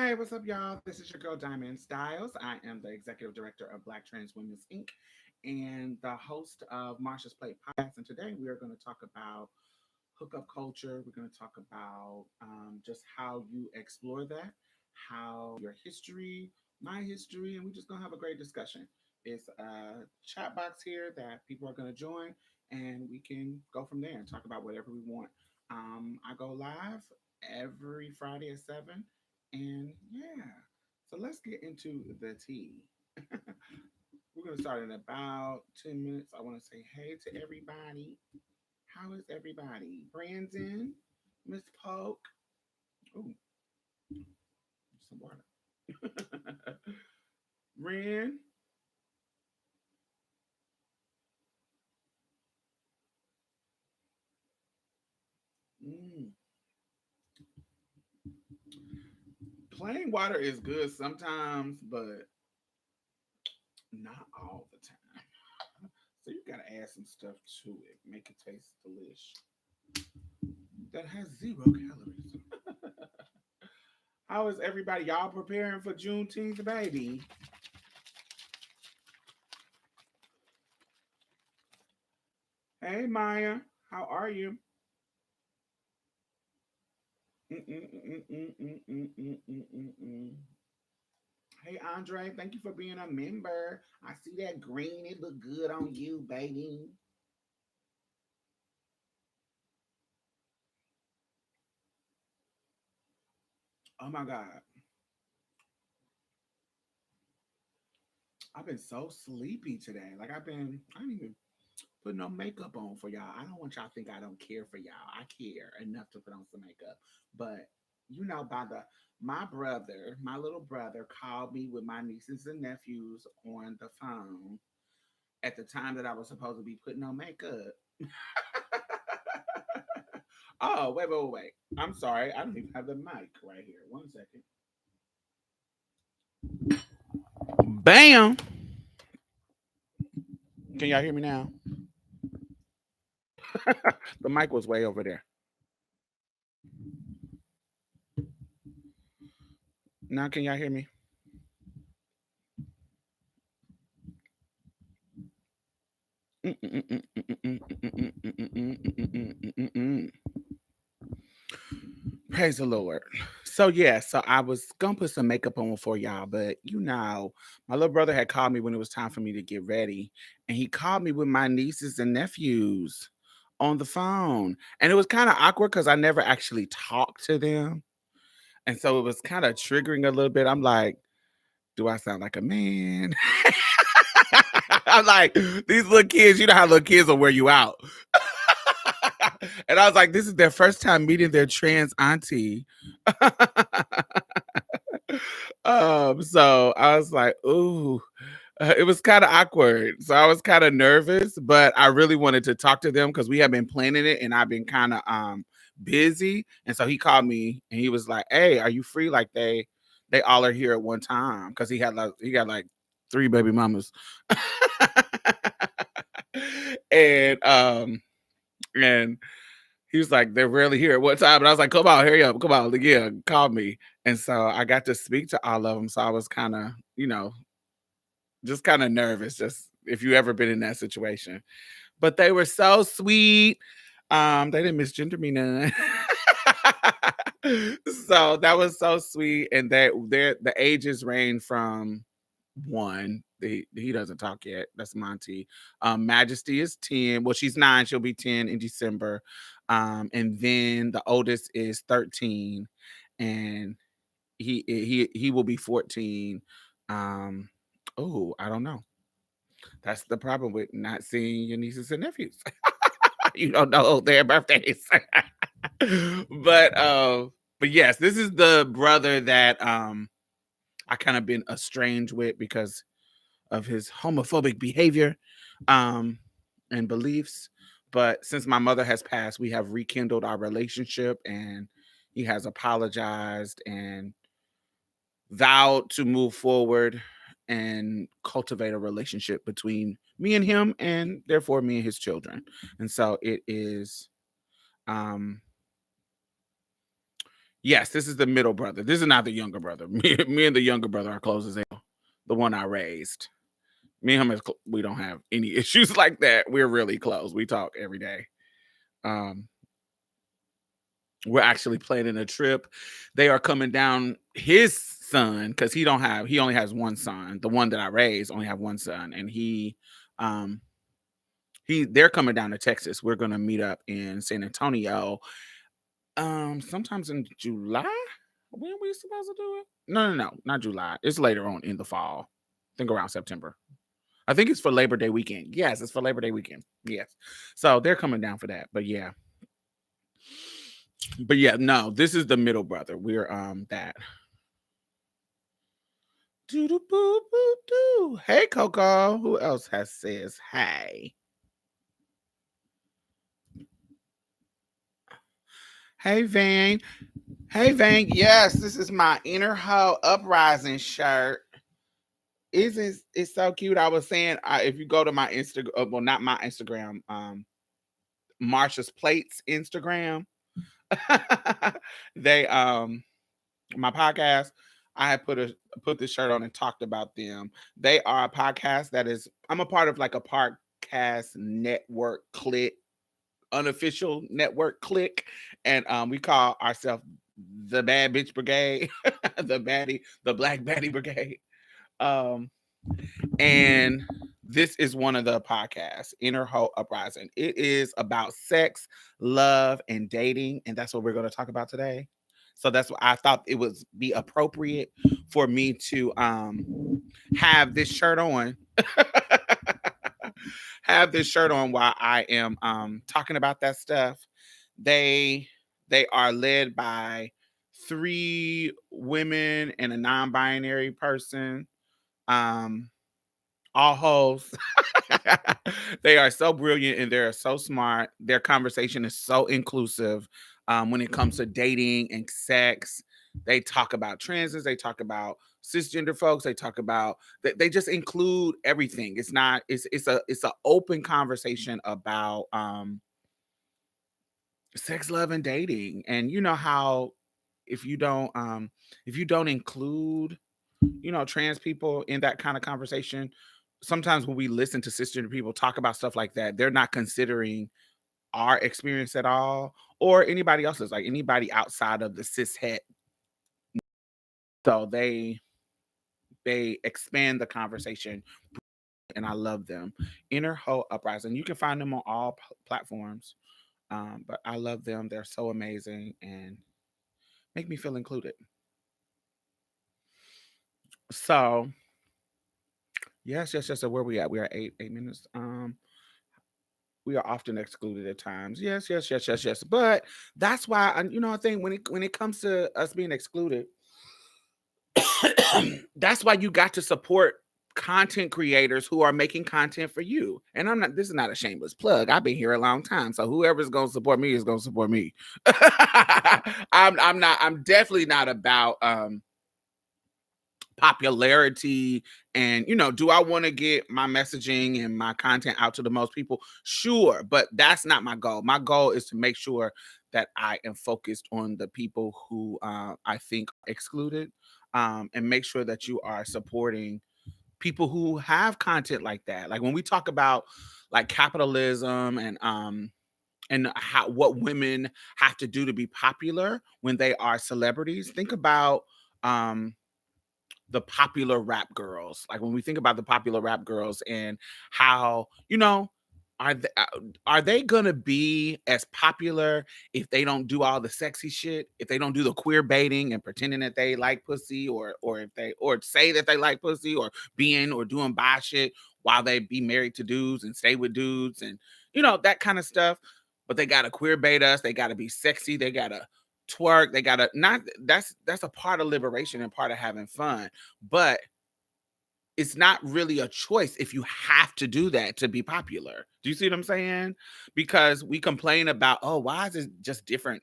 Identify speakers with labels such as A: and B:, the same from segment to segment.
A: Hey, what's up, y'all? This is your girl, Diamond Stylz. I am the executive director of Black Trans Women's Inc. and the host of Marsha's Plate Podcast. And today we are going to talk about hookup culture. We're going to talk about just how you explore that, how your history, my history, and we're just going to have a great discussion. It's a chat box here that people are going to join, and we can go from there and talk about whatever we want. I go live every Friday at 7. And yeah, so let's get into the tea. We're going to start in about 10 minutes. I want to say hey to everybody. How is everybody? Brandon, Miss Polk. Oh, some water. Ren. Mm. Plain water is good sometimes, but not all the time. So you gotta add some stuff to it, make it taste delish. That has 0 calories. How is everybody? Y'all preparing for Juneteenth, baby? Hey, Maya, how are you? Mm-mm-mm-mm-mm-mm-mm-mm-mm. Hey, Andre, thank you for being a member. I see that green. It look good on you, baby. Oh my God. I've been so sleepy today. I didn't even put no makeup on for y'all. I don't want y'all to think I don't care for y'all. I care enough to put on some makeup. But by my brother, my little brother called me with my nieces and nephews on the phone at the time that I was supposed to be putting on makeup. Oh, wait. I'm sorry. I don't even have the mic right here. One second. Bam. Can y'all hear me now? The mic was way over there. Now can y'all hear me? Praise the Lord. So yeah, so I was gonna put some makeup on for y'all, but my little brother had called me when it was time for me to get ready, and he called me with my nieces and nephews on the phone, and it was kind of awkward because I never actually talked to them, and so it was kind of triggering a little bit. I'm like, do I sound like a man? I'm like, these little kids, you know how little kids will wear you out. And I was like, this is their first time meeting their trans auntie. So I was like, ooh, it was kind of awkward. So I was kind of nervous, but I really wanted to talk to them because we have been planning it and I've been kind of busy. And so he called me and he was like, hey, are you free? Like they all are here at one time because he got like 3 baby mamas. and and he was like, they're rarely here at one time. And I was like, come on, hurry up. Come on. Yeah, call me. And so I got to speak to all of them. So I was kind of, just kind of nervous, just if you ever been in that situation. But they were so sweet. They didn't misgender me none. So that was so sweet. And the ages range from one. He doesn't talk yet. That's Monty. Majesty is 10. Well, she's 9. She'll be 10 in December. And then the oldest is 13, and he will be 14. Oh, I don't know. That's the problem with not seeing your nieces and nephews. You don't know their birthdays. but but yes, this is the brother that I kind of been estranged with because of his homophobic behavior and beliefs. But since my mother has passed, we have rekindled our relationship, and he has apologized and vowed to move forward and cultivate a relationship between me and him, and therefore me and his children. And so it is um Yes, this is the middle brother. This is not the younger brother. Me and the younger brother are close as hell. The one I raised. Me and him we don't have any issues like that. We're really close. We talk every day. Um, we're actually planning a trip. They are coming down. His son, because he only has one son. The one that I raised only have one son, and um, they're coming down to Texas. We're gonna meet up in San Antonio. Sometimes in July. When we supposed to do it? No, not July. It's later on in the fall. I think around September. I think it's for Labor Day weekend. Yes, it's for Labor Day weekend. Yes. So they're coming down for that. But yeah. But yeah, no, this is the middle brother. We're that. Doo doo boo boo doo. Hey Coco. Who else has says hey? Hey Van. Hey Van. Yes, this is my Interhouse Uprising shirt. Isn't it's so cute? I was saying if you go to my Instagram, well, not my Instagram, Marsha's Plates Instagram, they my podcast, I had put this shirt on and talked about them. They are a podcast that is I'm a part of like a podcast network click, unofficial network click, and we call ourselves the Bad Bitch Brigade, the Black Baddie Brigade. Um and this is one of the podcasts, Interhouse Uprising. It is about sex, love, and dating, and that's what we're going to talk about today. So that's what I thought it would be appropriate for me to have this shirt on. Have this shirt on while I am talking about that stuff. They they are led by three women and a non-binary person. Um all hoes. They are so brilliant and they're so smart. Their conversation is so inclusive when it comes to dating and sex. They talk about transes. They talk about cisgender folks. They talk about they just include everything. It's not. It's a open conversation about sex, love, and dating. And you know how if you don't include trans people in that kind of conversation, sometimes when we listen to cisgender people talk about stuff like that, they're not considering our experience at all or anybody else's, like anybody outside of the cis het. So they expand the conversation, and I love them. Inner Ho Uprising. You can find them on all platforms. But I love them. They're so amazing and make me feel included. So yes. So where we at? We are eight minutes. We are often excluded at times. Yes. But that's why I think when it comes to us being excluded, that's why you got to support content creators who are making content for you. And this is not a shameless plug. I've been here a long time. So whoever's gonna support me is gonna support me. I'm definitely not about popularity and do I want to get my messaging and my content out to the most people? Sure, but that's not my goal. My goal is to make sure that I am focused on the people who I think are excluded, and make sure that you are supporting people who have content like that. Like when we talk about like capitalism and how what women have to do to be popular when they are celebrities, think about um the popular rap girls. Like when we think about the popular rap girls and how, are they, are they gonna be as popular if they don't do all the sexy shit? If they don't do the queer baiting and pretending that they like pussy, or if they or say that they like pussy, or being or doing bi shit while they be married to dudes and stay with dudes and that kind of stuff. But they gotta queer bait us. They gotta be sexy. They gotta twerk. They gotta not. That's a part of liberation and part of having fun. But it's not really a choice if you have to do that to be popular. Do you see what I'm saying? Because we complain about, oh, why is it just different?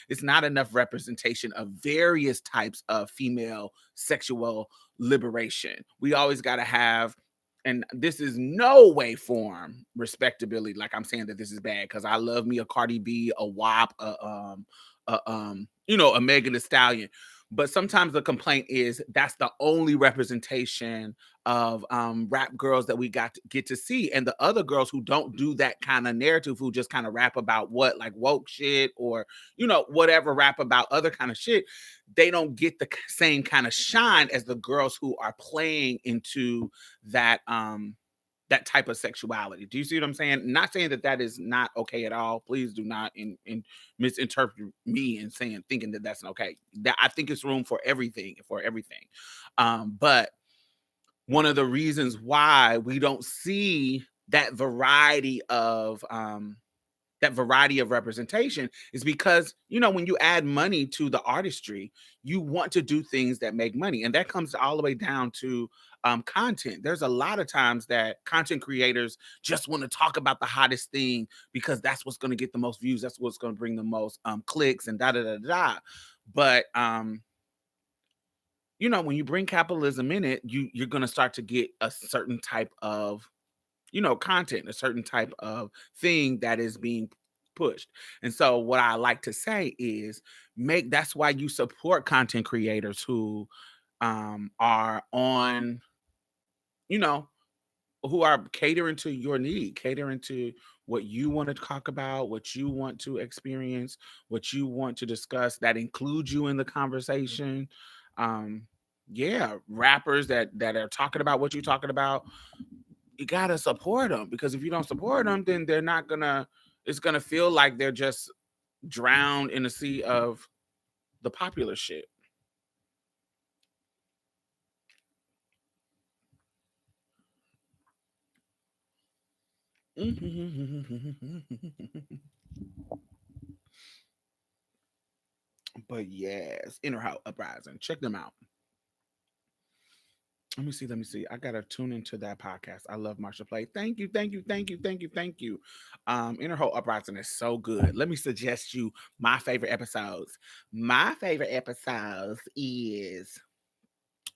A: It's not enough representation of various types of female sexual liberation. We always got to have, and this is no way form respectability. Like I'm saying that this is bad because I love me a Cardi B, a WAP, a Megan Thee Stallion. But sometimes the complaint is that's the only representation of rap girls that we get to see, and the other girls who don't do that kind of narrative, who just kind of rap about what, like woke shit, or whatever, rap about other kind of shit, they don't get the same kind of shine as the girls who are playing into that type of sexuality. Do you see what I'm saying? Not saying that that is not okay at all. Please do not misinterpret me and thinking that that's not okay. That I think it's room for everything, but one of the reasons why we don't see that variety of representation is because, when you add money to the artistry, you want to do things that make money, and that comes all the way down to content. There's a lot of times that content creators just want to talk about the hottest thing because that's what's going to get the most views, that's what's going to bring the most clicks, and da da da da. But when you bring capitalism in it, you're going to start to get a certain type of content, a certain type of thing that is being pushed. And so what I like to say is that's why you support content creators who are on, you know, who are catering to your need, catering to what you want to talk about, what you want to experience, what you want to discuss, that includes you in the conversation. Um, yeah, rappers that are talking about what you're talking about, you gotta support them, because if you don't support them, then they're not gonna. It's gonna feel like they're just drowned in a sea of the popular shit. But yes, Interhouse Uprising. Check them out. Let me see. Let me see. I gotta tune into that podcast. I love Marsha Play. Thank you. Thank you. Thank you. Thank you. Thank you. Interhouse Uprising is so good. Let me suggest you my favorite episodes. My favorite episodes is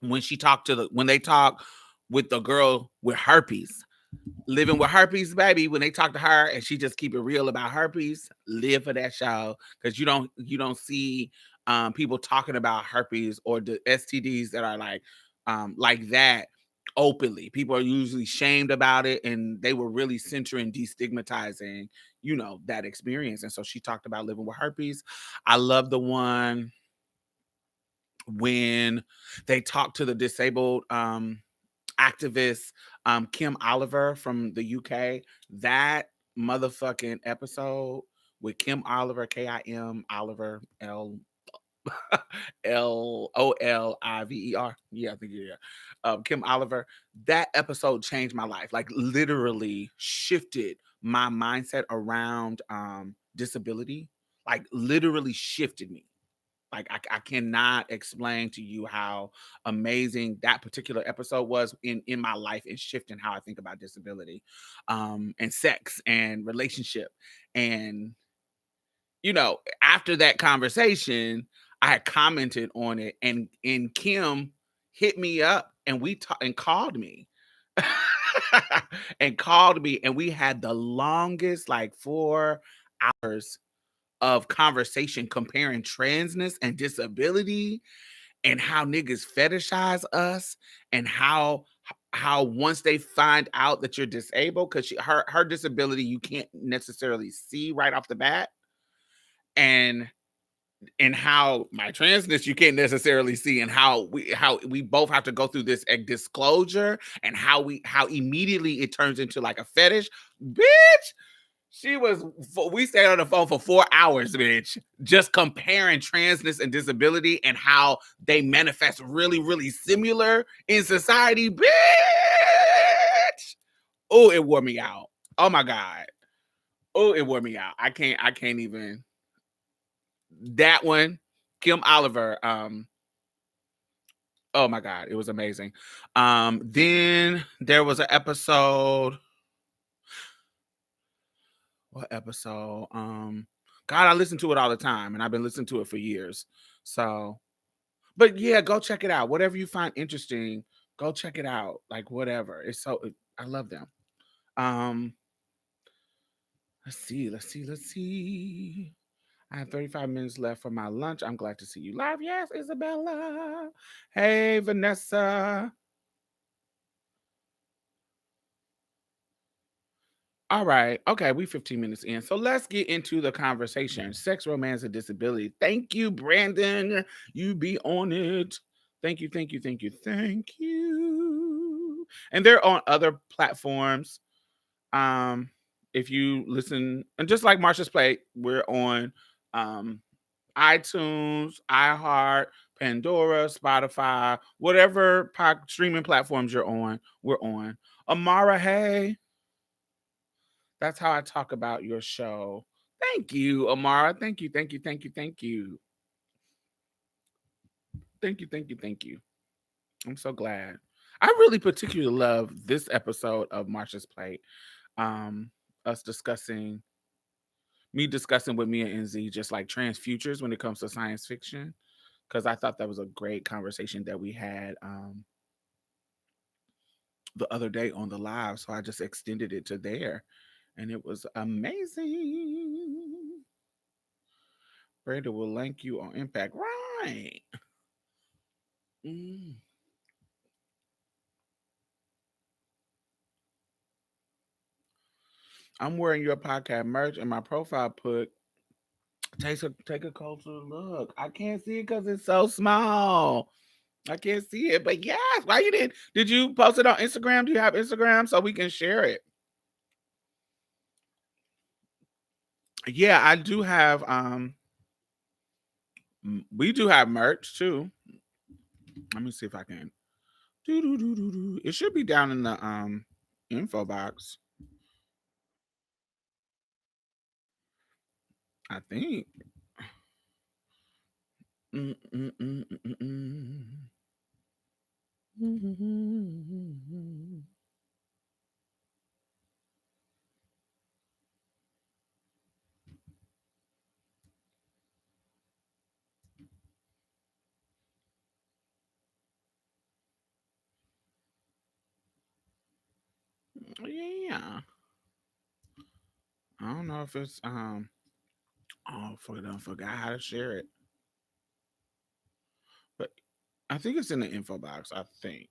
A: when they talk with the girl with herpes, living with herpes, baby. When they talk to her and she just keep it real about herpes, live for that show, because you don't see people talking about herpes or the STDs that are like that openly. People are usually shamed about it, and they were really centering destigmatizing that experience. And so she talked about living with herpes. I love the one when they talk to the disabled activist, Kim Oliver from the UK. That motherfucking episode with Kim Oliver, Kim Oliver, Loliver. Yeah, I think, yeah. Kim Oliver. That episode changed my life. Like, literally shifted my mindset around disability. Like, literally shifted me. Like, I cannot explain to you how amazing that particular episode was in my life, and shifting how I think about disability, and sex and relationship. And after that conversation, I had commented on it, and Kim hit me up, and and called me. And called me, and we had the longest, like, 4 hours of conversation, comparing transness and disability, and how niggas fetishize us, and how once they find out that you're disabled, because her disability you can't necessarily see right off the bat, and how my transness you can't necessarily see, and how we both have to go through this disclosure, and how immediately it turns into like a fetish, bitch. We stayed on the phone for 4 hours, bitch, just comparing transness and disability, and how they manifest really, really similar in society, bitch. Oh, it wore me out. Oh my God. Oh, it wore me out. I can't even. That one, Kim Oliver. Oh my God, it was amazing. Then there was an episode. What episode? God, I listen to it all the time, and I've been listening to it for years. So, but yeah, go check it out. Whatever you find interesting, go check it out. Like, whatever. I love them. Um, let's see. I have 35 minutes left for my lunch. I'm glad to see you live. Yes, Isabella. Hey, Vanessa. All right. Okay, we 15 minutes in. So let's get into the conversation. Sex, romance, and disability. Thank you, Brandon. You be on it. Thank you, thank you, thank you, thank you. And they're on other platforms. Um, if you listen, and just like Marsha's Plate, we're on um iTunes, iHeart, Pandora, Spotify, whatever streaming platforms you're on, we're on. Amara, hey. That's how I talk about your show. Thank you, Amara. Thank you, thank you, thank you, thank you. Thank you, thank you, thank you. I'm so glad. I really particularly love this episode of Marsha's Plate. Um, us discussing, me discussing with Mia and Z just like trans futures when it comes to science fiction. Because I thought that was a great conversation that we had the other day on the live. So I just extended it to there. And it was amazing. Brenda will link you on Impact. Right. Mm. I'm wearing your podcast merch and my profile put take a closer look. I can't see it because it's so small. I can't see it, but yes, why you did you post it on Instagram? Do you have Instagram so we can share it? Yeah, I do have we do have merch too. Let me see if I can. It should be down in the info box. I think. Mm, mm, mm, mm, mm. Yeah. I don't know if it's oh forgot how to share it. But I think it's in the info box, I think.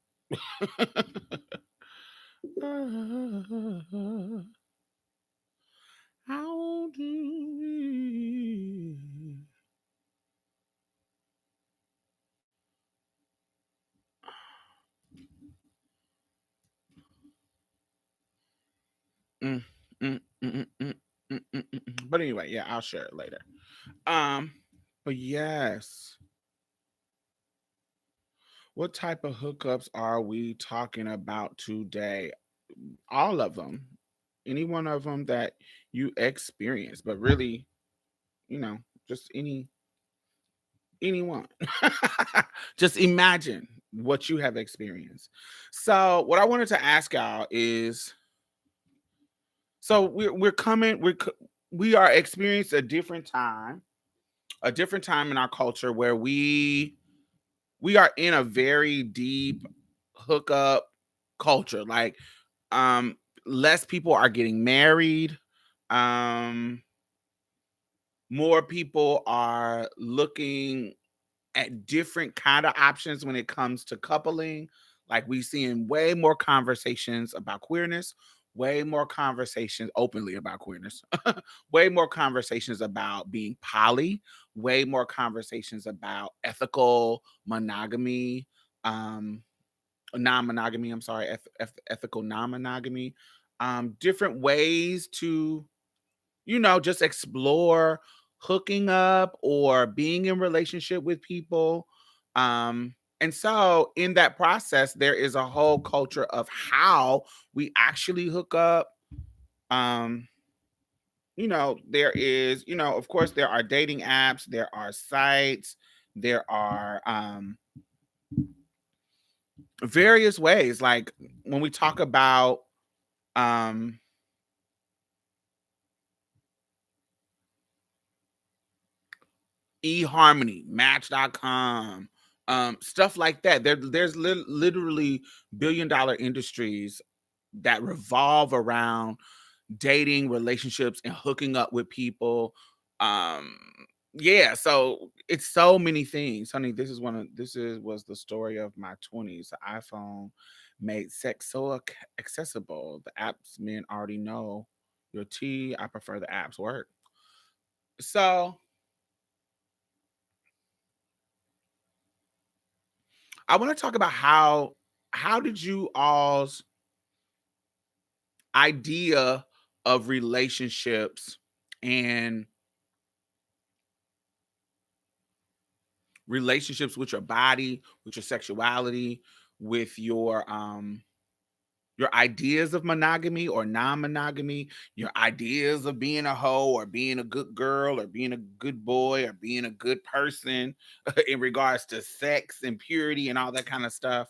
A: How do we Mm, mm, mm, mm, mm, but anyway, yeah, I'll share it later. Um, but yes. What type of hookups are we talking about today? All of them. Any one of them that you experience, but really, you know, just anyone. Just imagine what you have experienced. So, what I wanted to ask y'all is so we're coming we are experiencing a different time in our culture where we are in a very deep hookup culture. Like um less people are getting married. Um more people are looking at different kind of options when it comes to coupling. Like we seeing way more conversations about queerness, way more conversations openly about queerness, way more conversations about being poly, way more conversations about ethical monogamy, non-monogamy. I'm sorry, ethical non-monogamy. Different ways to just explore hooking up or being in relationship with people. And so in that process, there is a whole culture of how we actually hook up. Um, there is, of course, there are dating apps, there are sites, there are various ways. Like when we talk about um eHarmony, Match.com, stuff like that. There's literally billion-dollar industries that revolve around dating, relationships, and hooking up with people. Um, yeah, so it's so many things, honey. Was the story of my 20s. The iPhone made sex so accessible. The apps men already know your tea. I prefer the apps work. So I want to talk about how did you all's idea of relationships and relationships with your body, with your sexuality, with your ideas of monogamy or non-monogamy, your ideas of being a hoe or being a good girl or being a good boy or being a good person in regards to sex and purity and all that kind of stuff.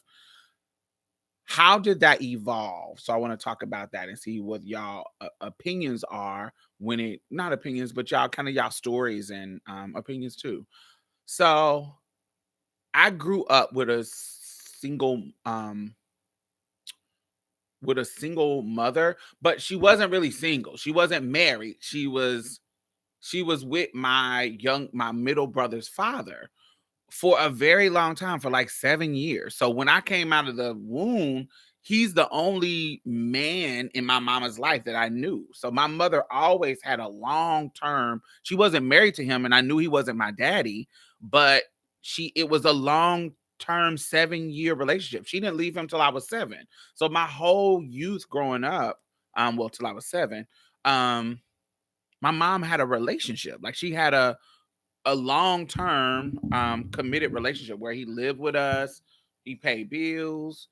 A: How did that evolve? So I want to talk about that and see what y'all opinions are when it not opinions, but y'all kind of y'all stories and opinions too. So I grew up with a single mother, but she wasn't really single. She wasn't married. She was with my middle brother's father for a very long time, for like 7 years. So when I came out of the womb, he's the only man in my mama's life that I knew. So my mother always had a long term. She wasn't married to him and I knew he wasn't my daddy, but it was a long term 7 year relationship. She didn't leave him till I was 7. So my whole youth growing up, well, till I was 7, um, my mom had a relationship. Like she had a long-term committed relationship where he lived with us, he paid bills.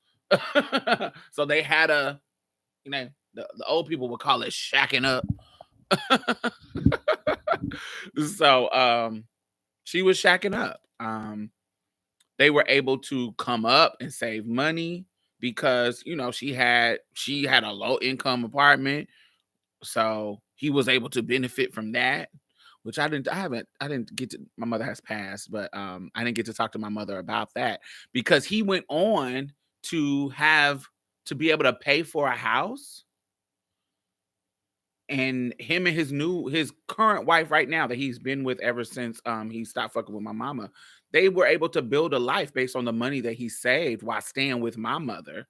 A: So they had the old people would call it shacking up. So she was shacking up. They were able to come up and save money because she had a low income apartment, so he was able to benefit from that, which I didn't get to. My mother has passed, but I didn't get to talk to my mother about that because he went on to be able to pay for a house, and him and his current wife right now that he's been with ever since he stopped fucking with my mama, they were able to build a life based on the money that he saved while staying with my mother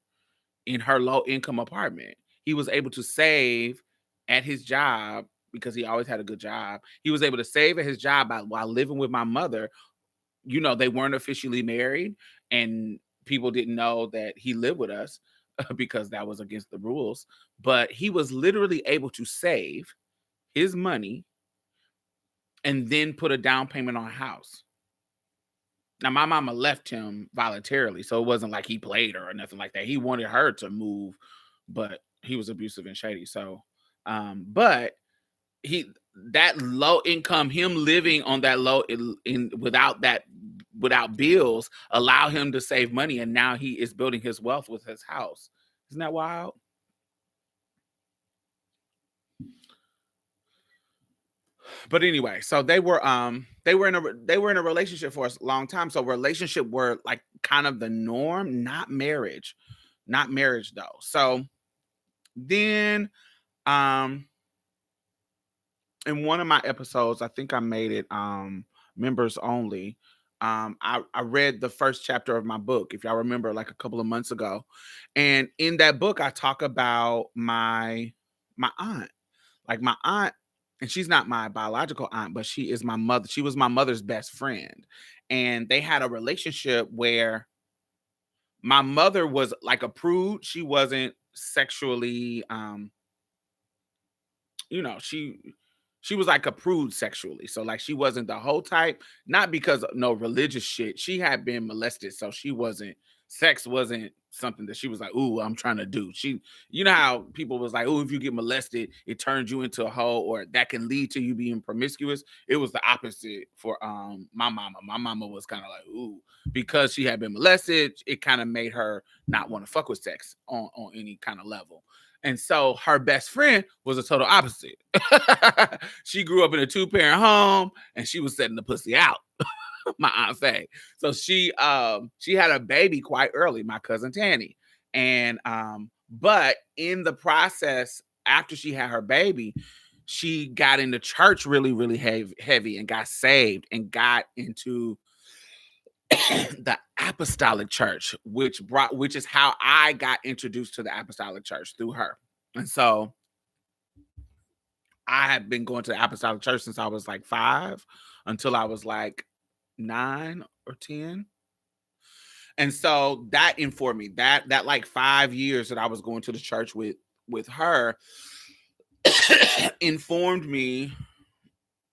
A: in her low income apartment. He was able to save at his job because he always had a good job. He was able to save at his job while living with my mother. They weren't officially married and people didn't know that he lived with us because that was against the rules. But he was literally able to save his money and then put a down payment on a house. Now, my mama left him voluntarily, so it wasn't like he played her or nothing like that. He wanted her to move, but he was abusive and shady. So, but he that low income, him living on that low in without bills, allow him to save money, and now he is building his wealth with his house. Isn't that wild? But anyway, so they were in a relationship for a long time. So relationship were like kind of the norm, not marriage. Not marriage though. So then in one of my episodes, I think I made it members only. I read the first chapter of my book, if y'all remember, like a couple of months ago. And in that book, I talk about my aunt. Like my aunt, and she's not my biological aunt, but she is my mother. She was my mother's best friend. And they had a relationship where my mother was like a prude. She wasn't sexually you know, she was like a prude sexually. So like she wasn't the whole type, not because of no religious shit. She had been molested, so sex wasn't something that she was like, "Ooh, I'm trying to do." You know how people was like, "Oh, if you get molested, it turns you into a hoe or that can lead to you being promiscuous." It was the opposite for my mama. My mama was kind of like, "Ooh," because she had been molested, it kind of made her not want to fuck with sex on any kind of level. And so her best friend was a total opposite. She grew up in a two-parent home and she was setting the pussy out. My aunt Faye. So she had a baby quite early, my cousin Tanny. And but in the process, after she had her baby, she got into church really, really heavy and got saved and got into the apostolic church, which is how I got introduced to the apostolic church, through her. And so I had been going to the apostolic church since I was like 5 until I was like 9 or 10. And so that informed me, that like 5 years that I was going to the church with her informed me.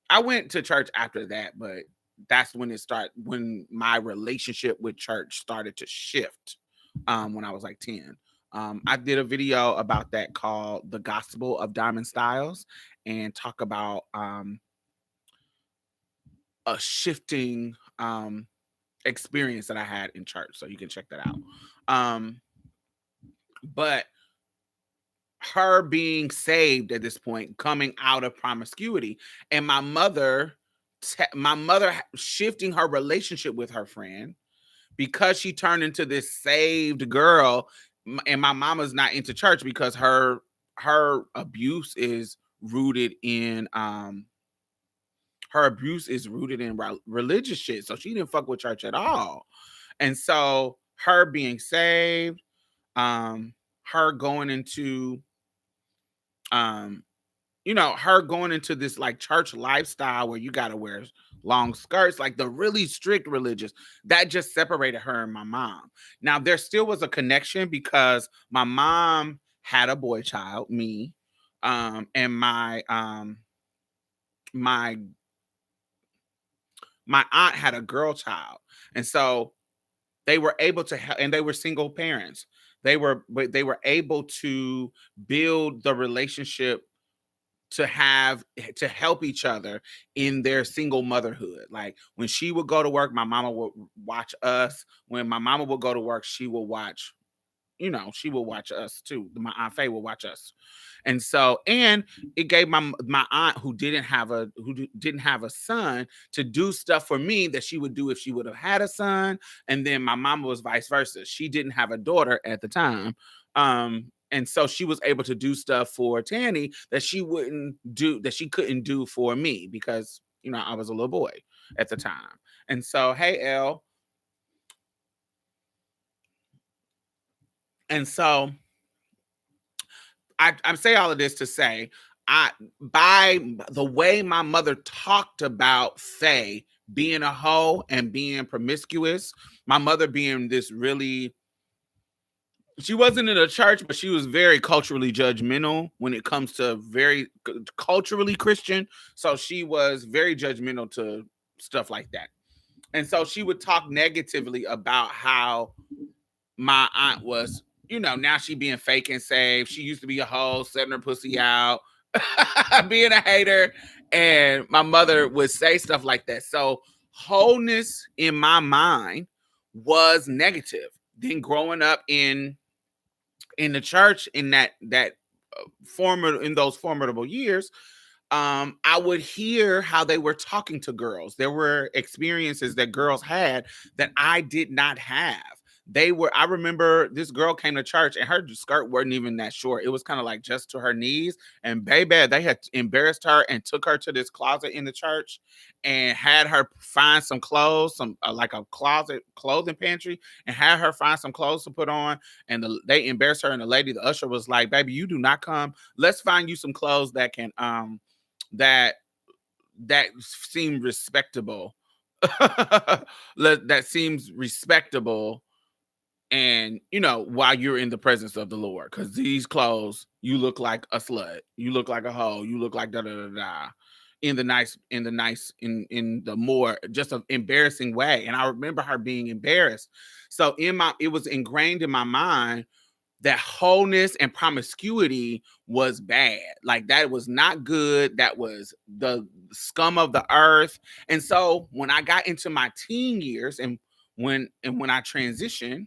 A: I went to church after that, but that's when my relationship with church started to shift, when I was like 10. I did a video about that called The Gospel of Diamond Stylz, and talk about a shifting experience that I had in church. So you can check that out. But her being saved at this point, coming out of promiscuity, and my mother shifting her relationship with her friend because she turned into this saved girl. And my mama's not into church because her abuse is rooted in religious shit. So she didn't fuck with church at all. And so her being saved, her going into her going into this like church lifestyle where you got to wear long skirts, like the really strict religious, that just separated her and my mom. Now there still was a connection because my mom had a boy child, me, and my aunt had a girl child. And so they were able to help, and they were single parents. They were able to build the relationship to help each other in their single motherhood. Like when she would go to work, my mama would watch us. When my mama would go to work, she would watch us too. My Aunt Faye would watch us. And so, and it gave my aunt who didn't have a son to do stuff for me that she would do if she would have had a son. And then my mama was vice versa. She didn't have a daughter at the time. And so she was able to do stuff for Tanny that she couldn't do for me because, I was a little boy at the time. And so, hey, Elle. And so I say all of this to say, by the way my mother talked about Faye being a hoe and being promiscuous, my mother being this really, she wasn't in a church, but she was very culturally judgmental when it comes to very culturally Christian. So she was very judgmental to stuff like that. And so she would talk negatively about how my aunt was, now she being fake and saved. She used to be a hoe, setting her pussy out, being a hater. And my mother would say stuff like that. So wholeness in my mind was negative. Then growing up in the church in in those formidable years, I would hear how they were talking to girls. There were experiences that girls had that I did not have. I remember this girl came to church and her skirt wasn't even that short. It was kind of like just to her knees. And baby, they had embarrassed her and took her to this closet in the church and had her find some clothes, like a clothing pantry, and had her find some clothes to put on. And they embarrassed her. And the usher was like, baby, you do not come. Let's find you some clothes that can, that seem respectable. That seems respectable. And while you're in the presence of the Lord, because these clothes, you look like a slut, you look like a hoe, you look like da da da da, in the more just an embarrassing way. And I remember her being embarrassed. So it was ingrained in my mind that wholeness and promiscuity was bad. Like that was not good. That was the scum of the earth. And so when I got into my teen years and when I transitioned,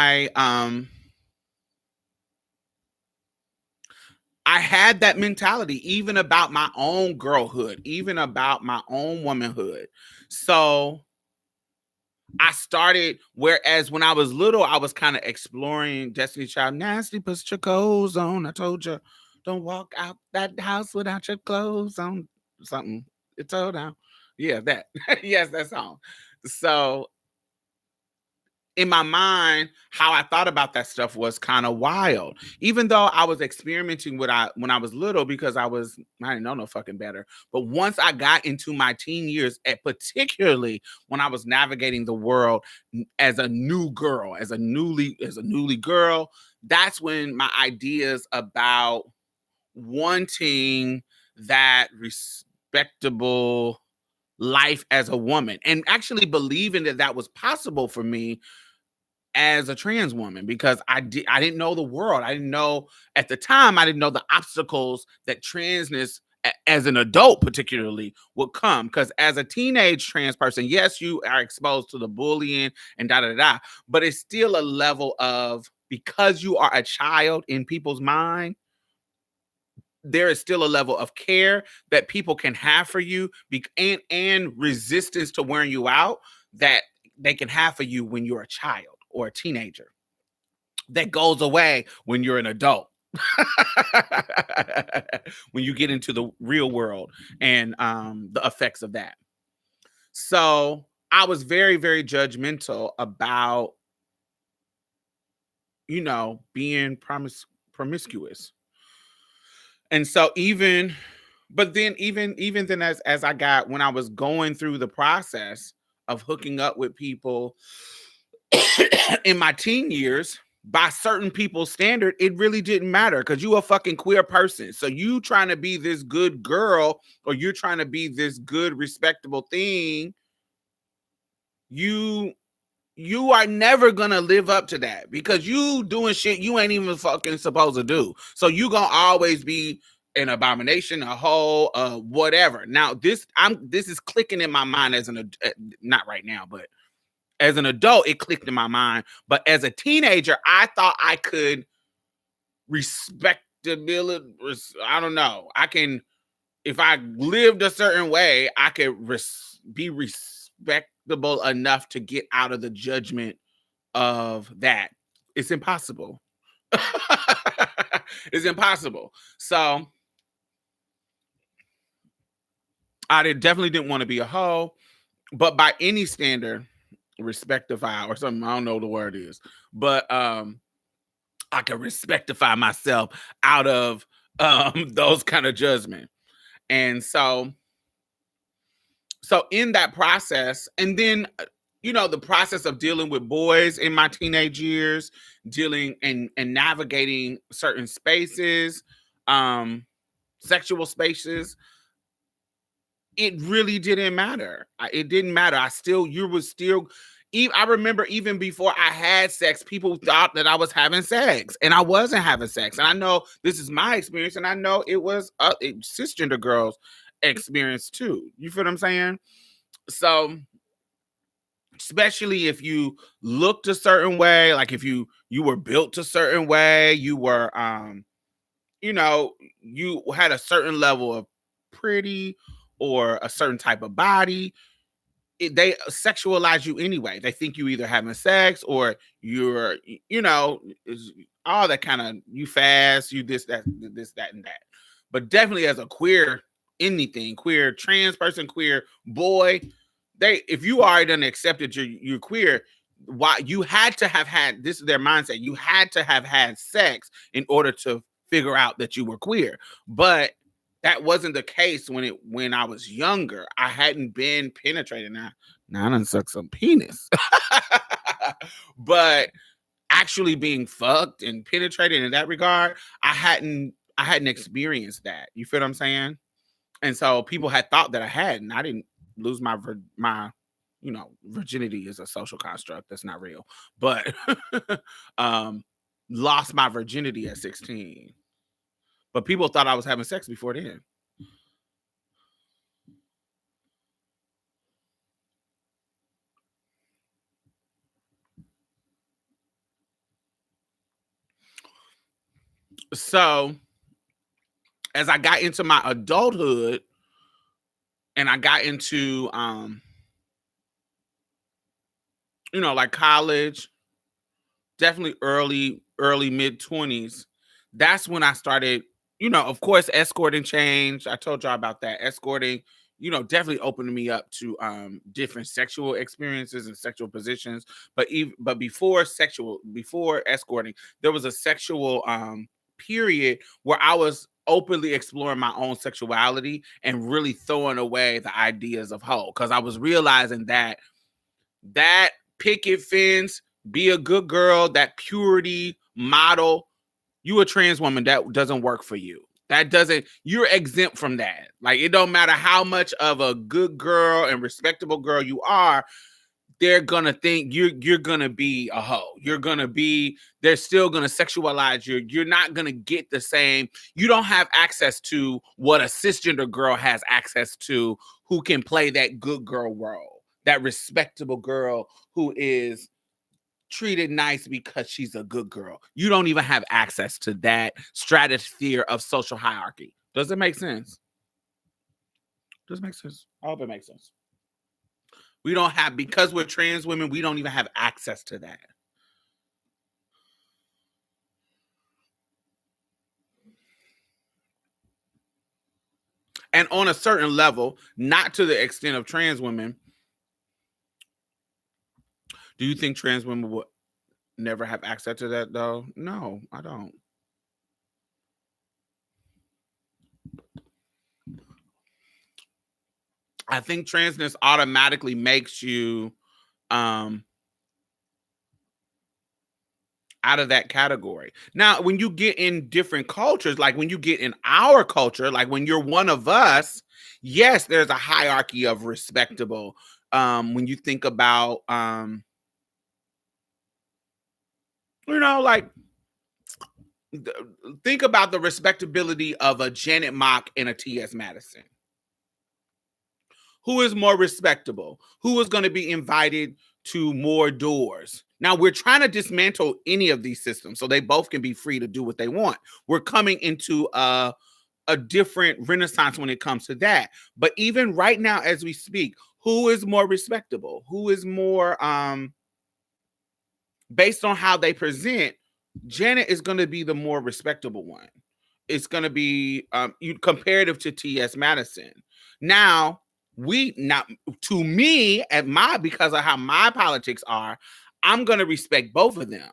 A: I had that mentality, even about my own girlhood, even about my own womanhood. So I started, whereas when I was little, I was kind of exploring Destiny Child. Nasty, put your clothes on. I told you, don't walk out that house without your clothes on. Something. It's all down. Yeah, that. Yes, that song. So in my mind, how I thought about that stuff was kind of wild. Even though I was experimenting with when I was little, because I didn't know no fucking better. But once I got into my teen years, and particularly when I was navigating the world as a new girl, as a newly girl, that's when my ideas about wanting that respectable life as a woman, and actually believing that that was possible for me as a trans woman, because I didn't know the world. I didn't know at the time, I didn't know the obstacles that transness as an adult particularly would come. Because as a teenage trans person, yes, you are exposed to the bullying and da da da, but it's still a level of, because you are a child in people's mind, there is still a level of care that people can have for you, and resistance to wearing you out that they can have for you when you're a child or a teenager, that goes away when you're an adult. When you get into the real world and the effects of that. So I was very, very judgmental about, being promiscuous. And so even then, as I got, when I was going through the process of hooking up with people in my teen years, by certain people's standard, it really didn't matter, because you a fucking queer person. So you trying to be this good girl, or you're trying to be this good, respectable thing, you are never gonna live up to that, because you doing shit you ain't even fucking supposed to do. So you gonna always be an abomination, a hoe, whatever. Now this is clicking in my mind as not right now, but as an adult, it clicked in my mind. But as a teenager, I thought I could respectability. I don't know. I can, if I lived a certain way, I could be respectable enough to get out of the judgment of that. It's impossible. It's impossible. So definitely didn't want to be a hoe, but by any standard, respectify or something, I don't know what the word is, but I can respectify myself out of those kind of judgment. And so in that process, and then the process of dealing with boys in my teenage years, dealing and navigating certain spaces, sexual spaces, it really didn't matter. It didn't matter. I remember even before I had sex, people thought that I was having sex, and I wasn't having sex. And I know this is my experience, and I know it was cisgender girls' experience too. You feel what I'm saying? So, especially if you looked a certain way, like if you were built a certain way, you were you had a certain level of pretty, or a certain type of body, they sexualize you anyway. They think you either having sex, or you're, all that kind of, you fast, you this, that, and that. But definitely as a queer anything, queer trans person, queer boy, if you already done accepted you're queer, why you had to have had, this is their mindset, you had to have had sex in order to figure out that you were queer. But that wasn't the case when I was younger. I hadn't been penetrated. Now I done sucked some penis. But actually being fucked and penetrated in that regard, I hadn't experienced that. You feel what I'm saying? And so people had thought that I had, and I didn't lose my virginity is a social construct that's not real. But lost my virginity at 16. But people thought I was having sex before then. So as I got into my adulthood, and I got into like college, definitely early mid-20s. That's when I started, of course, escorting changed. I told y'all about that. Escorting, definitely opened me up to different sexual experiences and sexual positions. But before escorting, there was a sexual period where I was openly exploring my own sexuality and really throwing away the ideas of hoe, because I was realizing that picket fence, be a good girl, that purity model, you a trans woman, that doesn't work for you. You're exempt from that. Like, it don't matter how much of a good girl and respectable girl you are, they're gonna think you're gonna be a hoe. They're still gonna sexualize you. You're not gonna get the same. You don't have access to what a cisgender girl has access to, who can play that good girl role, that respectable girl who is treated nice because she's a good girl. You don't even have access to that stratosphere of social hierarchy. Does it make sense? Does it make sense? I hope it makes sense. We don't have, because we're trans women, we don't even have access to that. And on a certain level, not to the extent of trans women, do you think trans women would never have access to that, though? No, I don't. I think transness automatically makes you out of that category. Now, when you get in different cultures, like when you get in our culture, like when you're one of us, yes, there's a hierarchy of respectable. When you think about, like, think about the respectability of a Janet Mock and a T.S. Madison. Who is more respectable? Who is going to be invited to more doors? Now, we're trying to dismantle any of these systems so they both can be free to do what they want. We're coming into a different renaissance when it comes to that. But even right now, as we speak, who is more respectable? Who is more, based on how they present? Janet is going to be the more respectable one. It's going to be comparative to T.S. Madison. Now, to me, because of how my politics are, I'm going to respect both of them.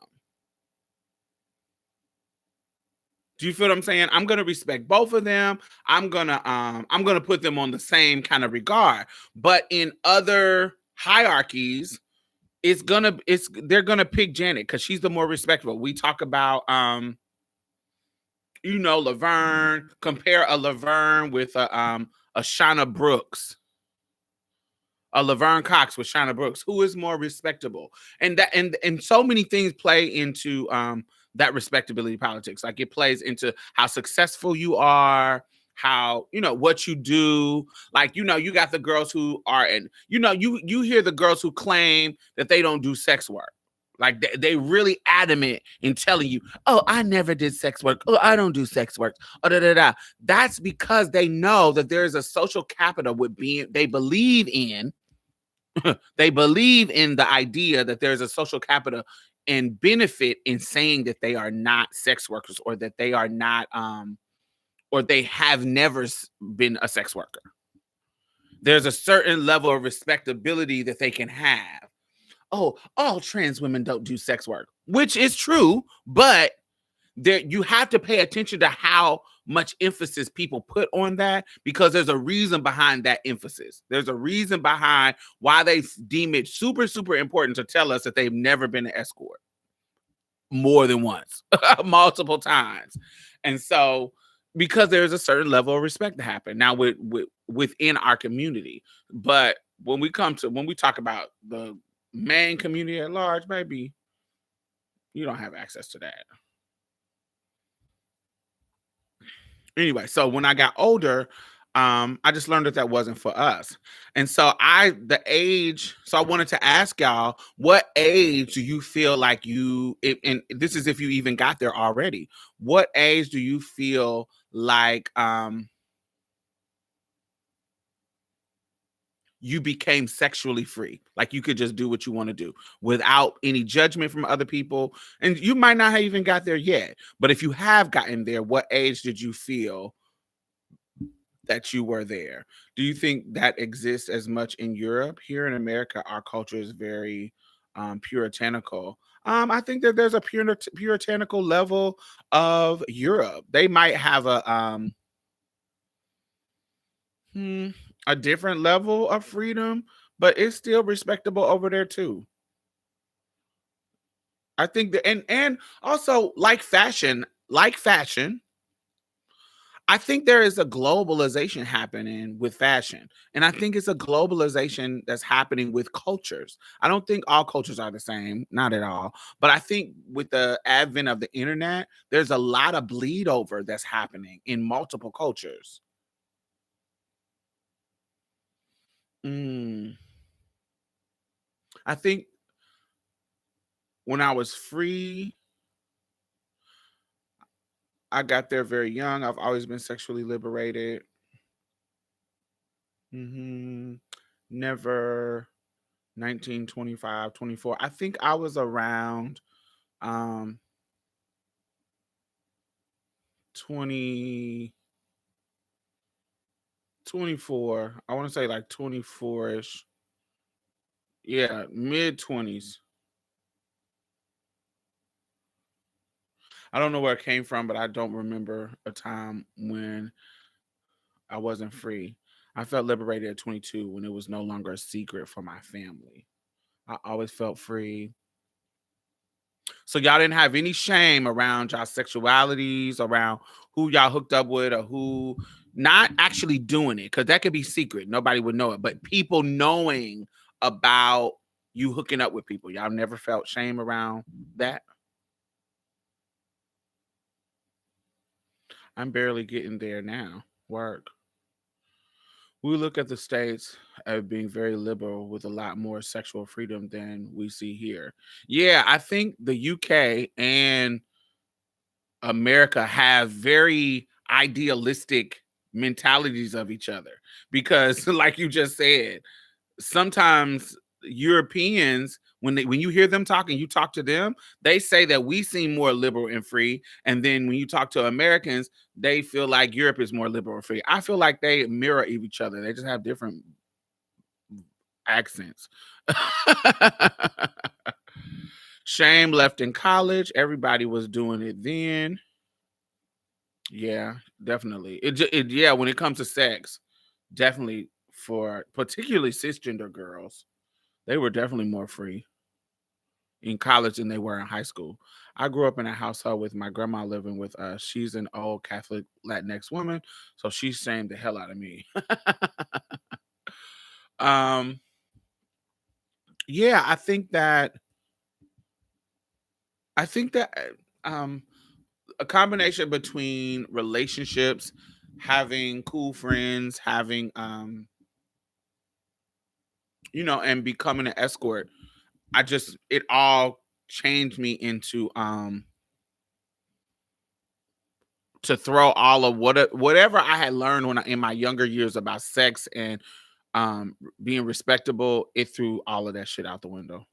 A: Do you feel what I'm saying? I'm going to respect both of them. I'm going to put them on the same kind of regard. But in other hierarchies, they're going to pick Janet because she's the more respectable. We talk about Laverne, compare a Laverne with a Shauna Brooks. A Laverne Cox with Shauna Brooks, who is more respectable, and so many things play into that respectability politics. Like, it plays into how successful you are, how what you do. Like, you got the girls who are, and you hear the girls who claim that they don't do sex work. Like, they really adamant in telling you, oh, I never did sex work. Oh, I don't do sex work. Oh, da, da, da. That's because they know that there is a social capital they believe in. They believe in the idea that there's a social capital and benefit in saying that they are not sex workers, or that they are not, or they have never been a sex worker. There's a certain level of respectability that they can have. Oh, all trans women don't do sex work, which is true, but you have to pay attention to how much emphasis people put on that, because there's a reason behind that emphasis. There's a reason behind why they deem it super, super important to tell us that they've never been an escort more than once, multiple times. And so, because there's a certain level of respect to happen now within our community. But when we talk about the main community at large, baby, you don't have access to that. Anyway, so when I got older, I just learned that wasn't for us. And so I wanted to ask y'all, what age do you feel like and this is if you even got there already, what age do you feel like you became sexually free. Like you could just do what you want to do without any judgment from other people. And you might not have even got there yet. But if you have gotten there, what age did you feel that you were there? Do you think that exists as much in Europe? Here in America, our culture is very puritanical. I think that there's a puritanical level of Europe. They might have hmm, a different level of freedom, but it's still respectable over there too. I think that, and also like fashion, I think there is a globalization happening with fashion. And I think it's a globalization that's happening with cultures. I don't think all cultures are the same, not at all. But I think with the advent of the internet, there's a lot of bleed over that's happening in multiple cultures. Mm, I think when I was free, I got there very young. I've always been sexually liberated. hmm Never 19, 25, 24. I think I was around um 20, 24. I want to say like 24ish. Yeah, mid 20s. I don't know where it came from, but I don't remember a time when I wasn't free. I felt liberated at 22 when it was no longer a secret for my family. I always felt free. So y'all didn't have any shame around y'all sexualities, around who y'all hooked up with or who not actually doing it, because that could be secret. Nobody would know it. But people knowing about you hooking up with people. Y'all never felt shame around that. I'm barely getting there now. Work. We look at the states as being very liberal with a lot more sexual freedom than we see here. Yeah, I think the UK and America have very idealistic mentalities of each other because like you just said, sometimes Europeans when you hear them talking, you talk to them, they say that we seem more liberal and free, and then when you talk to Americans, they feel like Europe is more liberal and free. I feel like they mirror each other. They just have different accents. Shame left in college. Everybody was doing it then. Yeah, definitely. Yeah, when it comes to sex, definitely for particularly cisgender girls, they were definitely more free in college than they were in high school. I grew up in a household with my grandma living with us. She's an old Catholic Latinx woman, so she shamed the hell out of me. um, yeah, I think that a combination between relationships, having cool friends, having and becoming an escort. It all changed me into to throw all of whatever I had learned in my younger years about sex and being respectable. It threw all of that shit out the window.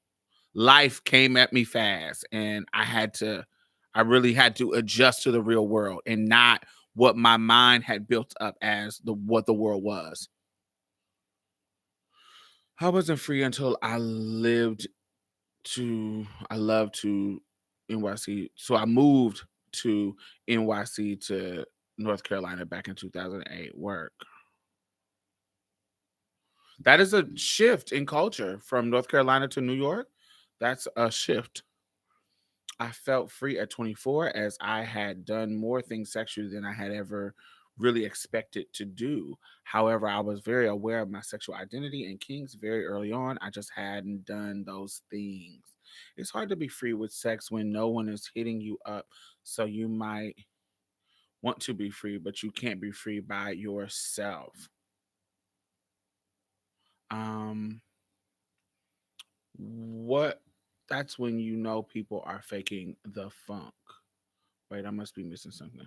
A: Life came at me fast, and I really had to adjust to the real world and not what my mind had built up as what the world was. I wasn't free until I love to NYC. So I moved to NYC to North Carolina back in 2008. Work. That is a shift in culture from North Carolina to New York. That's a shift. I felt free at 24 as I had done more things sexually than I had ever really expected to do. However, I was very aware of my sexual identity and kinks very early on. I just hadn't done those things. It's hard to be free with sex when no one is hitting you up. So you might want to be free, but you can't be free by yourself. Um, what That's when you know people are faking the funk. Wait, I must be missing something.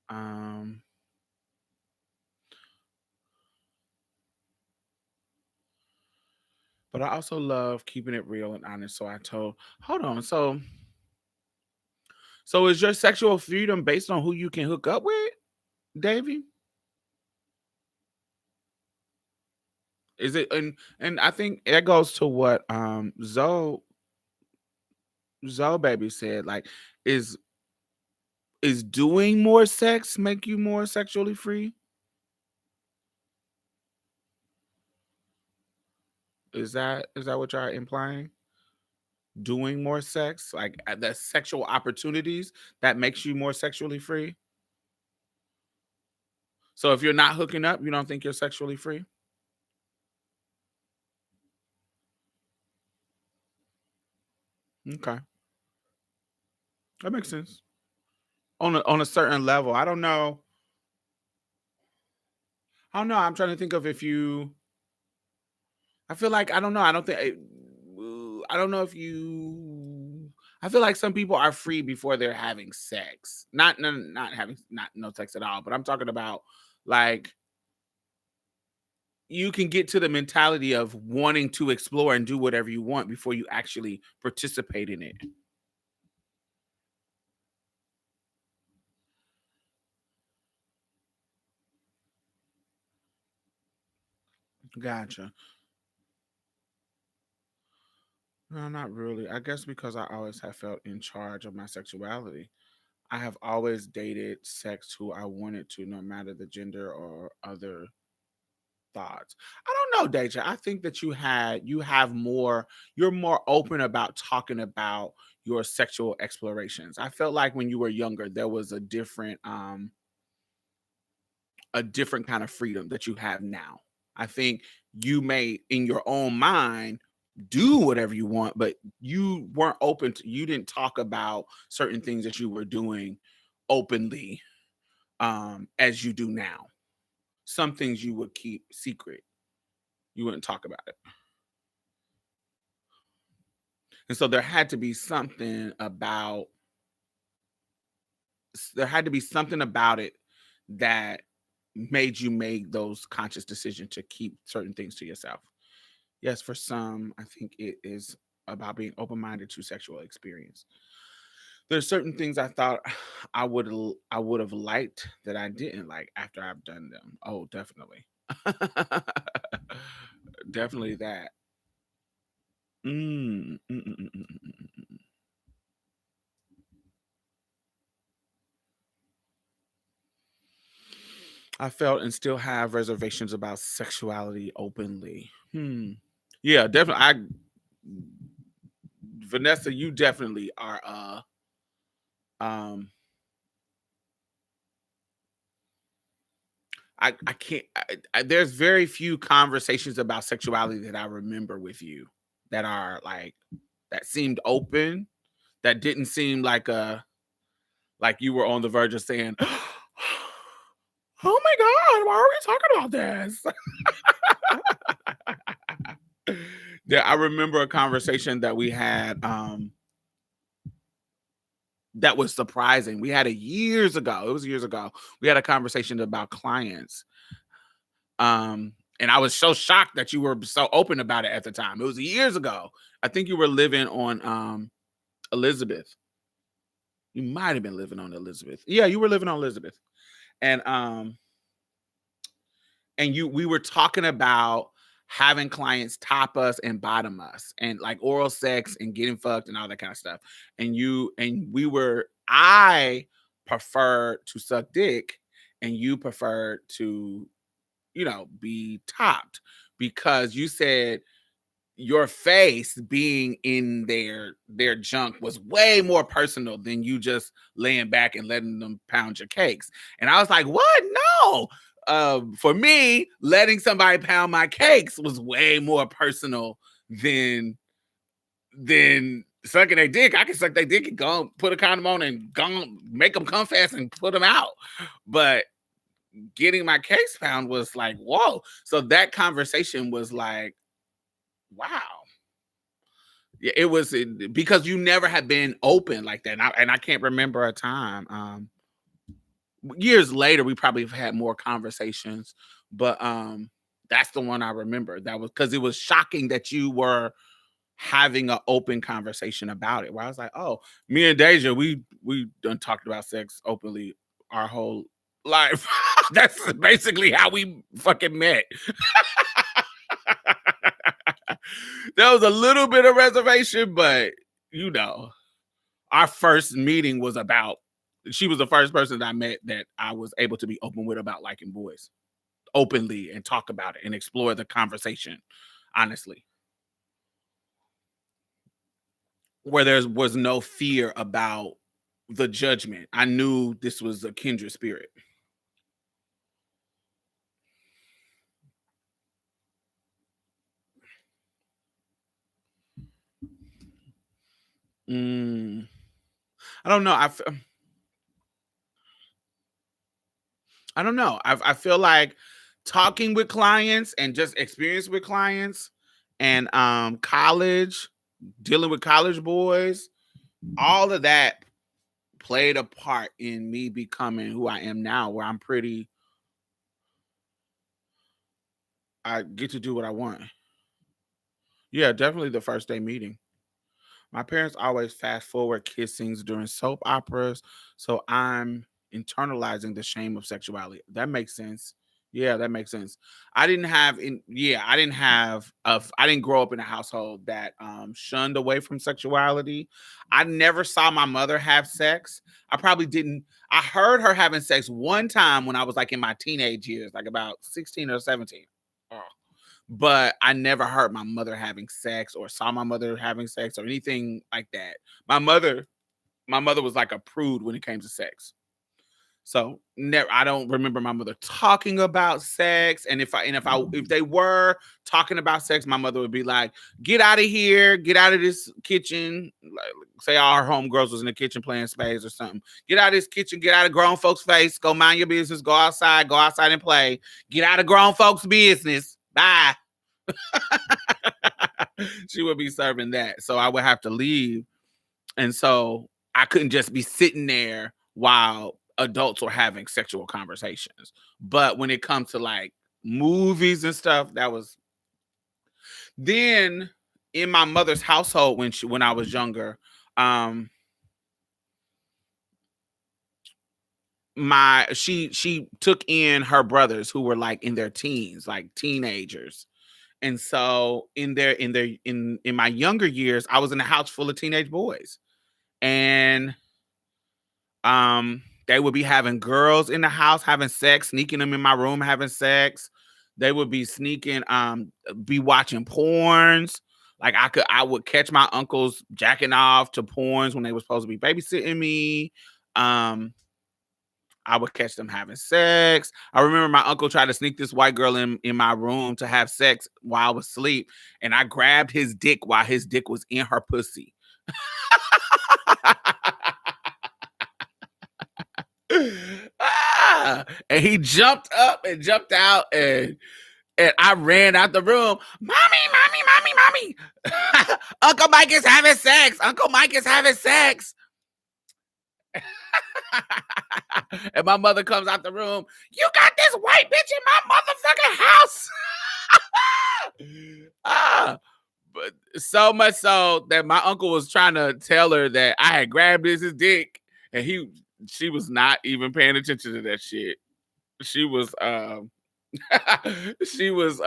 A: Um, But I also love keeping it real and honest. So I told, hold on. So is your sexual freedom based on who you can hook up with, Davy? Is it and I think that goes to what Zoe baby said. Like, is is doing more sex make you more sexually free? Is that what y'all implying? Doing more sex, like the sexual opportunities that makes you more sexually free? So if you're not hooking up, you don't think you're sexually free? Okay. That makes sense. On a certain level. I don't know. I don't know. I'm trying to think of if you I feel like I don't know. I don't think I don't know if you I feel like some people are free before they're having sex. Not having not no sex at all, but I'm talking about like you can get to the mentality of wanting to explore and do whatever you want before you actually participate in it. Gotcha. No, not really. I guess because I always have felt in charge of my sexuality. I have always dated sex who I wanted to, no matter the gender or other thoughts. I don't know, Deja. I think that you have more, you're more open about talking about your sexual explorations. I felt like when you were younger, there was a different kind of freedom that you have now. I think you may in your own mind do whatever you want, but you weren't open to you didn't talk about certain things that you were doing openly as you do now. Some things you would keep secret. You wouldn't talk about it. And so there had to be something about it that made you make those conscious decisions to keep certain things to yourself. Yes, for some, I think it is about being open-minded to sexual experience. There's certain things I thought I would have liked that I didn't like after I've done them. Oh, definitely. Definitely that. Mm, mm, mm, mm, mm, mm, mm, mm. I felt and still have reservations about sexuality openly. Yeah, definitely. I Vanessa, you definitely are um I can't there's very few conversations about sexuality that I remember with you that are like that seemed open, that didn't seem like you were on the verge of saying, "Oh my god, why are we talking about this?" Yeah, I remember a conversation that we had that was surprising. We had it years ago. It was years ago. We had a conversation about clients. And I was so shocked that you were so open about it at the time. It was years ago. I think you were living on Elizabeth. You might have been living on Elizabeth. Yeah, you were living on Elizabeth. And we were talking about having clients top us and bottom us and like oral sex and getting fucked and all that kind of stuff. And we were I preferred to suck dick and you preferred to, be topped because you said your face being in their junk was way more personal than you just laying back and letting them pound your cakes. And I was like, what? No. For me, letting somebody pound my cakes was way more personal than sucking their dick. I can suck their dick and go put a condom on and go make them come fast and put them out. But getting my cakes pound was like, whoa. So that conversation was like, wow. Yeah, it was because you never had been open like that. And I can't remember a time. Years later, we probably have had more conversations, but That's the one I remember. That was because it was shocking that you were having an open conversation about it. Where I was like, oh, me and Deja, we done talked about sex openly our whole life. That's basically how we fucking met. There was a little bit of reservation, but you know, our first meeting was about. She was the first person that I met that I was able to be open with about liking boys openly and talk about it and explore the conversation honestly, where there was no fear about the judgment. I knew this was a kindred spirit. Mm, I don't know. I don't know. I feel like talking with clients and just experience with clients and college, dealing with college boys, all of that played a part in me becoming who I am now, where I get to do what I want. Yeah, definitely the first day meeting. My parents always fast forward kissings during soap operas, so I'm internalizing the shame of sexuality. That makes sense. Yeah, that makes sense. I didn't have I didn't grow up in a household that shunned away from sexuality. I never saw my mother have sex. I probably didn't I heard her having sex one time when I was like in my teenage years, like about 16 or 17. But I never heard my mother having sex or saw my mother having sex or anything like that. My mother, my mother was like a prude when it came to sex. So never, I don't remember my mother talking about sex. And if they were talking about sex, my mother would be like, "Get out of here, get out of this kitchen." Like, say all her homegirls was in the kitchen playing spades or something. Get out of this kitchen, get out of grown folks' face, go mind your business, go outside and play. Get out of grown folks' business. Bye. She would be serving that. So I would have to leave. And so I couldn't just be sitting there while adults were having sexual conversations. But when it comes to like movies and stuff, that was then in my mother's household when I was younger, um she took in her brothers who were like in their teens, like teenagers. And so in my younger years, I was in a house full of teenage boys. And they would be having girls in the house having sex, sneaking them in my room having sex. They would be sneaking, be watching porns. Like I would catch my uncles jacking off to porns when they were supposed to be babysitting me. Um, I would catch them having sex. I remember my uncle tried to sneak this white girl in my room to have sex while I was asleep, and I grabbed his dick while his dick was in her pussy. And he jumped up and jumped out, and I ran out the room. Mommy. Uncle Mike is having sex. Uncle Mike is having sex. And my mother comes out the room. You got this white bitch in my motherfucking house. ah, but so much so that my uncle was trying to tell her that I had grabbed his dick, and she was not even paying attention to that shit. She was she was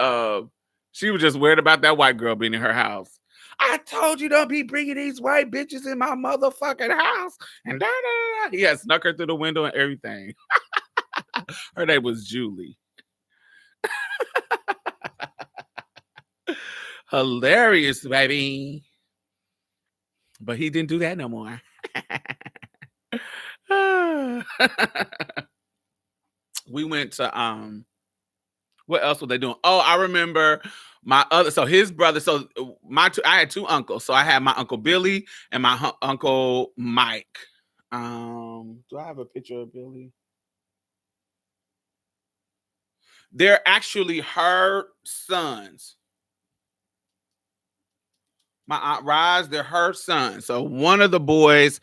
A: she was just worried about that white girl being in her house. I told you don't be bringing these white bitches in my motherfucking house. And da, da, da. He had snuck her through the window and everything. Her name was Julie. Hilarious, baby. But he didn't do that no more. We went to what else were they doing? Oh, I remember my other so his brother. So I had two uncles. So I had my uncle Billy and my uncle Mike. Do I have a picture of Billy? They're actually her sons. My aunt Roz, they're her sons. So one of the boys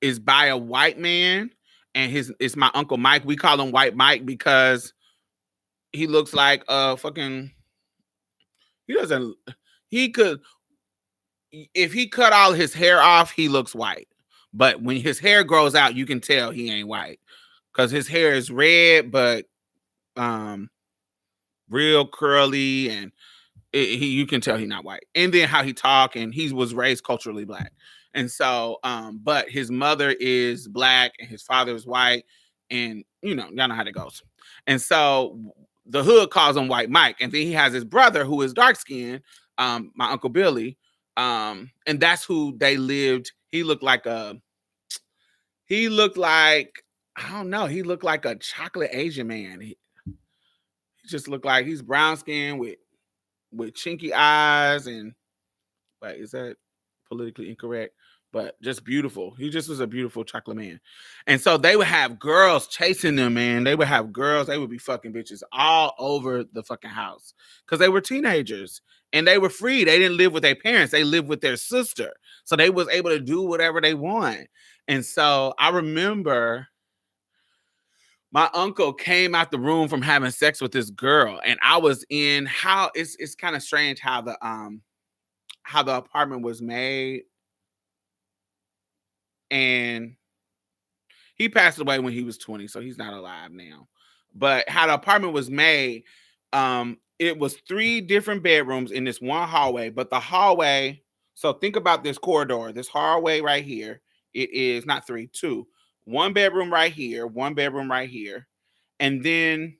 A: is by a white man, and it's my uncle Mike. We call him White Mike because he looks like a fucking He doesn't. He could, if he cut all his hair off, he looks white. But when his hair grows out, you can tell he ain't white because his hair is red, but um, real curly, and you can tell he's not white. And then how he talk, and he was raised culturally black. And so, but his mother is black and his father is white, and y'all know how that goes. And so the hood calls him White Mike, and then he has his brother who is dark skinned, my Uncle Billy, and that's who they lived. He looked like I don't know, he looked like a chocolate Asian man. He just looked like he's brown skinned with chinky eyes, and like, is that politically incorrect? But just beautiful. He just was a beautiful chocolate man. And so they would have girls chasing them, man. They would have girls, they would be fucking bitches all over the fucking house because they were teenagers and they were free. They didn't live with their parents. They lived with their sister. So they was able to do whatever they want. And so I remember my uncle came out the room from having sex with this girl, and I was in how it's kind of strange how the apartment was made. And he passed away when he was 20, so he's not alive now. But how the apartment was made, it was 3 different bedrooms in this one hallway, but the hallway, so think about this corridor, this hallway right here. It is not 3, 2. 1 bedroom right here, 1 bedroom right here. And then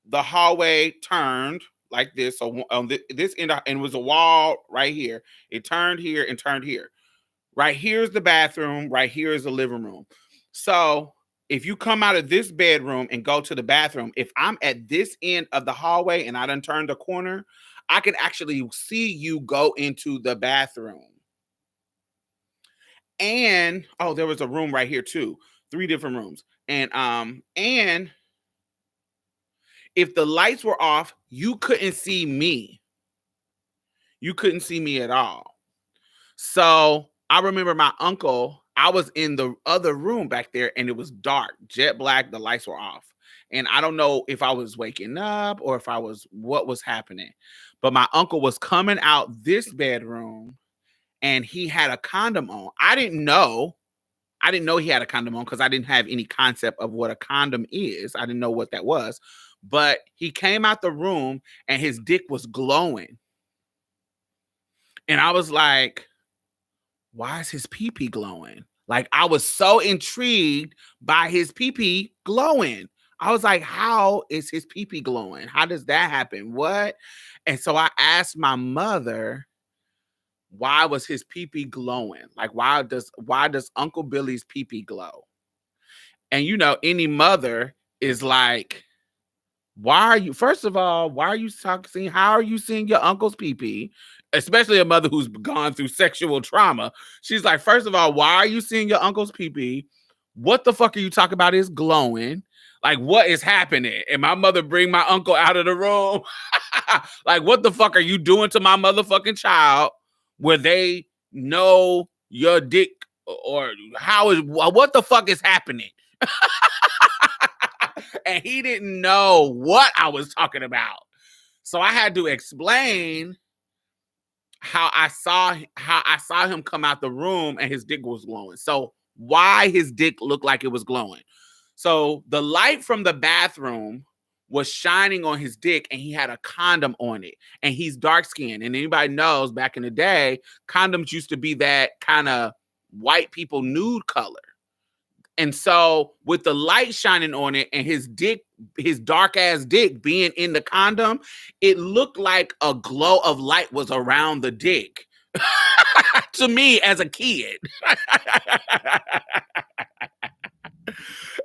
A: the hallway turned like this. So on this end, and it was a wall right here. It turned here and turned here. Right here is the bathroom. Right here is the living room. So if you come out of this bedroom and go to the bathroom, if I'm at this end of the hallway and I done turned the corner, I can actually see you go into the bathroom. And there was a room right here too. 3 different rooms. And if the lights were off, you couldn't see me. You couldn't see me at all. So I remember my uncle, I was in the other room back there and it was dark, jet black, the lights were off. And I don't know if I was waking up or if what was happening. But my uncle was coming out this bedroom and he had a condom on. I didn't know he had a condom on because I didn't have any concept of what a condom is. I didn't know what that was. But he came out the room and his dick was glowing. And I was like, why is his pee-pee glowing? Like, I was so intrigued by his pee-pee glowing. I was like, how is his pee-pee glowing? How does that happen? What? And so I asked my mother, why was his pee-pee glowing? Like, why does Uncle Billy's pee-pee glow? And any mother is like, first of all, why are you seeing, how are you seeing your uncle's pee-pee? Especially a mother who's gone through sexual trauma. She's like, first of all, why are you seeing your uncle's pee-pee? What the fuck are you talking about is glowing? Like, what is happening? And my mother bring my uncle out of the room. Like, what the fuck are you doing to my motherfucking child where they know your dick, or what the fuck is happening? And he didn't know what I was talking about. So I had to explain how I saw him come out the room and his dick was glowing. So why his dick looked like it was glowing. So the light from the bathroom was shining on his dick and he had a condom on it. And he's dark skinned. And anybody knows back in the day, condoms used to be that kind of white people nude color. And so with the light shining on it and his dark ass dick being in the condom, it looked like a glow of light was around the dick to me as a kid.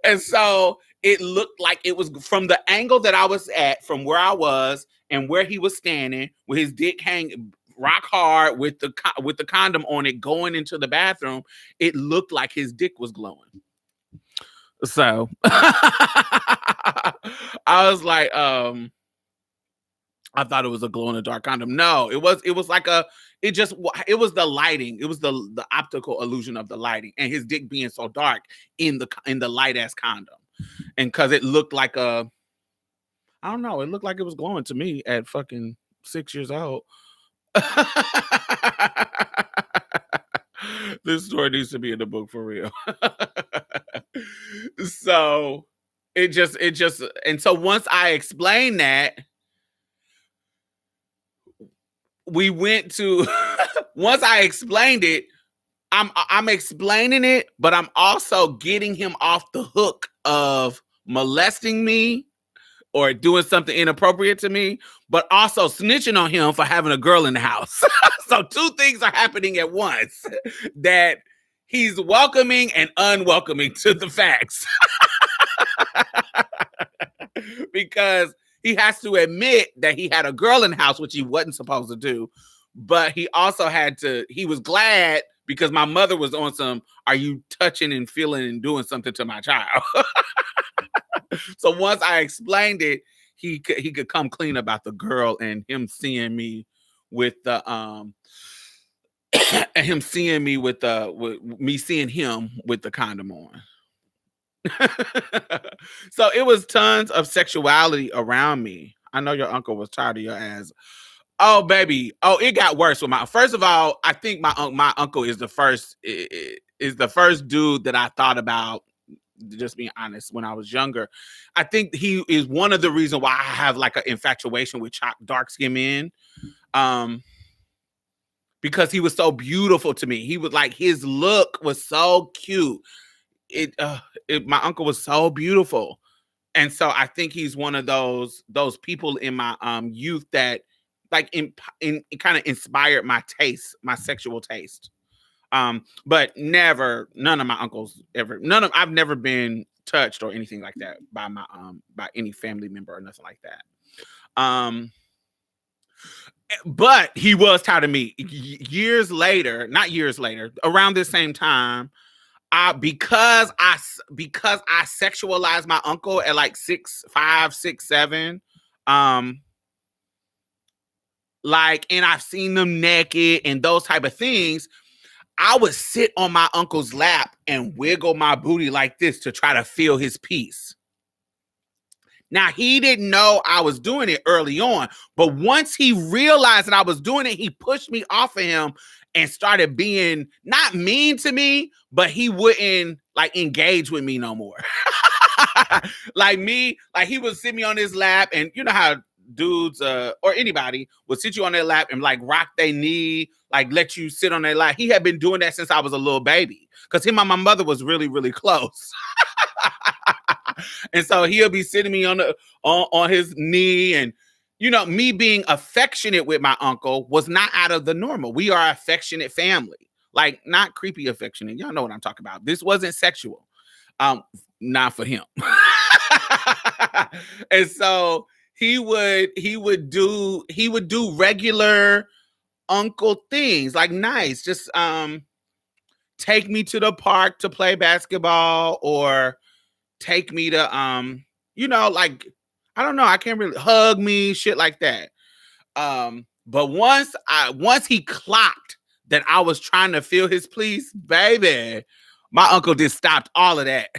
A: And so it looked like it was from the angle that I was at, from where I was and where he was standing with his dick hanging rock hard with the condom on it going into the bathroom. It looked like his dick was glowing. So I was like, I thought it was a glow in the dark condom. No, it was like it was the lighting. It was the optical illusion of the lighting and his dick being so dark in the light ass condom. And cause it looked like I don't know, it looked like it was glowing to me at fucking 6 years old. This story needs to be in the book for real. So and so once I explained that, we went to once I explained it, I'm explaining it, but I'm also getting him off the hook of molesting me or doing something inappropriate to me, but also snitching on him for having a girl in the house. So two things are happening at once that he's welcoming and unwelcoming to the facts. Because he has to admit that he had a girl in the house, which he wasn't supposed to do. But he also he was glad because my mother was on some, are you touching and feeling and doing something to my child? So once I explained it, he could come clean about the girl and him seeing me with the and him seeing me with me seeing him with the condom on. So it was tons of sexuality around me. I know your uncle was tired of your ass. Oh baby, oh it got worse with my. First of all, I think my uncle is the first dude that I thought about. Just being honest, when I was younger, I think he is one of the reasons why I have like an infatuation with dark skinned men. Because he was so beautiful to me. He was like, his look was so cute. My uncle was so beautiful. And so I think he's one of those people in my youth that like in kind of inspired my taste, my sexual taste. But none of my uncles ever, I've never been touched or anything like that by by any family member or nothing like that. But he was tired of me. Not years later, around this same time, because I sexualized my uncle at like 5, 6, 7, like, and I've seen them naked and those type of things. I would sit on my uncle's lap and wiggle my booty like this to try to feel his peace. Now, he didn't know I was doing it early on, but once he realized that I was doing it, he pushed me off of him and started being not mean to me, but he wouldn't like engage with me no more. Like he would sit me on his lap, and you know how dudes or anybody would sit you on their lap and like rock their knee, like let you sit on their lap. He had been doing that since I was a little baby because him and my mother was really, really close. And so he'll be sitting me on his knee, and you know, me being affectionate with my uncle was not out of the normal. We are affectionate family, like not creepy affectionate. Y'all know what I'm talking about. This wasn't sexual, not for him. And so he would do regular uncle things, like nice, just take me to the park to play basketball, or take me to you know, like I don't know, I can't really hug me, shit like that. But once he clocked that I was trying to feel his please, baby, my uncle just stopped all of that.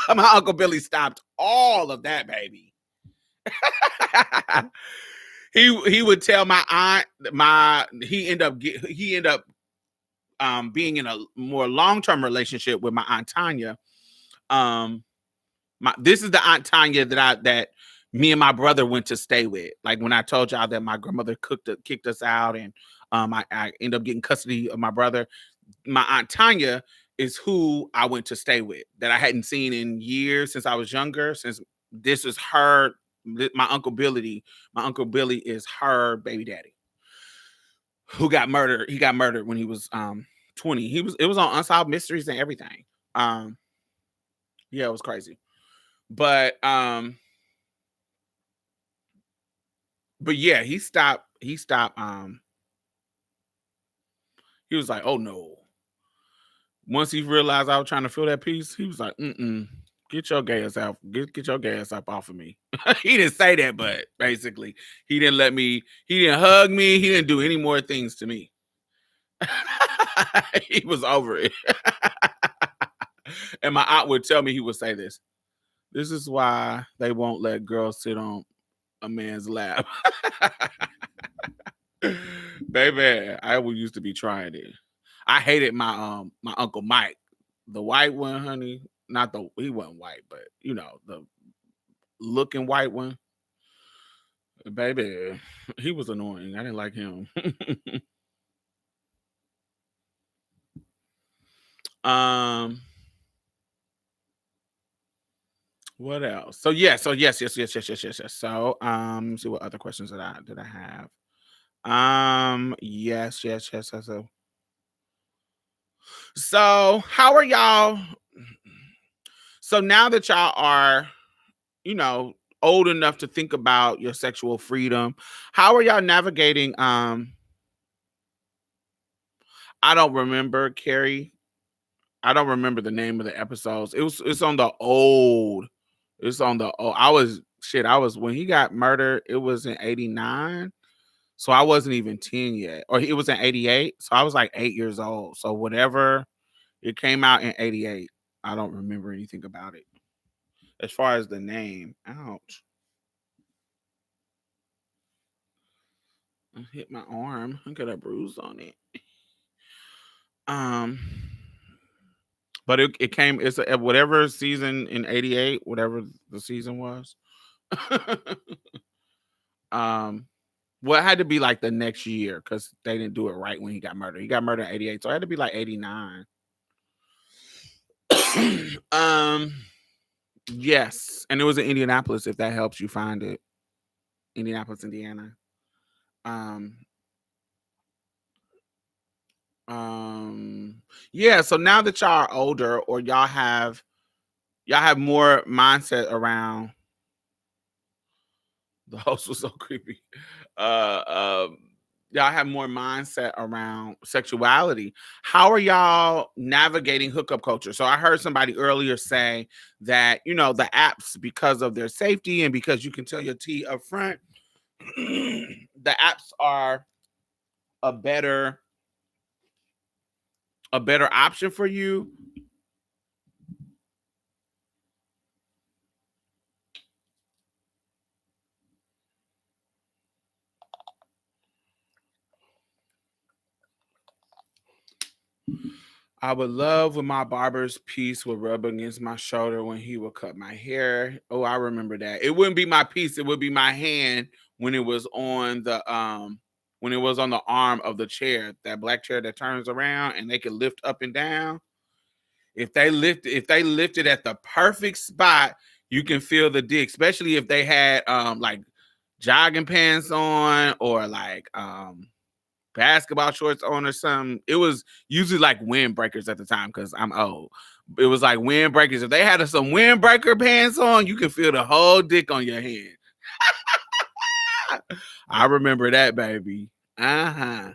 A: My Uncle Billy stopped all of that, baby. He would tell my aunt, he ended up being in a more long-term relationship with my Aunt Tanya. This is the Aunt Tanya that me and my brother went to stay with. Like when I told y'all that my grandmother kicked us out, and I ended up getting custody of my brother. My Aunt Tanya is who I went to stay with, that I hadn't seen in years since I was younger. Since this is her, my Uncle Billy. My Uncle Billy is her baby daddy, who got murdered. He got murdered when he was 20. It was on Unsolved Mysteries and everything. Yeah, it was crazy. But yeah, he stopped he was like, oh no. Once he realized I was trying to feel that peace, he was like, get your gas out, get your gas up off of me. He didn't say that, but basically he didn't hug me, he didn't do any more things to me. He was over it. And my aunt would tell me, he would say this is why they won't let girls sit on a man's lap. baby, I used to be trying it. I hated my Uncle Mike, the white one, honey. Not the he wasn't white, but you know, the looking white one. Baby, he was annoying. I didn't like him. um what else? So yes. So let me see what other questions that I have. Yes. So how are y'all? So now that y'all are, you know, old enough to think about your sexual freedom, how are y'all navigating? I don't remember, Carrie. I don't remember the name of the episodes. It's on the old. It's on the old. I was when he got murdered, it was in 89. So I wasn't even 10 yet. Or it was in 88. So I was like 8 years old. So whatever it came out in 88. I don't remember anything about it. As far as the name. Ouch. I hit my arm. I got a bruise on it. Um but it came it's a, whatever season in 88, whatever the season was. um well, it had to be like the next year because they didn't do it right when he got murdered. He got murdered in 88, so it had to be like 89. um yes, and it was in Indianapolis, if that helps you find it. Indianapolis, Indiana. Um yeah, so now that y'all are older or y'all have more mindset around the host was so creepy. Um, y'all have more mindset around sexuality. How are y'all navigating hookup culture? So I heard somebody earlier say that, you know, the apps, because of their safety and because you can tell your T up front, the apps are a better option for you. I would love when my barber's piece would rub against my shoulder when he would cut my hair. Oh, I remember that. It wouldn't be my piece, it would be my hand when it was on the arm of the chair, that black chair that turns around and they could lift up and down. If they lifted at the perfect spot, you can feel the dick, especially if they had like jogging pants on or like basketball shorts on or something. It was usually like windbreakers at the time because I'm old. It was like windbreakers. If they had some windbreaker pants on, you can feel the whole dick on your hand. I remember that, baby. Uh-huh.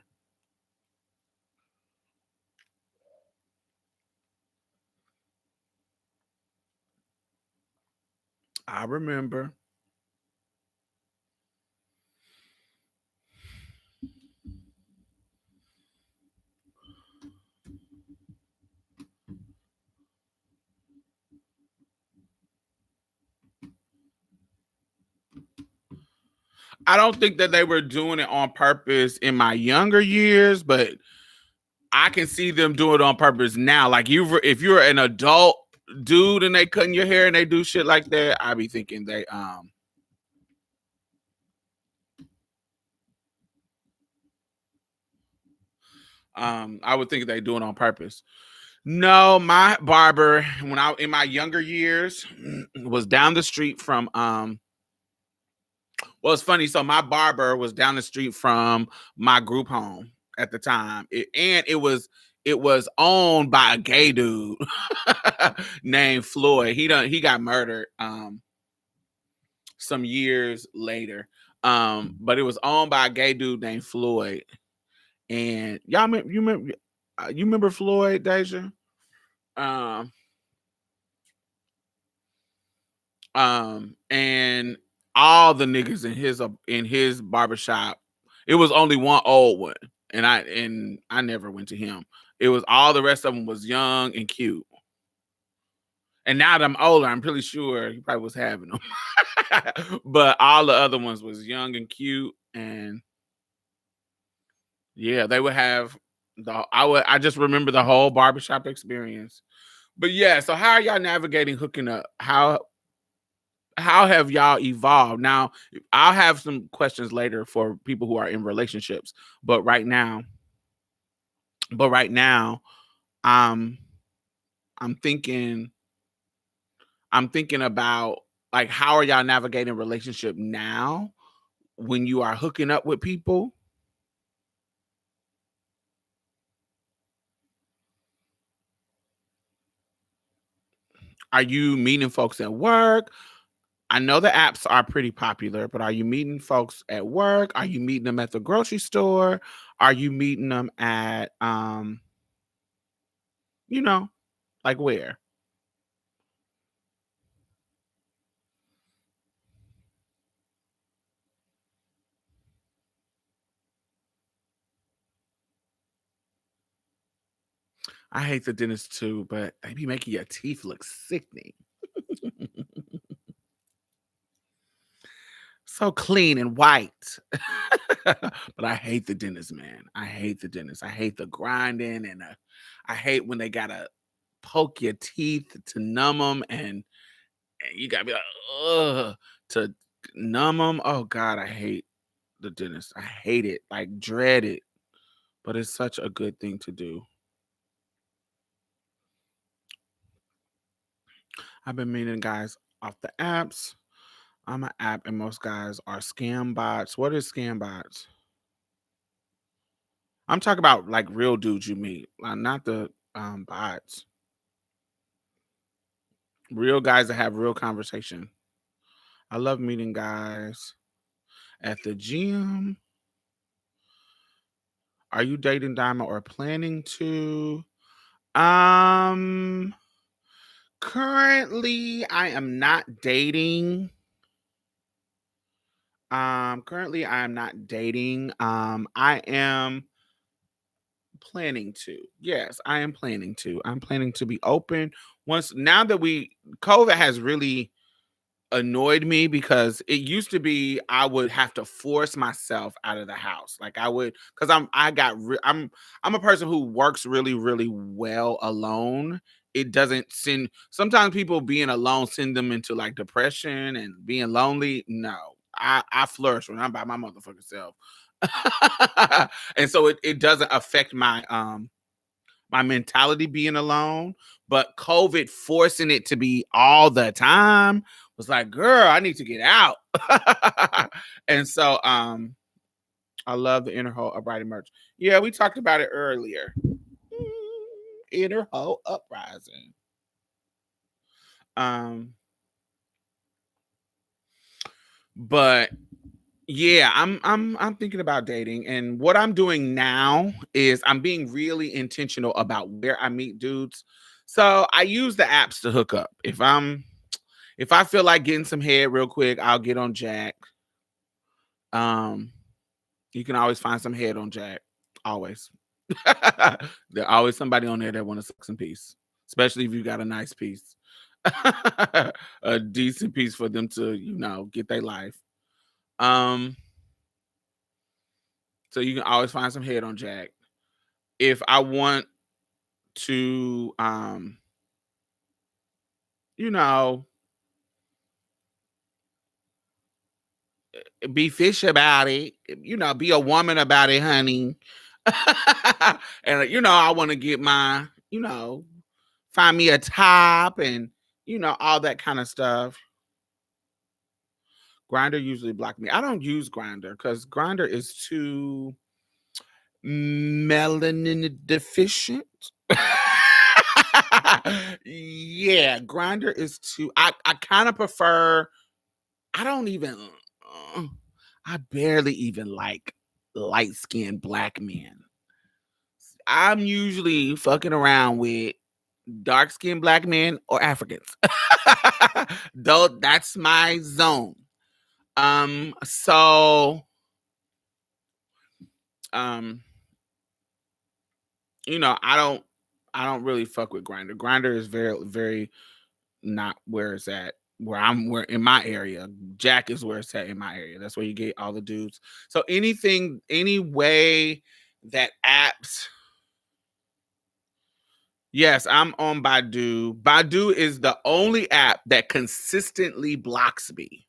A: I remember. I don't think that they were doing it on purpose in my younger years, but I can see them do it on purpose now. Like if you're an adult dude and they cutting your hair and they do shit like that, I be thinking I would think they do it on purpose. No, my barber when I in my younger years was down the street from well, it's funny. So my barber was down the street from my group home at the time, and it was owned by a gay dude named Floyd. He got murdered some years later, but it was owned by a gay dude named Floyd. And you remember Floyd, Deja? Um, and all the niggas in his barbershop, it was only one old one, and I never went to him. It was all the rest of them was young and cute. And now that I'm older, I'm pretty sure he probably was having them. But all the other ones was young and cute, and Yeah, they would have I just remember the whole barbershop experience. But yeah, so how are y'all navigating hooking up? How have y'all evolved? Now, I'll have some questions later for people who are in relationships, but right now, um, I'm thinking I'm thinking about like how are y'all navigating relationship now when you are hooking up with people? Are you meeting folks at work? I know the apps are pretty popular, but are you meeting folks at work? Are you meeting them at the grocery store? Are you meeting them at you know, like where? I hate the dentist too, but they be making your teeth look sickening. So clean and white. But I hate the dentist, man. I hate the dentist. I hate the grinding and I hate when they gotta poke your teeth to numb them and you gotta be like, ugh, to numb them. Oh God, I hate the dentist. I hate it, like dread it. But it's such a good thing to do. I've been meeting guys off the apps. I'm an app, and most guys are scam bots. What is scam bots? I'm talking about like real dudes you meet, not the bots. Real guys that have real conversation. I love meeting guys at the gym. Are you dating Diamond or planning to? Um, Currently I am not dating. Currently I am not dating. I am planning to. Yes, I am planning to. I'm planning to be open once now that COVID has really annoyed me because it used to be I would have to force myself out of the house. Like I would cuz I'm a person who works really well alone. It doesn't send sometimes people being alone send them into like depression and being lonely. No. I flourish when I'm by my motherfucking self. And so it doesn't affect my mentality being alone, but COVID forcing it to be all the time was like, girl, I need to get out. And so I love the Interhouse Uprising merch. Yeah, we talked about it earlier. Interhouse Uprising. Um, but yeah, I'm thinking about dating, and what I'm doing now is I'm being really intentional about where I meet dudes. So I use the apps to hook up. If I feel like getting some head real quick, I'll get on Jack. Um, you can always find some head on Jack. Always. There's always somebody on there that want to suck some piece, especially if you got a nice piece, a decent piece for them to, get their life. Um, so you can always find some head on Jack. If I want to, you know, be fish about it, be a woman about it, honey. And I want to get find me a top and all that kind of stuff. Grinder usually block me. I don't use Grinder because Grinder is too melanin deficient. Yeah, Grinder is too. I kind of prefer. I don't even. uh, I barely even like light skinned black men. I'm usually fucking around with dark skinned black men or Africans. Though that's my zone. So um, I don't really fuck with Grinder. Grinder is very not where it's at. Where in my area. Jack is where it's at in my area. That's where you get all the dudes. So any way that apps. Yes, I'm on Baidu. Baidu is the only app that consistently blocks me.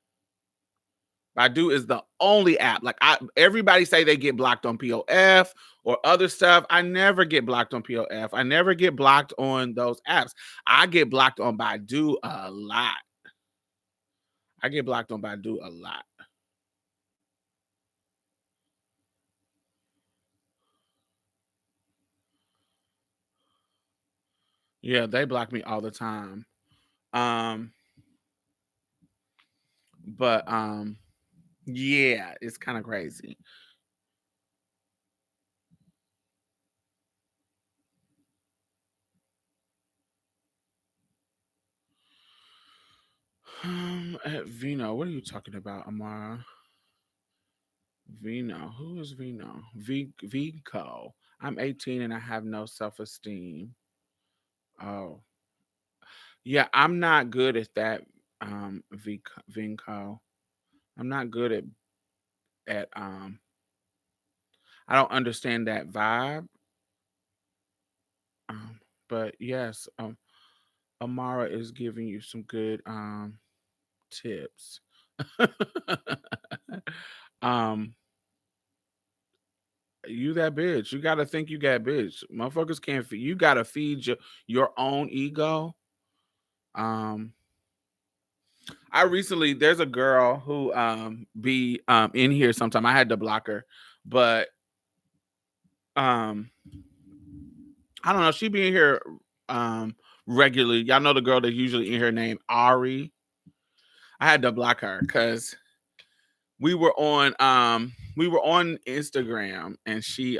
A: Baidu is the only app. Like everybody say they get blocked on POF or other stuff. I never get blocked on POF. I never get blocked on those apps. I get blocked on Baidu a lot. I get blocked on Baidu a lot. Yeah, they block me all the time. Um, but yeah, it's kind of crazy. At Vino, what are you talking about, Amara? Vino, who is Vino? Vico. I'm 18 and I have no self-esteem. Oh, yeah, I'm not good at that. Vinco. I'm not good at. I don't understand that vibe. Um, but yes, Amara is giving you some good tips. um, you that bitch. You gotta think you got bitch. Motherfuckers can't feed. You gotta feed your own ego. Um, there's a girl who be in here sometime. I had to block her, but um I don't know. She be in here regularly. Y'all know the girl that's usually in her name, Ari. I had to block her because we were on Instagram and she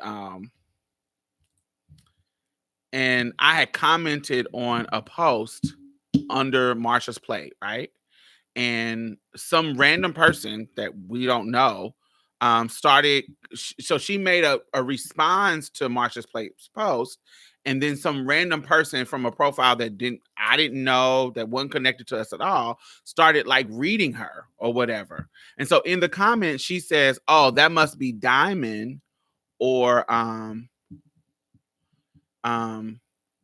A: and I had commented on a post under Marsha's plate, right? And some random person that we don't know started. So she made a response to Marsha's Plate's post, and then some random person from a profile that I didn't know, that wasn't connected to us at all, started like reading her or whatever. And so in the comments, she says, "Oh, that must be Diamond," or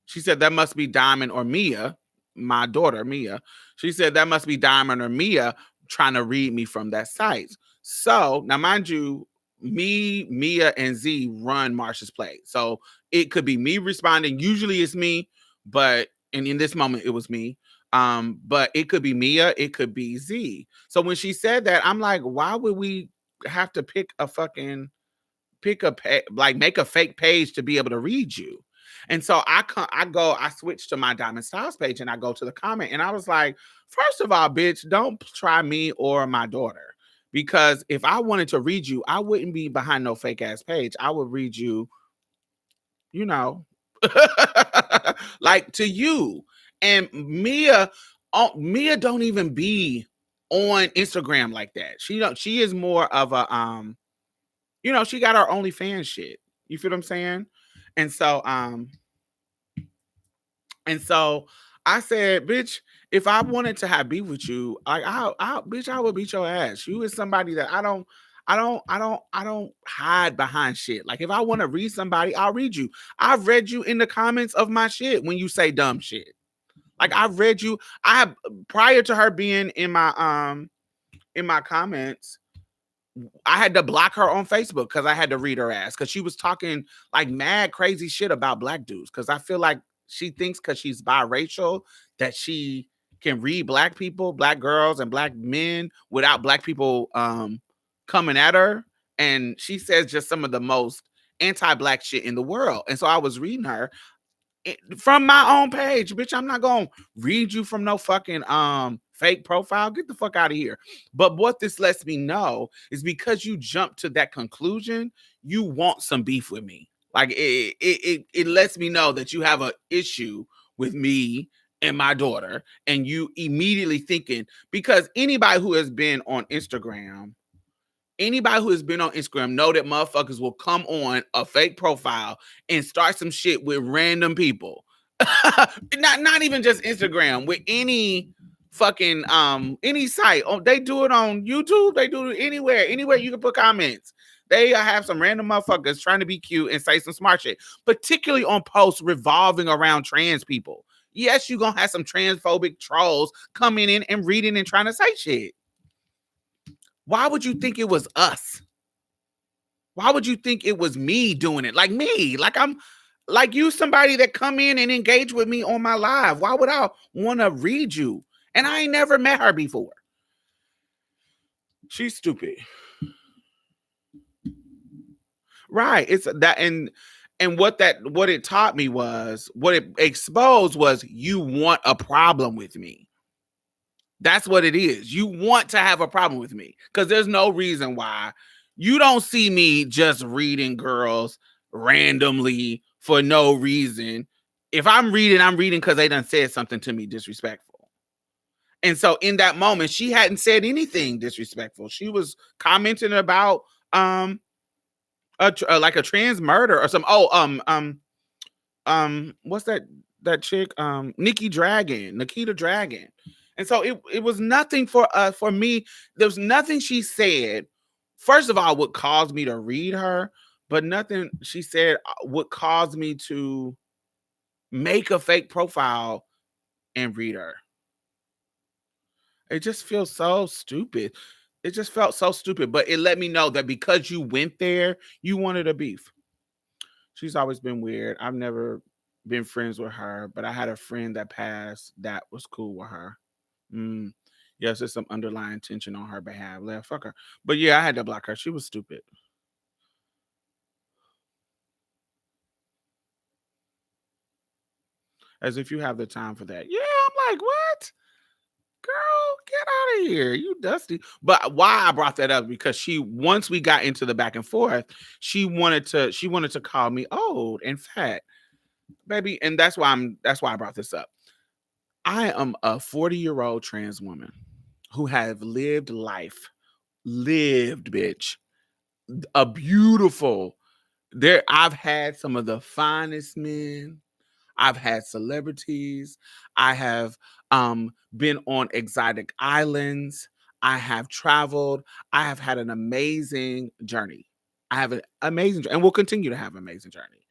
A: she said that must be Diamond or Mia, my daughter Mia. She said that must be Diamond or Mia trying to read me from that site. So now, mind you, me, Mia, and Z run Marsha's play. So it could be me responding. Usually it's me, but and in this moment it was me. But it could be Mia, it could be Z. So when she said that, I'm like, why would we have to make a fake page to be able to read you? And so I switch to my Diamond Styles page and I go to the comment and I was like, first of all, bitch, don't try me or my daughter. Because if I wanted to read you, I wouldn't be behind no fake ass page. I would read you, you know, like to you. And Mia don't even be on Instagram like that. She is more of a she got her OnlyFans shit. You feel what I'm saying? And so I said, bitch, if I wanted to have beef with you, like bitch, I would beat your ass. You is somebody that I don't hide behind shit. Like if I want to read somebody, I'll read you. I've read you in the comments of my shit when you say dumb shit. Like I've read you. I have, prior to her being in my comments, I had to block her on Facebook because I had to read her ass because she was talking like mad crazy shit about black dudes. Because I feel like she thinks because she's biracial that she can read black people, black girls, and black men without black people coming at her. And she says just some of the most anti-black shit in the world. And so I was reading her from my own page, bitch. I'm not gonna read you from no fucking fake profile. Get the fuck out of here. But what this lets me know is because you jumped to that conclusion, you want some beef with me. Like it lets me know that you have an issue with me and my daughter, and you immediately thinking, because anybody who has been on Instagram know that motherfuckers will come on a fake profile and start some shit with random people. not even just Instagram, with any fucking any site. Oh, they do it on YouTube, they do it anywhere you can put comments. They have some random motherfuckers trying to be cute and say some smart shit, particularly on posts revolving around trans people. Yes, you're gonna have some transphobic trolls coming in and reading and trying to say shit. Why would you think it was us? Why would you think it was me doing it? Like me, like I'm like you, somebody that come in and engage with me on my live. Why would I want to read you? And I ain't never met her before. She's stupid. Right. It's that and what it taught me was, what it exposed was, you want a problem with me. That's what it is. You want to have a problem with me because there's no reason why. You don't see me just reading girls randomly for no reason. If I'm reading because they done said something to me disrespectful. And so in that moment, she hadn't said anything disrespectful. She was commenting about like a trans murder or some. What's that chick? Nikita Dragon. And so it was nothing for me. There was nothing she said, first of all, would cause me to read her, but nothing she said would cause me to make a fake profile and read her. It just feels so stupid. It just felt so stupid, but it let me know that because you went there, you wanted a beef. She's always been weird. I've never been friends with her, but I had a friend that passed that was cool with her. Yes, there's some underlying tension on her behalf. Fuck her. But yeah, I had to block her. She was stupid. As if you have the time for that. Yeah, I'm like, what? Girl, get out of here. You dusty. But why I brought that up, because once we got into the back and forth, she wanted to call me old and fat. Baby, and that's why I brought this up. I am a 40-year-old trans woman who have lived life. Lived, bitch. A beautiful. I've had some of the finest men. I've had celebrities. I have been on exotic islands. I have traveled. I have had an amazing journey. I have an amazing, and will continue to have an amazing journey.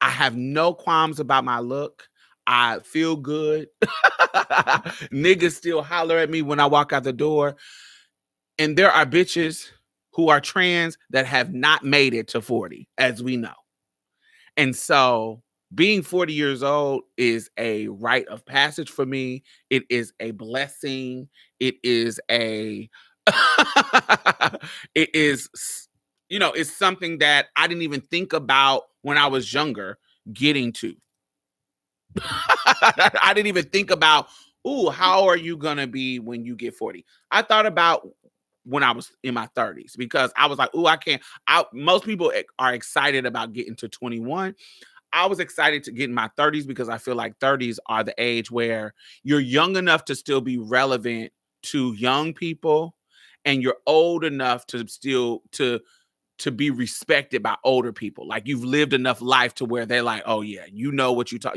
A: I have no qualms about my look. I feel good. Niggas still holler at me when I walk out the door. And there are bitches who are trans that have not made it to 40, as we know. And so being 40 years old is a rite of passage for me. It is a blessing. It is it's something that I didn't even think about when I was younger getting to. I didn't even think about, how are you going to be when you get 40? I thought about when I was in my 30s, because I was like, I can't. Most people are excited about getting to 21. I was excited to get in my 30s because I feel like 30s are the age where you're young enough to still be relevant to young people, and you're old enough to still to be respected by older people. Like, you've lived enough life to where they're like, oh yeah, you know what you talk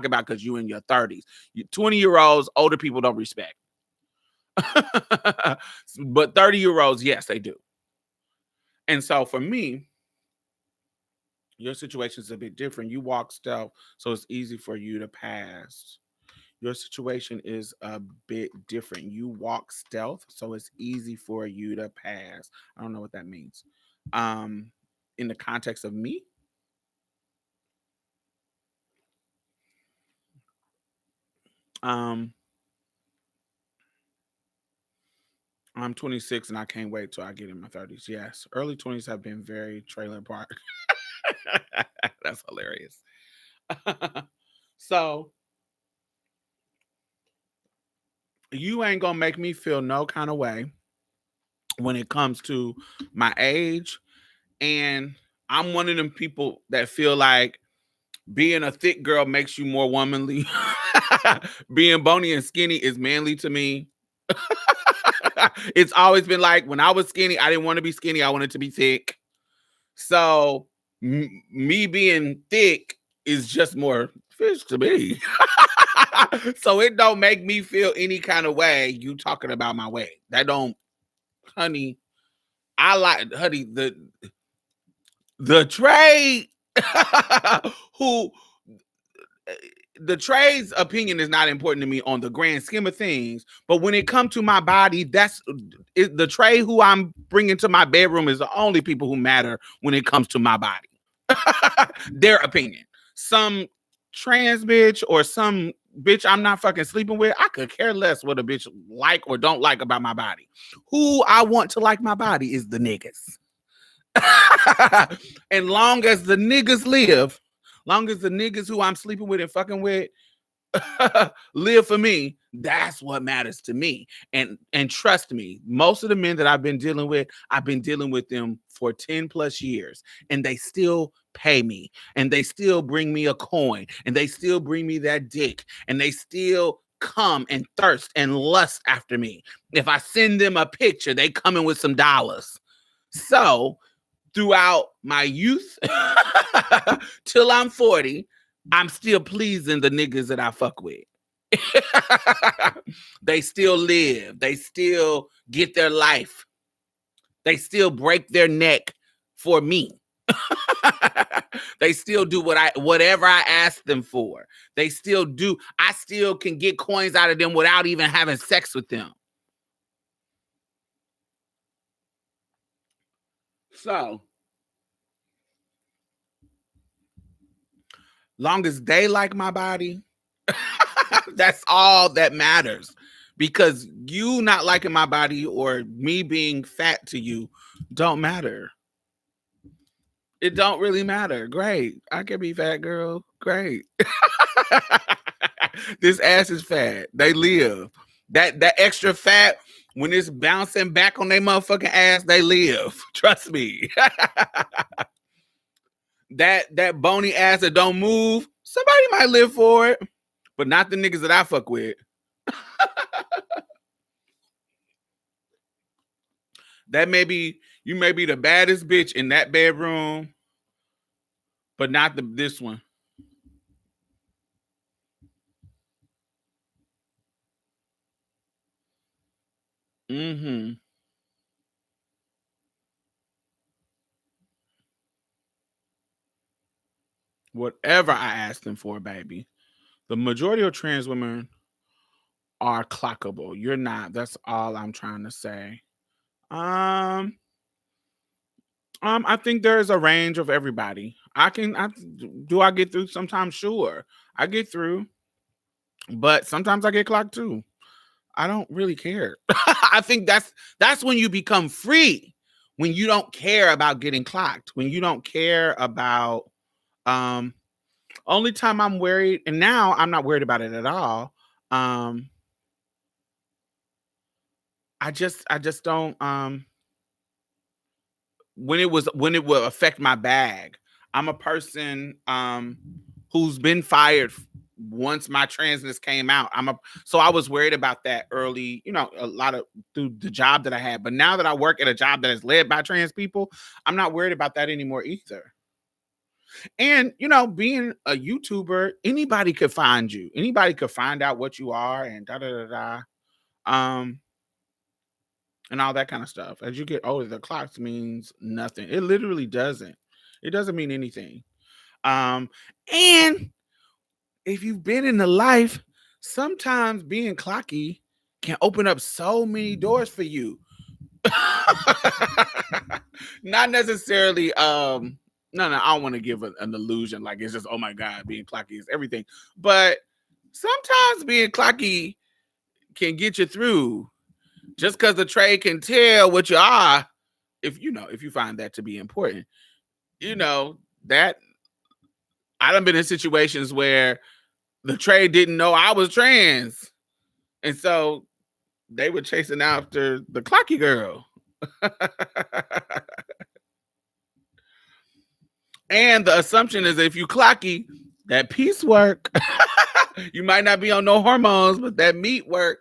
A: about because you in your 30s. 20-year-olds, older people don't respect. But 30-year-olds, yes, they do. And so for me, your situation is a bit different. You walk stealth, so it's easy for you to pass. Your situation is a bit different. You walk stealth, so it's easy for you to pass. I don't know what that means. In the context of me, I'm 26 and I can't wait till I get in my 30s. Yes, early 20s have been very trailer park. That's hilarious. So you ain't gonna make me feel no kind of way when it comes to my age. And I'm one of them people that feel like being a thick girl makes you more womanly. Being bony and skinny is manly to me. It's always been like, when I was skinny, I didn't want to be skinny. I wanted to be thick. So me being thick is just more fish to me. So it don't make me feel any kind of way you talking about my weight. That don't, honey, I like, honey, the trade who the trade's opinion is not important to me on the grand scheme of things, but when it comes to my body, the trade who I'm bringing to my bedroom is the only people who matter when it comes to my body. Their opinion. Some trans bitch or some bitch I'm not fucking sleeping with, I could care less what a bitch like or don't like about my body. Who I want to like my body is the niggas. And long as the niggas live, long as the niggas who I'm sleeping with and fucking with live for me, that's what matters to me. And trust me, most of the men that I've been dealing with them for 10 plus years, and they still pay me, and they still bring me a coin, and they still bring me that dick, and they still come and thirst and lust after me. If I send them a picture, they coming with some dollars. So throughout my youth till I'm 40, I'm still pleasing the niggas that I fuck with. They still live. They still get their life. They still break their neck for me. They still do whatever I ask them for. They still do. I still can get coins out of them without even having sex with them. So, long as they like my body, that's all that matters. Because you not liking my body or me being fat to you don't matter. It don't really matter. Great. I can be fat, girl. Great. This ass is fat. They live. That extra fat, when it's bouncing back on their motherfucking ass, they live. Trust me. that bony ass that don't move, somebody might live for it, but not the niggas that I fuck with. You may be the baddest bitch in that bedroom, but not this one. Mm-hmm. Whatever I ask them for, baby. The majority of trans women are clockable. You're not. That's all I'm trying to say. Um, I think there's a range of everybody. Do I get through sometimes? Sure. I get through, but sometimes I get clocked too. I don't really care. I think that's when you become free. When you don't care about getting clocked, when you don't care about only time I'm worried, and now I'm not worried about it at all. I just don't when it will affect my bag. I'm a person who's been fired once my transness came out. So I was worried about that early, a lot of through the job that I had. But now that I work at a job that is led by trans people, I'm not worried about that anymore either. And being a YouTuber, anybody could find you. Anybody could find out what you are and da da da da. And all that kind of stuff. As you get older, the clocks means nothing. It literally doesn't. It doesn't mean anything. And if you've been in the life, sometimes being clocky can open up so many doors for you. Not necessarily no, I don't want to give an illusion like it's just, oh my God, being clocky is everything. But sometimes being clocky can get you through. Just because the trade can tell what you are, if you find that to be important, that I done been in situations where the trade didn't know I was trans, and so they were chasing after the clocky girl. And the assumption is if you clocky, that piece work. You might not be on no hormones, but that meat work.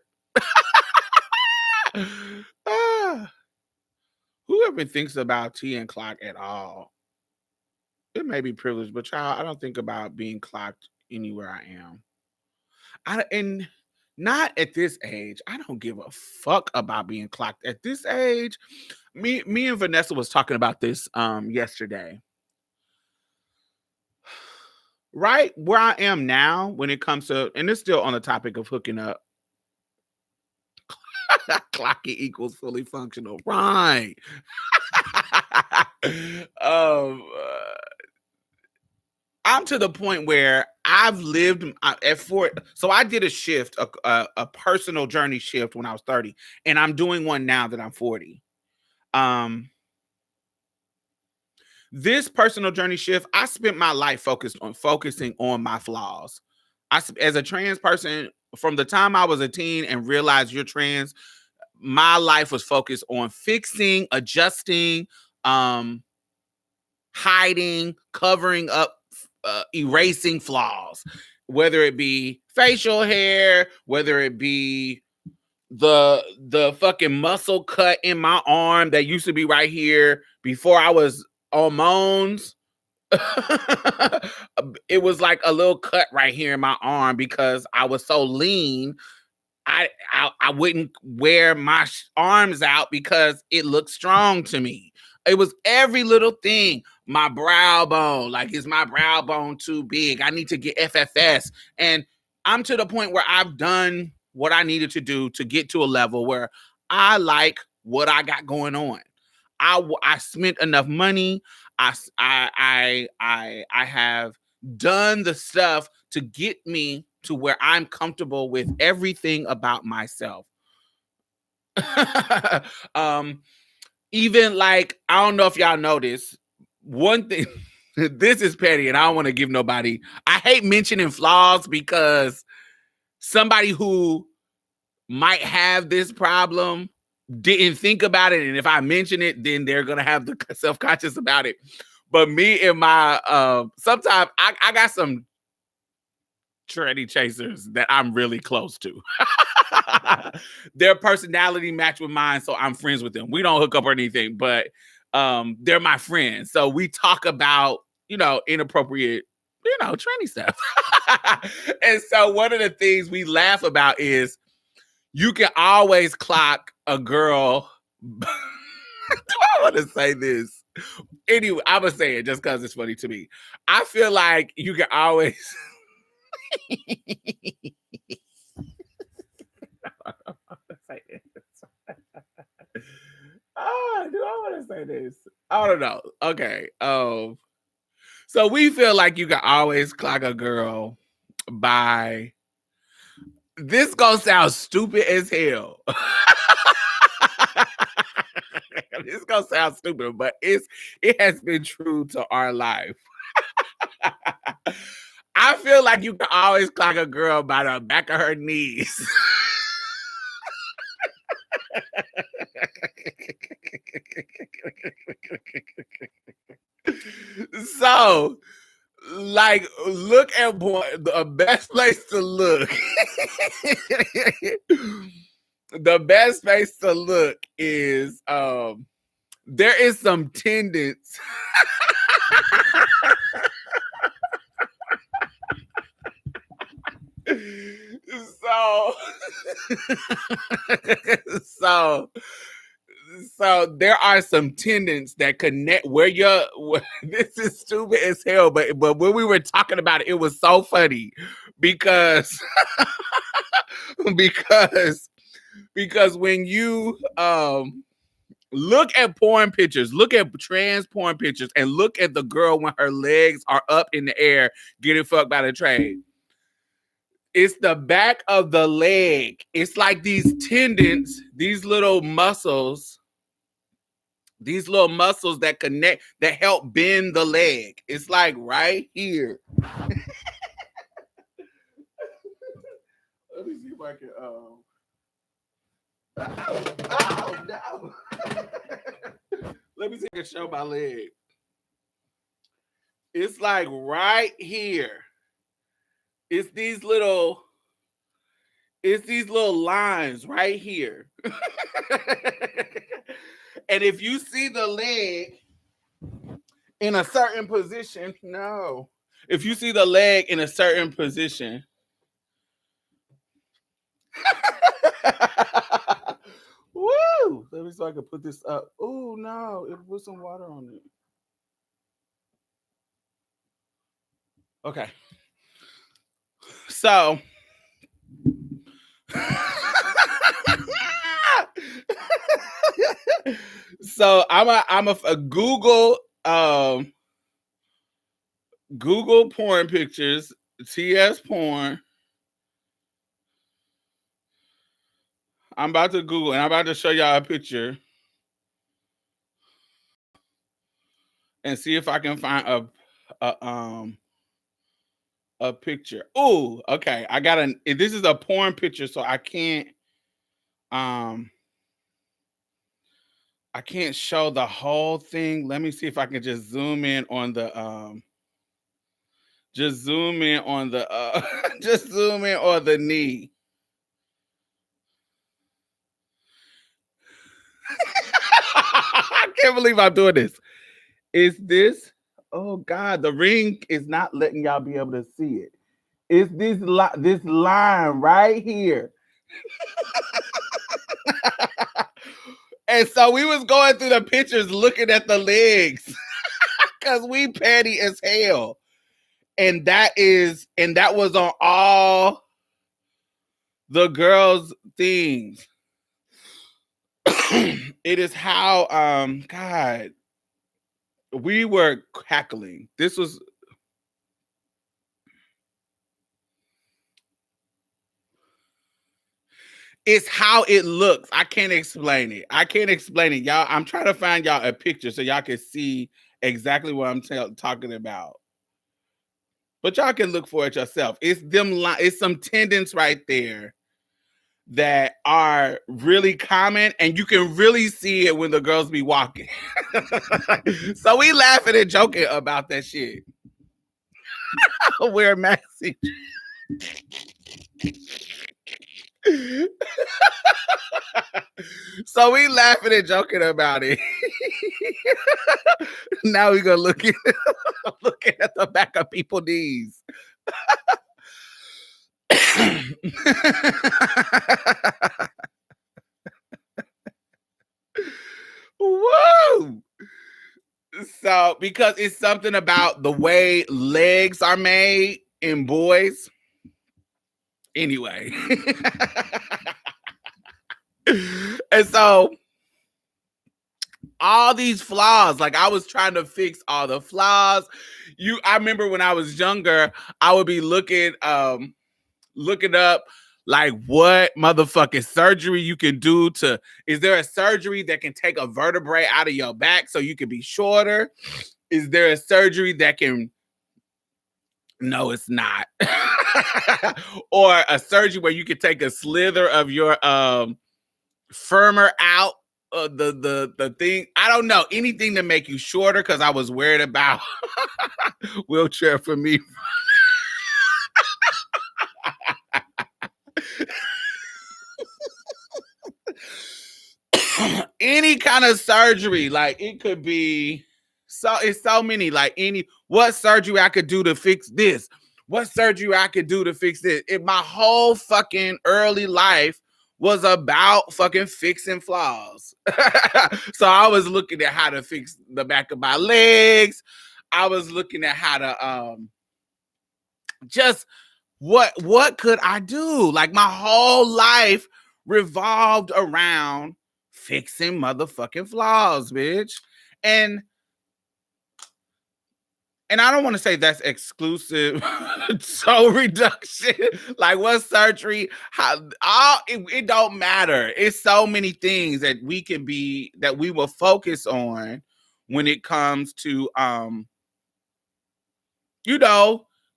A: Whoever thinks about tea and clock at all, it may be privileged, but child, I don't think about being clocked anywhere I am. And not at this age. I don't give a fuck about being clocked at this age. Me and Vanessa was talking about this yesterday. Right where I am now when it comes to, and it's still on the topic of hooking up. Clocky equals fully functional. Right. um I'm to the point where I've lived at 4. So I did a shift, a personal journey shift when I was 30, and I'm doing one now that I'm 40. This personal journey shift, I spent my life focusing on my flaws. As a trans person, from the time I was a teen and realized you're trans, my life was focused on fixing, adjusting, hiding, covering up, erasing flaws, whether it be facial hair, whether it be the fucking muscle cut in my arm that used to be right here before I was hormones. It was like a little cut right here in my arm because I was so lean. I wouldn't wear my arms out because it looked strong to me. It was every little thing. My brow bone, like, is my brow bone too big? I need to get FFS. And I'm to the point where I've done what I needed to do to get to a level where I like what I got going on. I spent enough money. I have done the stuff to get me to where I'm comfortable with everything about myself. Even like, I don't know if y'all notice one thing. This is petty, and I don't want to give nobody. I hate mentioning flaws because somebody who might have this problem didn't think about it, and if I mention it, then they're gonna have the self-conscious about it. But me and my sometimes I got some tranny chasers that I'm really close to. Their personality match with mine, so I'm friends with them. We don't hook up or anything, but they're my friends. So we talk about, inappropriate, tranny stuff. And so one of the things we laugh about is you can always clock a girl. Do I want to say this? Anyway, I'm going to say it just because it's funny to me. I feel like you can always... do I want to say this? I don't know. Okay. So we feel like you can always clock a girl by... This gonna sound stupid as hell. This gonna sound stupid, but it has been true to our life. I feel like you can always clock a girl by the back of her knees. So, like, look at the best place to look. The best place to look is there is some tendons. So there are some tendons that connect where this is stupid as hell, but when we were talking about it, it was so funny because because when you look at porn pictures, look at trans porn pictures, and look at the girl when her legs are up in the air getting fucked by the train. It's the back of the leg. It's like these tendons, these little muscles that connect, that help bend the leg. It's like right here. Let me see if I can. Oh no! Let me see if I can show my leg. It's like right here. It's these little lines right here. And if you see the leg in a certain position, if you see the leg in a certain position, Woo! Let me so I can put this up. Oh no, it put some water on it. Okay. So so I'm a Google Google porn pictures, TS porn. I'm about to Google and I'm about to show y'all a picture and see if I can find a picture. Oh, okay. I got this is a porn picture, so um I can't show the whole thing. Let me see if I can just zoom in on the just zoom in on the just zoom in on the knee. I can't believe I'm doing this. Is this? Oh God, the ring is not letting y'all be able to see it. It's this line right here. And so we was going through the pictures looking at the legs because we petty as hell. And that was on all the girls' things. It is how God, we were cackling. This was it's how it looks. I can't explain it. Y'all. I'm trying to find y'all a picture so y'all can see exactly what I'm talking about. But y'all can look for it yourself. It's it's some tendons right there that are really common, and you can really see it when the girls be walking. So we laughing and joking about that shit. We're messy. So we laughing and joking about it. Now we gonna looking at the back of people's knees. Whoa! So because it's something about the way legs are made in boys. Anyway. And so all these flaws, like I was trying to fix all the flaws. I remember when I was younger, I would be looking up like what motherfucking surgery you can do is there a surgery that can take a vertebrae out of your back so you can be shorter? Is there a surgery that can No, it's not. Or a surgery where you could take a slither of your firmer out the thing. I don't know, anything to make you shorter, because I was worried about wheelchair for me. Any kind of surgery, like it could be it's so many, like what surgery I could do to fix this, what surgery I could do to fix this. My whole fucking early life was about fucking fixing flaws. So I was looking at how to fix the back of my legs. I was looking at how to just what could I do? Like my whole life revolved around fixing motherfucking flaws, bitch. And I don't want to say that's exclusive toe reduction. Like what surgery? It don't matter. It's so many things that we will focus on when it comes to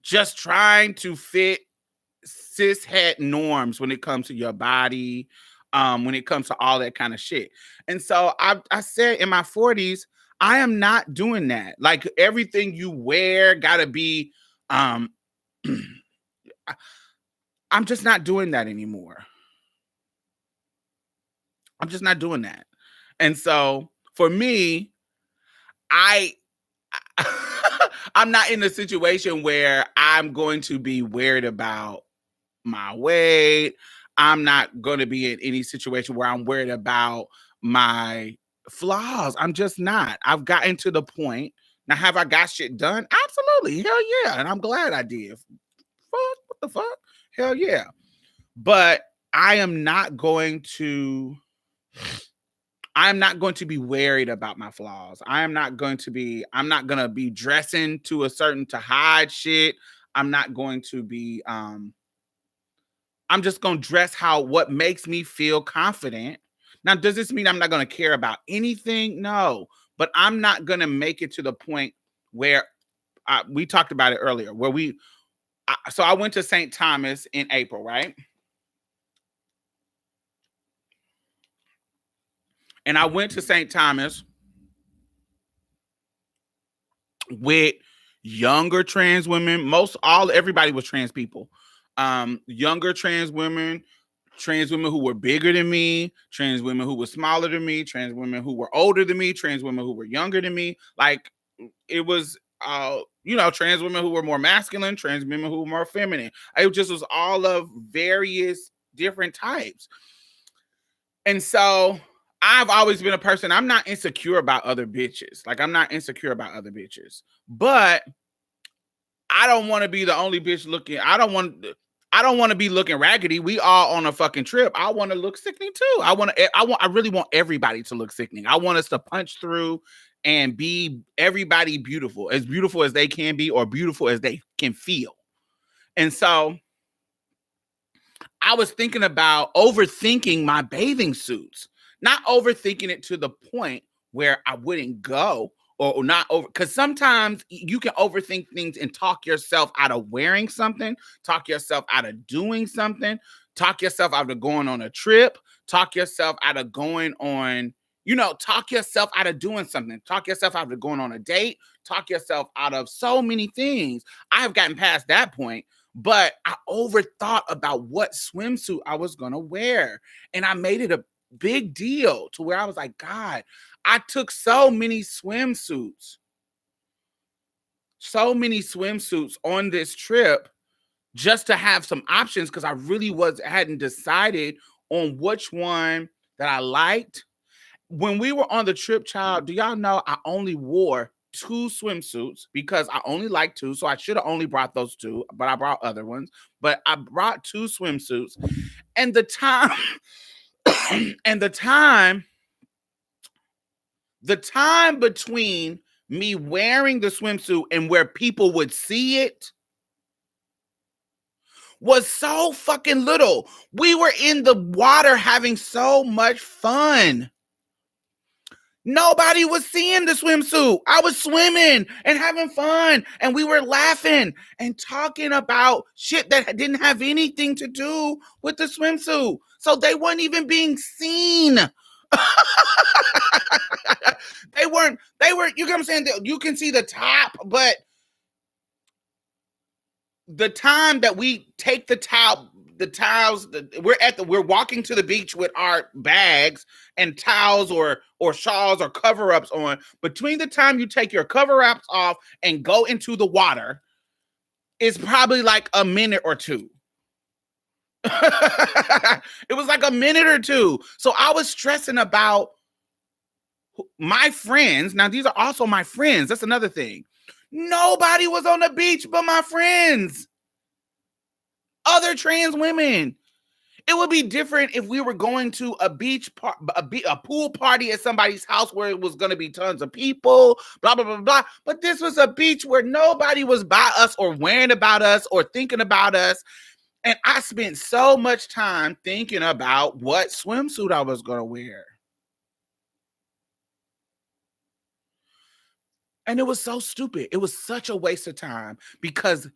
A: just trying to fit cishet norms when it comes to your body, when it comes to all that kind of shit. And so I said in my 40s, I am not doing that. Like everything you wear gotta be, I'm just not doing that anymore. I'm just not doing that. And so for me, I'm not in a situation where I'm going to be worried about my weight. I'm not going to be in any situation where I'm worried about my flaws. I'm just not. I've gotten to the point. Now, have I got shit done? Absolutely. Hell yeah. And I'm glad I did. Fuck. What the fuck? Hell yeah. But I'm not going to be worried about my flaws. I'm not going to be dressing to hide shit. I'm not going to be, I'm just going to dress what makes me feel confident. Now, does this mean I'm not going to care about anything? No, but I'm not going to make it to the point where we talked about it earlier, where so I went to St. Thomas in April, right? And I went to St. Thomas with younger trans women. Everybody was trans people. Younger trans women who were bigger than me, trans women who were smaller than me, trans women who were older than me, trans women who were younger than me. Like, it was, trans women who were more masculine, trans women who were more feminine. It just was all of various different types. And so I've always been a person, I'm not insecure about other bitches. Like, I'm not insecure about other bitches. But I don't want to be the only bitch looking. I don't want to be looking raggedy. We all on a fucking trip. I want to look sickening too. I really want everybody to look sickening. I want us to punch through and be everybody beautiful as they can be, or beautiful as they can feel. And so I was thinking about overthinking my bathing suits, not overthinking it to the point where I wouldn't go, or not over, because sometimes you can overthink things and talk yourself out of wearing something, talk yourself out of doing something, talk yourself out of going on a trip, talk yourself out of going on, talk yourself out of doing something, talk yourself out of going on a date, talk yourself out of so many things. I have gotten past that point. But I overthought about what swimsuit I was going to wear. And I made it a big deal to where I was like, God, I took so many swimsuits on this trip just to have some options, because I really hadn't decided on which one that I liked. When we were on the trip, child, do y'all know I only wore 2 swimsuits because I only like 2, so I should have only brought those 2, but I brought other ones. But I brought 2 swimsuits, and the time between me wearing the swimsuit and where people would see it was so fucking little. We were in the water having so much fun. Nobody was seeing the swimsuit. I was swimming and having fun, and we were laughing and talking about shit that didn't have anything to do with the swimsuit. So they weren't even being seen. They weren't, you know what I'm saying? You can see the top, but the time that we take the towels, we're walking to the beach with our bags and towels or shawls or cover-ups on. Between the time you take your cover-ups off and go into the water is probably like a minute or two. It was like a minute or two. So I was stressing about my friends. Now, these are also my friends. That's another thing. Nobody was on the beach but my friends. Other trans women. It would be different if we were going to a pool party at somebody's house where it was going to be tons of people, blah, blah, blah, blah. But this was a beach where nobody was by us or worrying about us or thinking about us. And I spent so much time thinking about what swimsuit I was going to wear. And it was so stupid. It was such a waste of time because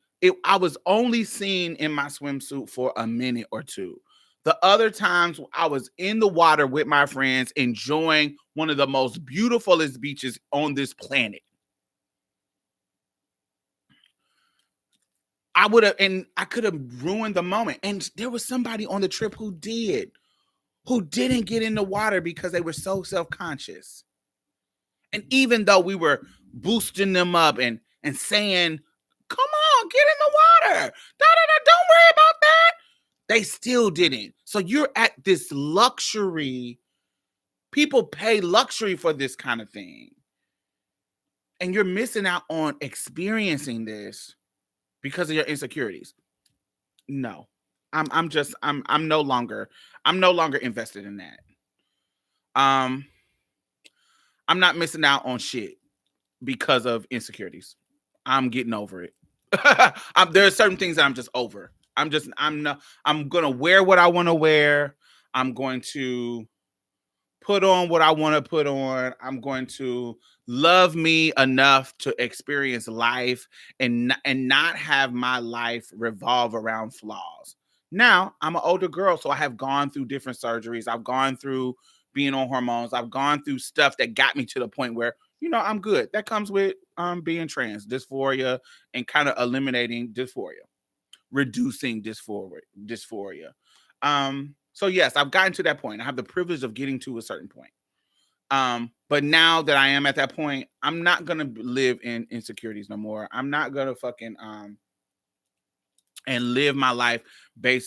A: I was only seen in my swimsuit for a minute or two. The other times I was in the water with my friends, enjoying one of the most beautifulest beaches on this planet. I could have ruined the moment. And there was somebody on the trip who didn't get in the water because they were so self-conscious. And even though we were boosting them up and saying, come on, get in the water. Don't worry about that. They still didn't. So you're at this luxury. People pay luxury for this kind of thing. And you're missing out on experiencing this because of your insecurities. No. I'm no longer invested in that. I'm not missing out on shit because of insecurities. I'm getting over it. There are certain things that I'm just over. I'm gonna wear what I want to wear. I'm going to put on what I want to put on. I'm going to love me enough to experience life and not have my life revolve around flaws. Now, I'm an older girl, so I have gone through different surgeries. I've gone through being on hormones. I've gone through stuff that got me to the point where, I'm good. That comes with being trans, dysphoria, and kind of eliminating dysphoria, reducing dysphoria. So yes, I've gotten to that point. I have the privilege of getting to a certain point. But now that I am at that point, I'm not gonna live in insecurities no more. I'm not gonna fucking and live my life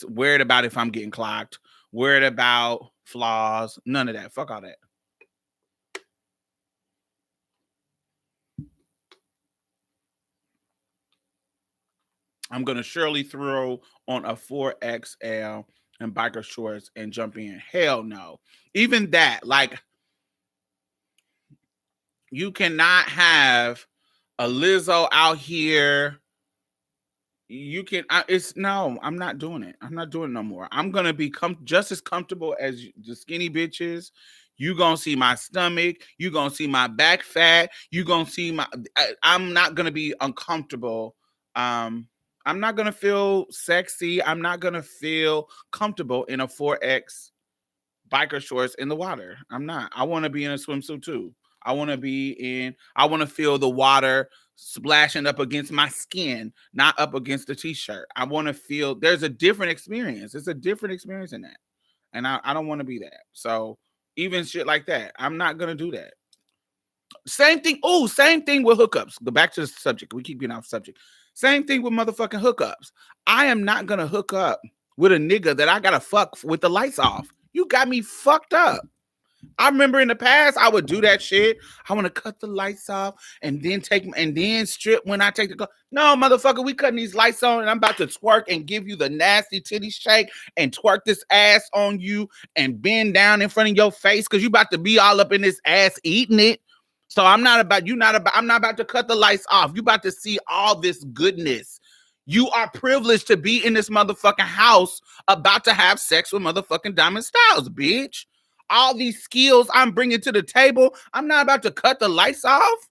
A: worried about if I'm getting clocked, worried about flaws, none of that. Fuck all that. I'm gonna surely throw on a 4XL and biker shorts and jump in. Hell no. Even that, like, you cannot have a Lizzo out here. No, I'm not doing it. I'm not doing it no more. I'm gonna be just as comfortable as the skinny bitches. You gonna see my stomach. You gonna see my back fat. You gonna see I'm not gonna be uncomfortable. I'm not gonna feel sexy. I'm not gonna feel comfortable in a 4X biker shorts in the water. I'm not. I want to be in a swimsuit too. I want to feel the water splashing up against my skin, not up against the t-shirt. I want to feel there's a different experience. It's a different experience in that. And I don't want to be that. So even shit like that, I'm not going to do that. Same thing. Oh, same thing with hookups. Go back to the subject. We keep getting off subject. Same thing with motherfucking hookups. I am not going to hook up with a nigga that I got to fuck with the lights off. You got me fucked up. I remember in the past, I would do that shit. I want to cut the lights off and then strip when I take the clothes. No, motherfucker, we cutting these lights on and I'm about to twerk and give you the nasty titty shake and twerk this ass on you and bend down in front of your face because you about to be all up in this ass eating it. So I'm not about to cut the lights off. You about to see all this goodness. You are privileged to be in this motherfucking house about to have sex with motherfucking Diamond Stylz, bitch. All these skills I'm bringing to the table, I'm not about to cut the lights off.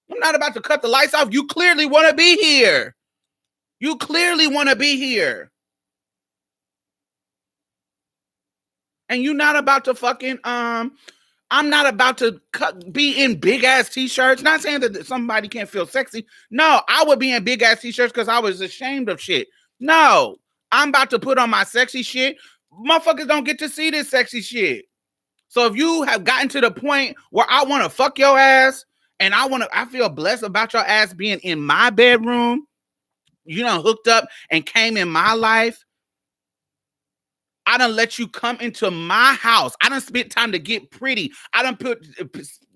A: I'm not about to cut the lights off. You clearly want to be here. You clearly want to be here. And you're not about to fucking, I'm not about to be in big ass t-shirts. Not saying that somebody can't feel sexy. No, I would be in big ass t-shirts because I was ashamed of shit. No, I'm about to put on my sexy shit. Motherfuckers don't get to see this sexy shit. So if you have gotten to the point where I want to fuck your ass and I feel blessed about your ass being in my bedroom, you done hooked up and came in my life. I done let you come into my house. I done spent time to get pretty. I done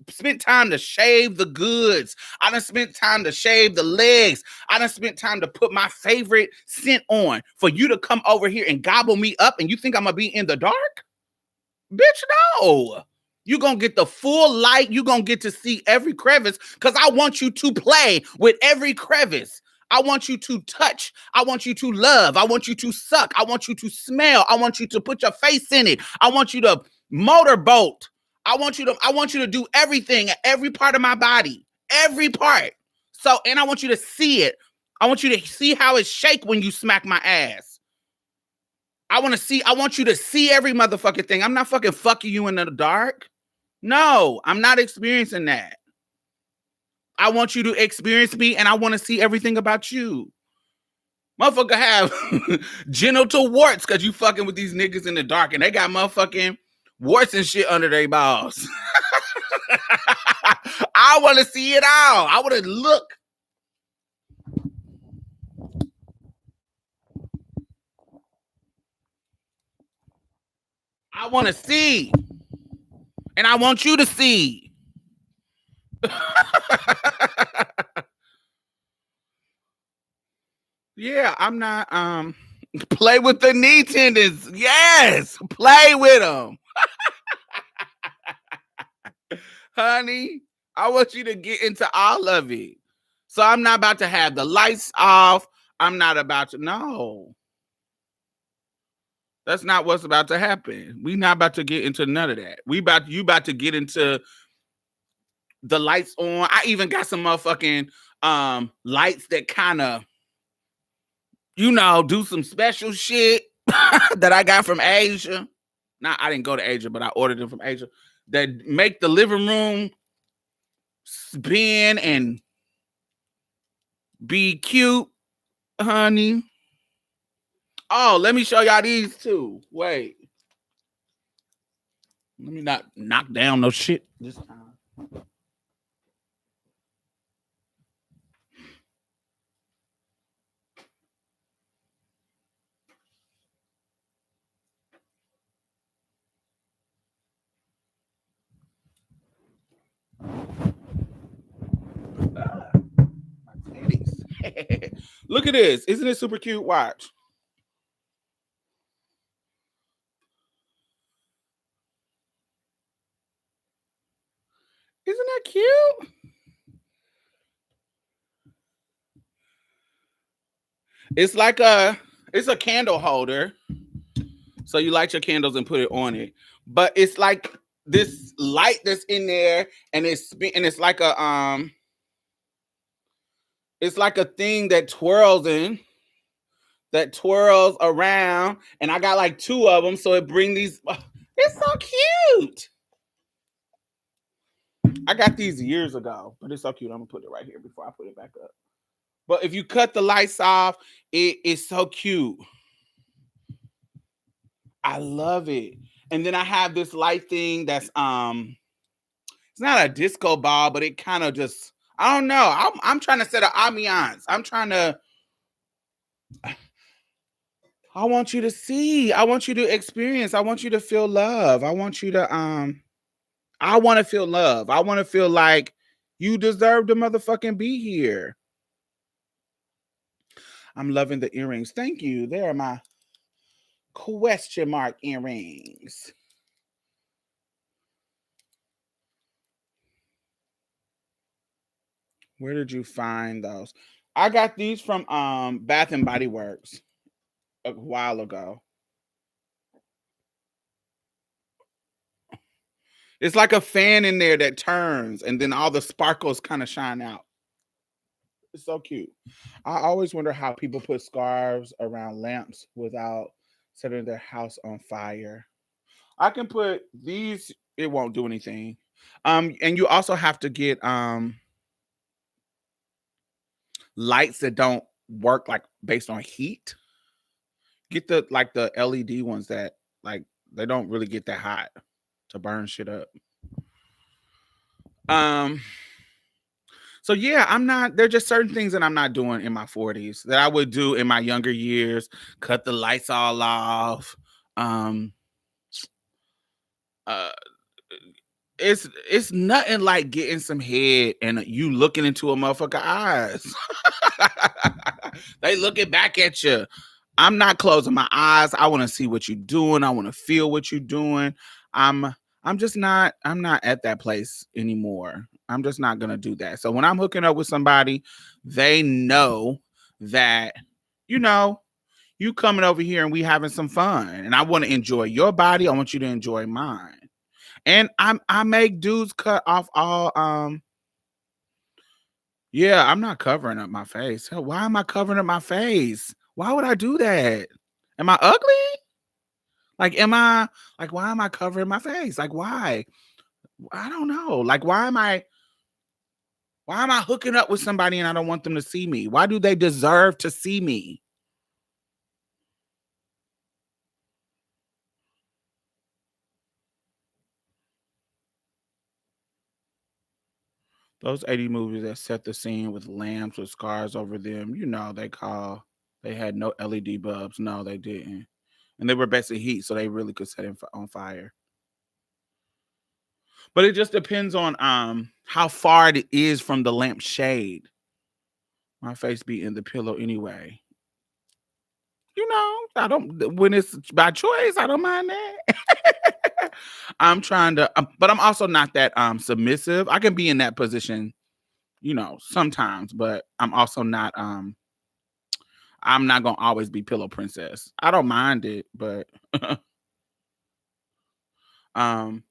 A: spent time to shave the goods. I done spent time to shave the legs. I done spent time to put my favorite scent on for you to come over here and gobble me up and you think I'm gonna be in the dark? Bitch, no. You're going to get the full light. You're going to get to see every crevice because I want you to play with every crevice. I want you to touch. I want you to love. I want you to suck. I want you to smell. I want you to put your face in it. I want you to motorboat. I want you to do everything, every part of my body, every part. So, and I want you to see it. I want you to see how it shake when you smack my ass. I want you to see every motherfucking thing. I'm not fucking you in the dark. No, I'm not experiencing that. I want you to experience me and I want to see everything about you. Motherfucker have genital warts because you fucking with these niggas in the dark and they got motherfucking warts and shit under their balls. I want to see it all. I want to look. I want to see. And I want you to see. Yeah, I'm not play with the knee tendons. Yes, play with them. Honey, I want you to get into all of it. So I'm not about to have the lights off. I'm not about to no. That's not what's about to happen. We not about to get into none of that. You about to get into the lights on. I even got some motherfucking lights that kind of, do some special shit that I got from Asia. Now I didn't go to Asia, but I ordered them from Asia that make the living room spin and be cute, honey. Oh, let me show y'all these too. Wait. Let me not knock down no shit this time. My titties. Look at this. Isn't it super cute? Watch. Isn't that cute? It's like it's a candle holder. So you light your candles and put it on it. But it's like this light that's in there, and it's like it's like a thing that twirls around, and I got like two of them, so it bring these. It's so cute. I got these years ago, but it's so cute. I'm gonna put it right here before I put it back up. But if you cut the lights off, it is so cute. I love it. And then I have this light thing that's it's not a disco ball, but it kind of just, I don't know. I'm trying to set an ambiance. I want you to see. I want you to experience. I want you to feel love. I want you to I want to feel love. I want to feel like you deserve to motherfucking be here. I'm loving the earrings. Thank you. They are my question mark earrings. Where did you find those? I got these from Bath and Body Works a while ago. It's like a fan in there that turns, and then all the sparkles kind of shine out. It's so cute. I always wonder how people put scarves around lamps without setting their house on fire. I can put these, it won't do anything. And you also have to get lights that don't work like based on heat. Get the LED ones that like they don't really get that hot to burn shit up. Um so yeah, I'm not, there're just certain things that I'm not doing in my 40s that I would do in my younger years. Cut the lights all off. Um uh it's nothing like getting some head and you looking into a motherfucker eyes. They looking back at you. I'm not closing my eyes. I want to see what you're doing. I want to feel what you're doing. I'm I'm not at that place anymore. I'm just not gonna do that. So when I'm hooking up with somebody, they know that, you know, you coming over here and we having some fun. And I want to enjoy your body. I want you to enjoy mine. And I make dudes cut off all yeah, I'm not covering up my face. Hell, why am I covering up my face? Why would I do that? Am I ugly? Like, why am I covering my face? Like, why? I don't know. Like, why am I hooking up with somebody and I don't want them to see me? Why do they deserve to see me? Those 80 movies that set the scene with lamps with scars over them, they had no LED bulbs. No, they didn't. And they were basically heat, so they really could set it on fire. But it just depends on how far it is from the lamp shade. My face be in the pillow anyway. I don't, when it's by choice, I don't mind that. I'm trying to, but I'm also not that submissive. I can be in that position, sometimes, but I'm also not I'm not gonna always be pillow princess. I don't mind it, but um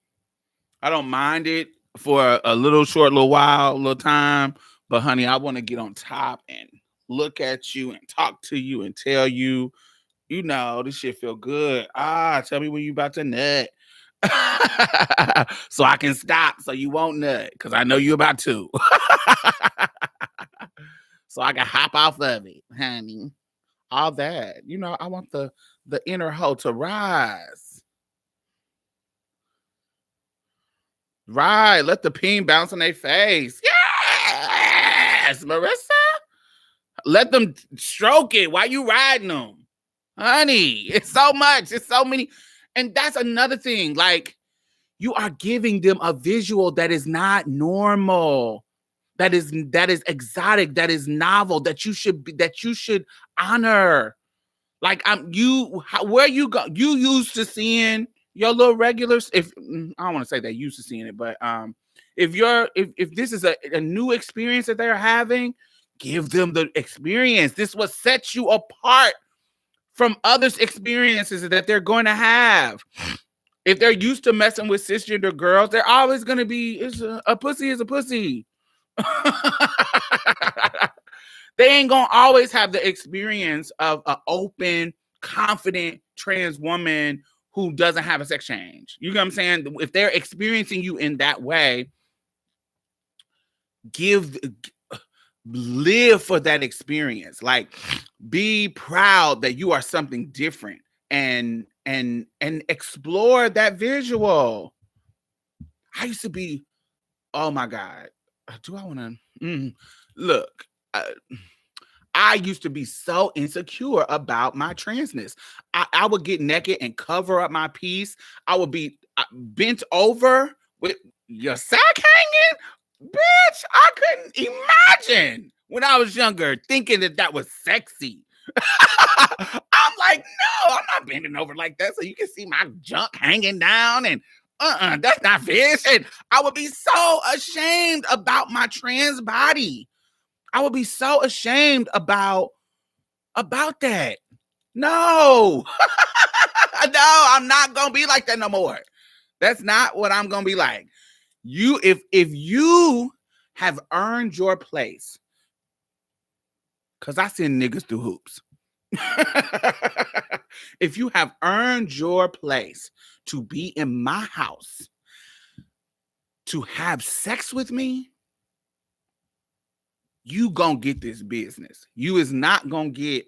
A: I don't mind it for a little short little while, little time. But honey, I want to get on top and look at you and talk to you and tell you, this shit feel good. Tell me when you about to nut. So I can stop so you won't nut. Cause I know you about to. So I can hop off of it, honey. All that. I want the Innerhull to rise. Right. Let the peen bounce on their face. Yes, Marissa. Let them stroke it while you riding them. Honey, it's so much. It's so many. And that's another thing. Like, you are giving them a visual that is not normal. That is exotic, that is novel, that you should honor. Like, where you go, you used to seeing your little regulars. If I don't want to say they used to seeing it, but if this is a new experience that they're having, give them the experience. This what sets you apart from others' experiences that they're going to have. If they're used to messing with cisgender girls, they're always going to be, a pussy is a pussy. They ain't gonna always have the experience of an open, confident trans woman who doesn't have a sex change. You know what I'm saying? If they're experiencing you in that way, live for that experience. Like, be proud that you are something different and explore that visual. I used to be, oh my God. Do I want to look? I used to be so insecure about my transness. I would get naked and cover up my piece. I would be bent over with your sack hanging. Bitch, I couldn't imagine when I was younger thinking that was sexy. I'm like, no, I'm not bending over like that so you can see my junk hanging down and that's not fish. And I would be so ashamed about my trans body. I would be so ashamed about that. No. No, I'm not gonna be like that no more. That's not what I'm gonna be like. If you have earned your place, because I send niggas through hoops. If you have earned your place to be in my house, to have sex with me, you gonna get this business. You is not gonna get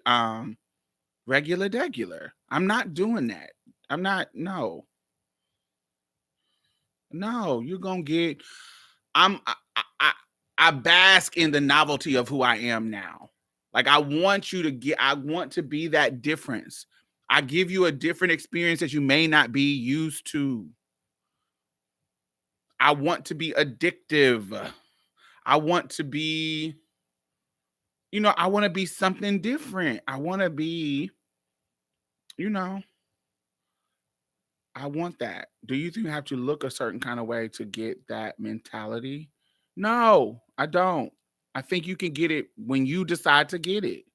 A: regular degular. I'm not doing that. I'm not, no. No, you're gonna get, I bask in the novelty of who I am now. Like, I want to be that difference. I give you a different experience that you may not be used to. I want to be addictive. I want to be, I want to be something different. I want to be, I want that. Do you think you have to look a certain kind of way to get that mentality? No, I don't. I think you can get it when you decide to get it.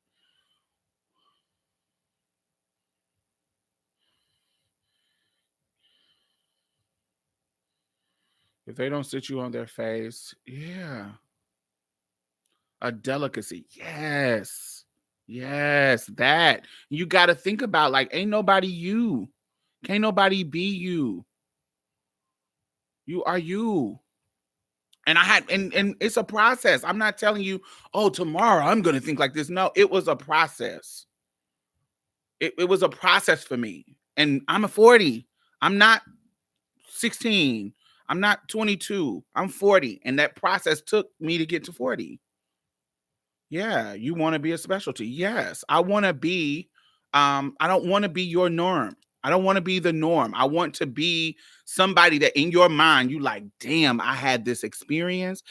A: If they don't sit you on their face, yeah. A delicacy. Yes. Yes, that. You got to think about, like, ain't nobody you. Can't nobody be you. You are you. And and it's a process. I'm not telling you, oh, tomorrow I'm going to think like this. No, it was a process. It was a process for me. And I'm a 40. I'm not 16. I'm not 22. I'm 40. And that process took me to get to 40. Yeah, you want to be a specialty. Yes, I want to be I don't want to be your norm. I don't want to be the norm. I want to be somebody that in your mind you like, damn, I had this experience.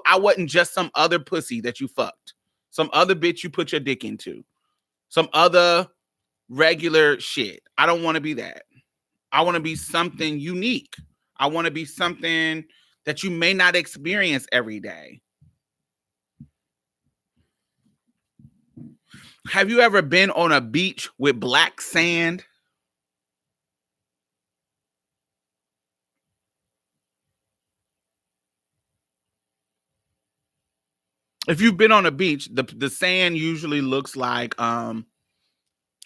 A: I wasn't just some other pussy that you fucked, some other bitch you put your dick into, some other regular shit. I don't want to be that. I want to be something unique. I want to be something that you may not experience every day. Have you ever been on a beach with black sand? If you've been on a beach, the sand usually looks like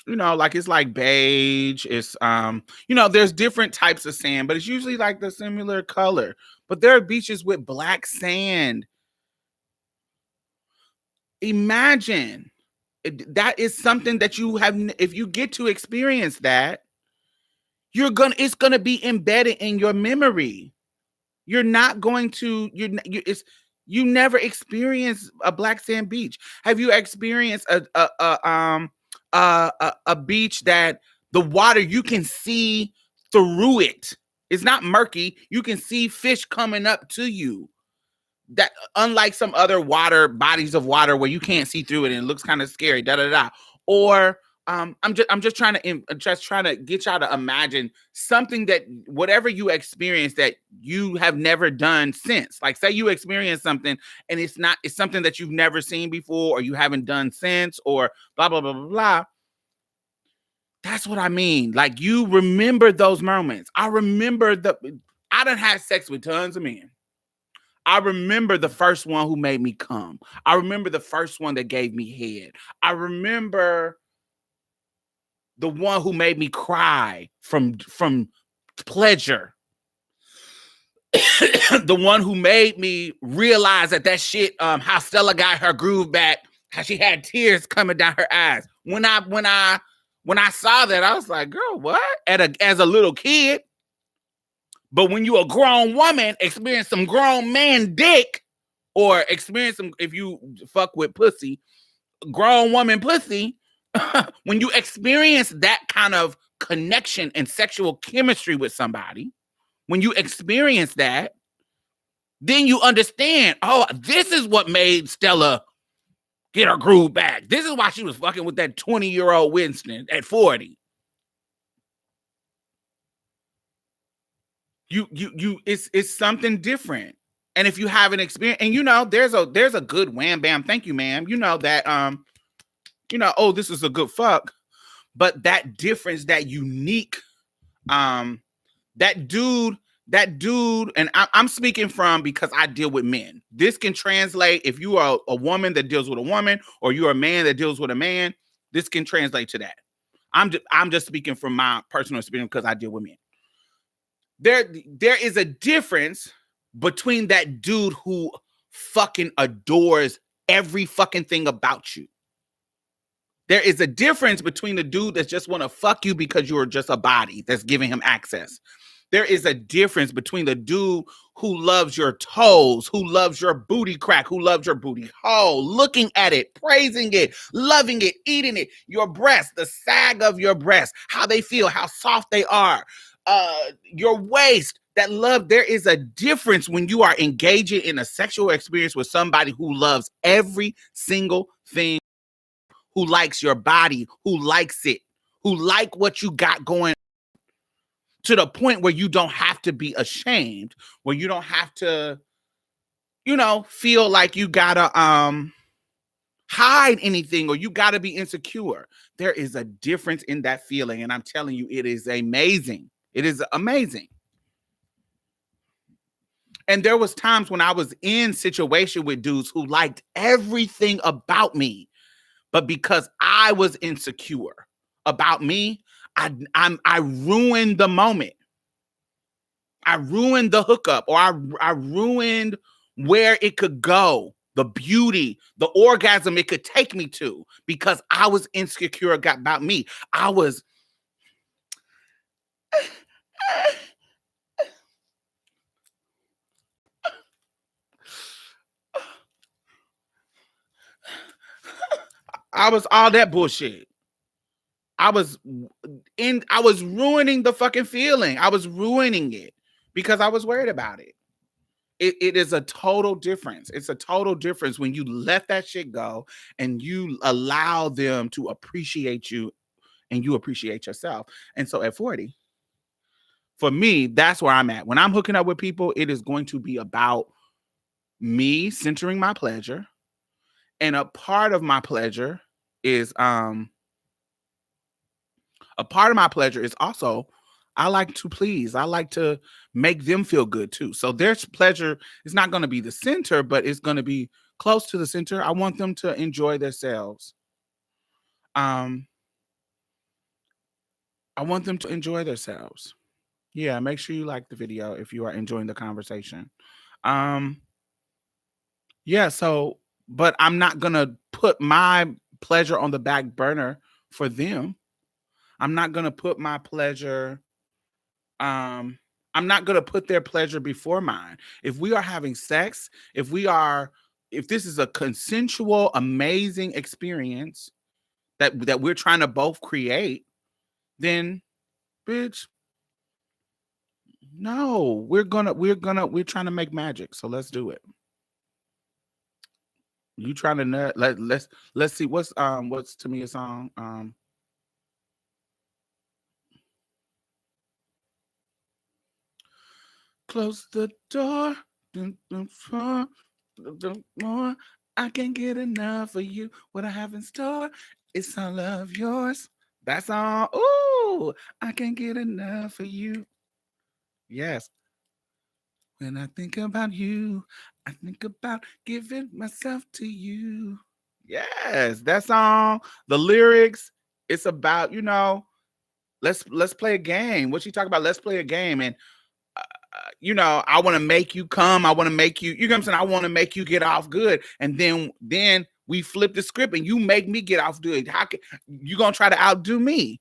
A: like it's like beige. It's there's different types of sand, but it's usually like the similar color. But there are beaches with black sand. Imagine that is something that you have. If you get to experience that, it's gonna be embedded in your memory. You're not going to you never experienced a black sand beach. Have you experienced a beach that the water you can see through it? It's not murky. You can see fish coming up to you. That unlike some other bodies of water where you can't see through it and it looks kind of scary. Da da da. Or I'm just trying to get y'all to imagine something that whatever you experience that you have never done since. Like say you experience something and it's something that you've never seen before or you haven't done since or blah blah blah blah blah. That's what I mean. Like you remember those moments. I done had sex with tons of men. I remember the first one who made me come. I remember the first one that gave me head. I remember the one who made me cry from pleasure. The one who made me realize that shit, how Stella got her groove back, how she had tears coming down her eyes. When I saw that, I was like, girl, what? As a little kid. But when you a grown woman, experience some grown man dick, or experience some, if you fuck with pussy, grown woman pussy, when you experience that kind of connection and sexual chemistry with somebody, when you experience that, then you understand, oh, this is what made Stella get her groove back. This is why she was fucking with that 20-year-old Winston at 40. It's something different. And if you have an experience, and there's a good wham bam, thank you, ma'am. That oh, this is a good fuck. But that difference, that unique, that dude, and I'm speaking from because I deal with men. This can translate if you are a woman that deals with a woman, or you're a man that deals with a man. This can translate to that. I'm just speaking from my personal experience because I deal with men. There is a difference between that dude who fucking adores every fucking thing about you. There is a difference between the dude that's just want to fuck you because you're just a body that's giving him access. There is a difference between the dude who loves your toes, who loves your booty crack, who loves your booty hole, looking at it, praising it, loving it, eating it, your breast, the sag of your breast, how they feel, how soft they are, your waist, that love. There is a difference when you are engaging in a sexual experience with somebody who loves every single thing, who likes your body, who likes it, who like what you got going, to the point where you don't have to be ashamed, where you don't have to, feel like you gotta hide anything or you gotta be insecure. There is a difference in that feeling, and I'm telling you, it is amazing. It is amazing. And there was times when I was in situation with dudes who liked everything about me, but because I was insecure about me, I ruined the moment. I ruined the hookup, or I ruined where it could go, the beauty, the orgasm it could take me to, because I was insecure about me. I was all that bullshit. I was ruining the fucking feeling. I was ruining it because I was worried about it. It is a total difference. It's a total difference when you let that shit go and you allow them to appreciate you and you appreciate yourself. And so at 40, for me, that's where I'm at. When I'm hooking up with people, it is going to be about me centering my pleasure. And a part of my pleasure is also I like to please. I like to make them feel good too. So their pleasure is not going to be the center, but it's going to be close to the center. I want them to enjoy themselves. I want them to enjoy themselves. Yeah, make sure you like the video if you are enjoying the conversation. Yeah, so but I'm not going to put my pleasure on the back burner for them. I'm not going to put my pleasure I'm not going to put their pleasure before mine. If we are having sex, if this is a consensual amazing experience that we're trying to both create, then bitch, no, we're trying to make magic. So let's do it. You trying to nut? Let's see what's to me a song. Close the door. The more I can't get enough of you. What I have in store is all of yours. That's all. Ooh, I can't get enough of you. Yes. When I think about you, I think about giving myself to you. Yes, that song, the lyrics, it's about, let's play a game. What you talk about? Let's play a game. And I want to make you come. I want to make you, you know what I'm saying? I want to make you get off good. And then we flip the script and you make me get off good. How can you gonna try to outdo me?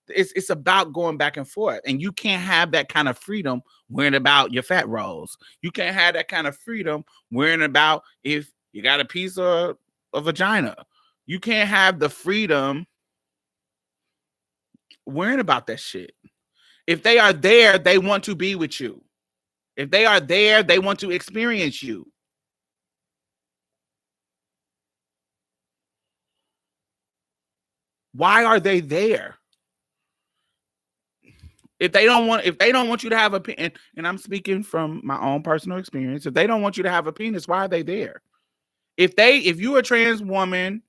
A: It's about going back and forth. And you can't have that kind of freedom worrying about your fat rolls. You can't have that kind of freedom worrying about if you got a piece of a vagina. You can't have the freedom worrying about that shit. If they are there, they want to be with you. If they are there, they want to experience you. Why are they there? If they don't want you to have a penis, and I'm speaking from my own personal experience, if they don't want you to have a penis, why are they there? If you a trans woman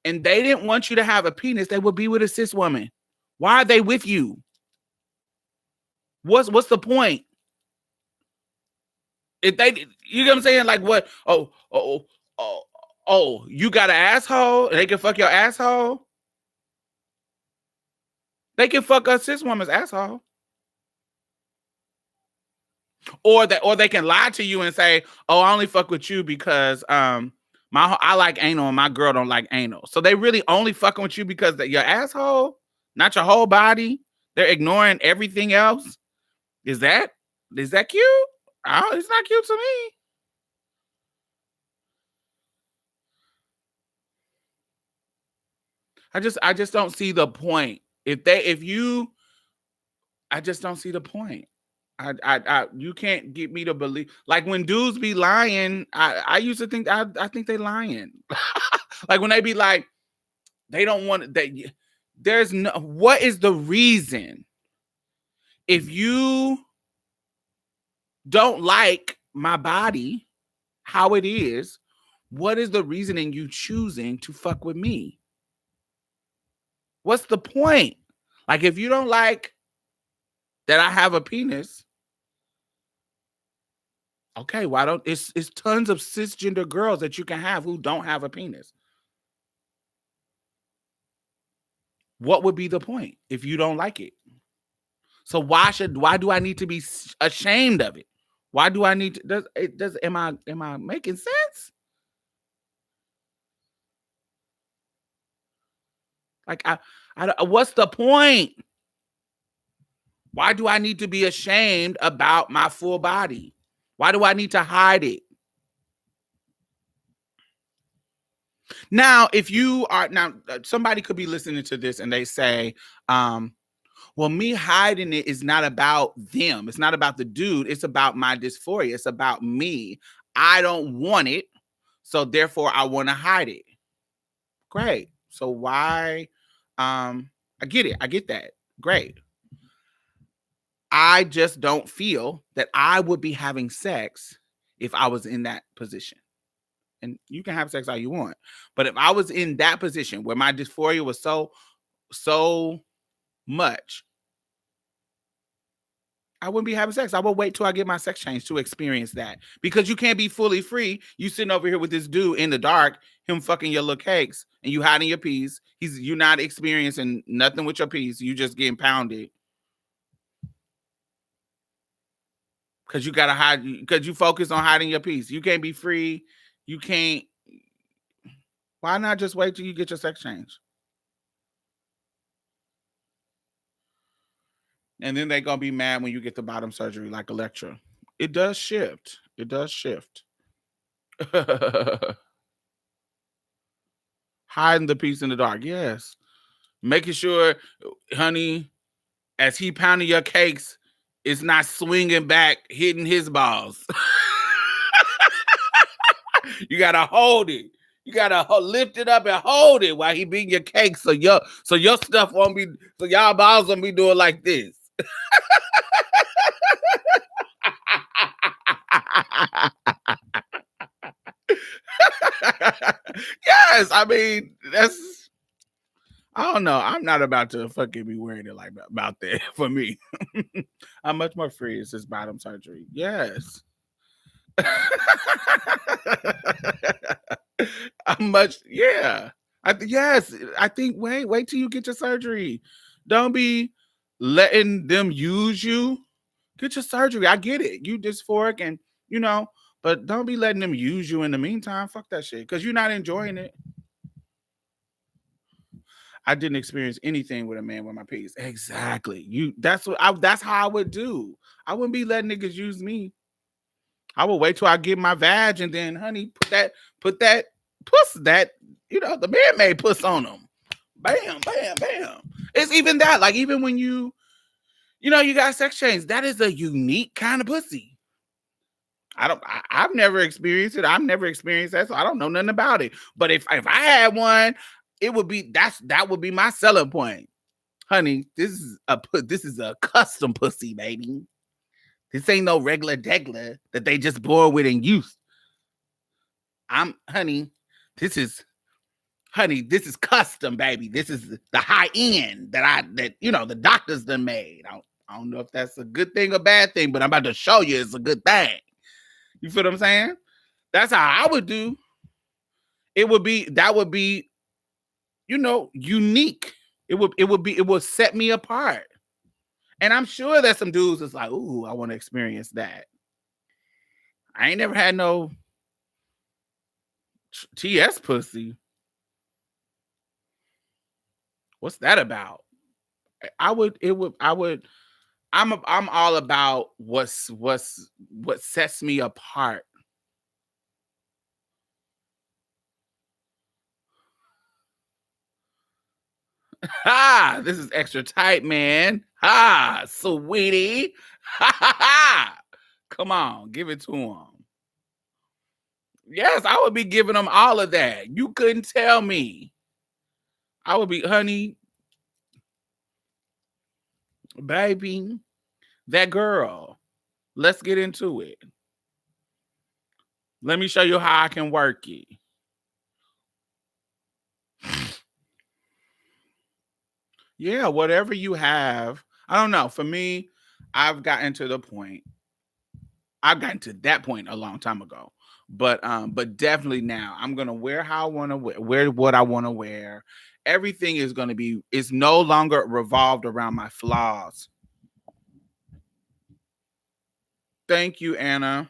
A: and they didn't want you to have a penis, they would be with a cis woman. Why are they with you? What's the point? If they, you know what I'm saying? Like what? Oh, you got an asshole? They can fuck your asshole? They can fuck a cis woman's asshole. Or they can lie to you and say, "Oh, I only fuck with you because I like anal and my girl don't like anal." So they really only fucking with you because your asshole, not your whole body. They're ignoring everything else. Is that cute? Oh, it's not cute to me. I just don't see the point. I just don't see the point. You can't get me to believe. Like when dudes be lying, I used to think I think they lying. Like when they be like, they don't want that. There's no. What is the reason? If you don't like my body, how it is, what is the reason in you choosing to fuck with me? What's the point? Like if you don't like that I have a penis, okay, why don't it's tons of cisgender girls that you can have who don't have a penis. What would be the point if you don't like it? So why do I need to be ashamed of it? Why do I need to am I making sense? Like I what's the point? Why do I need to be ashamed about my full body? Why do I need to hide it? Now, if you are somebody could be listening to this and they say, well, me hiding it is not about them. It's not about the dude. It's about my dysphoria. It's about me. I don't want it. So therefore I want to hide it. Great. So why? I get it. I get that. Great. I just don't feel that I would be having sex if I was in that position. And you can have sex all you want. But if I was in that position where my dysphoria was so much, I wouldn't be having sex. I would wait till I get my sex change to experience that. Because you can't be fully free. You sitting over here with this dude in the dark, him fucking your little cakes, and you hiding your piece. You not experiencing nothing with your piece. You just getting pounded. Because you gotta hide, because you focus on hiding your piece. You can't be free. You can't. Why not just wait till you get your sex change? And then they're gonna be mad when you get the bottom surgery, like Electra. It does shift. It does shift. Hiding the piece in the dark, yes. Making sure, honey, as he pounding your cakes, it's not swinging back, hitting his balls. You gotta hold it. You gotta lift it up and hold it while he beating your cake, so your stuff won't be, so y'all balls won't be doing like this. Yes, I mean that's. I don't know. I'm not about to fucking be worried like about that for me. I'm much more free. It's just bottom surgery. Yes. I'm much, yeah. Yes. I think wait till you get your surgery. Don't be letting them use you. Get your surgery. I get it. You dysphoric and but don't be letting them use you in the meantime. Fuck that shit. Because you're not enjoying it. I didn't experience anything with a man with my piece. Exactly. That's how I would do. I wouldn't be letting niggas use me. I would wait till I get my vag and then, honey, put that puss, that, the man-made puss on them. Bam, bam, bam. It's even that, like, even when you got sex change, that is a unique kind of pussy. I've never experienced it. I've never experienced that, so I don't know nothing about it. But if I had one, it would be, that would be my selling point. Honey, this is a custom pussy, baby. This ain't no regular degler that they just born with and used. This is custom, baby. This is the high end that the doctors done made. I don't know if that's a good thing or bad thing, but I'm about to show you it's a good thing. You feel what I'm saying? That's how I would do. That would be, unique. It would set me apart. And I'm sure that some dudes is like, ooh, I want to experience that. I ain't never had no TS pussy. What's that about? I'm all about what sets me apart. Ha! This is extra tight, man. Ha! Sweetie. Ha ha ha! Come on, give it to him. Yes, I would be giving them all of that. You couldn't tell me. I would be, honey, baby, that girl. Let's get into it. Let me show you how I can work it. Yeah, whatever you have. I don't know. For me, I've gotten to that point a long time ago. But definitely now I'm gonna wear how I want to wear what I want to wear. Everything is gonna be, it's no longer revolved around my flaws. Thank you, Anna.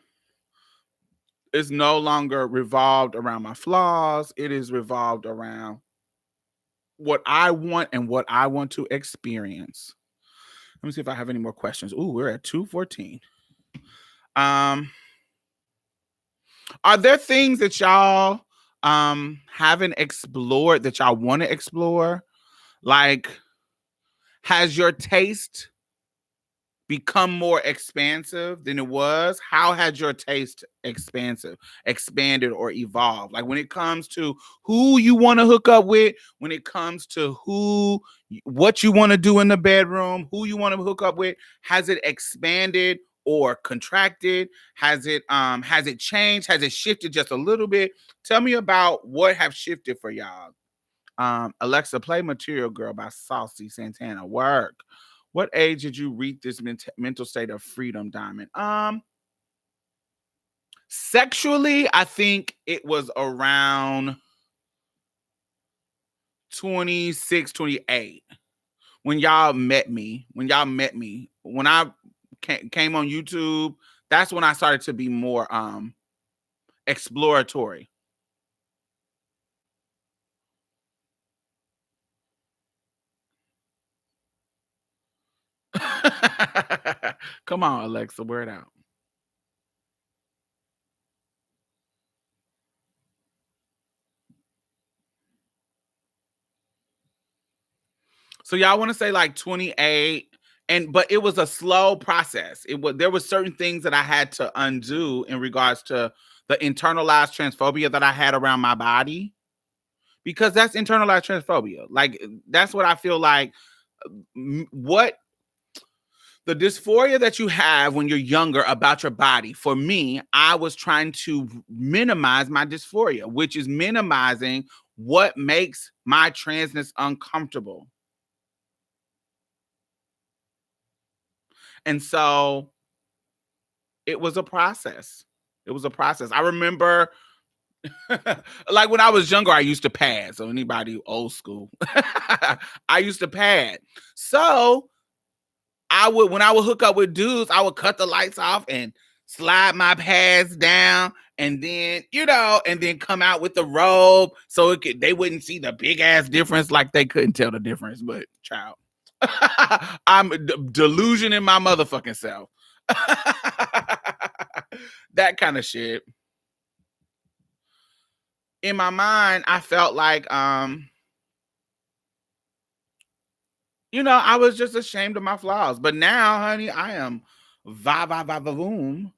A: It's no longer revolved around my flaws. It is revolved around what I want and what I want to experience. Let me see if I have any more questions. Ooh, we're at 2:14. Are there things that y'all haven't explored that y'all want to explore? Like, has your taste become more expansive than it was? How has your taste expanded or evolved? Like when it comes to who you want to hook up with, when it comes to what you want to do in the bedroom, who you want to hook up with, has it expanded or contracted? Has it changed? Has it shifted just a little bit? Tell me about what have shifted for y'all. Alexa, play Material Girl by Saucy Santana. Work. What age did you reach this mental state of freedom, Diamond? Sexually, I think it was around 26, 28. When y'all met me, when I came on YouTube, that's when I started to be more exploratory. Come on, Alexa, wear it out. So y'all want to say like 28, but it was a slow process. There was certain things that I had to undo in regards to the internalized transphobia that I had around my body, because that's internalized transphobia. Like that's what I feel like. What the dysphoria that you have when you're younger about your body. For me, I was trying to minimize my dysphoria, which is minimizing what makes my transness uncomfortable. And so it was a process. It was a process. I remember like when I was younger, I used to pad. So anybody old school, I used to pad. So when I would hook up with dudes, I would cut the lights off and slide my pads down, and then and then come out with the robe so they wouldn't see the big ass difference. Like they couldn't tell the difference, but child, I'm delusioning my motherfucking self. That kind of shit. In my mind, I felt like I was just ashamed of my flaws. But now, honey, I am boom.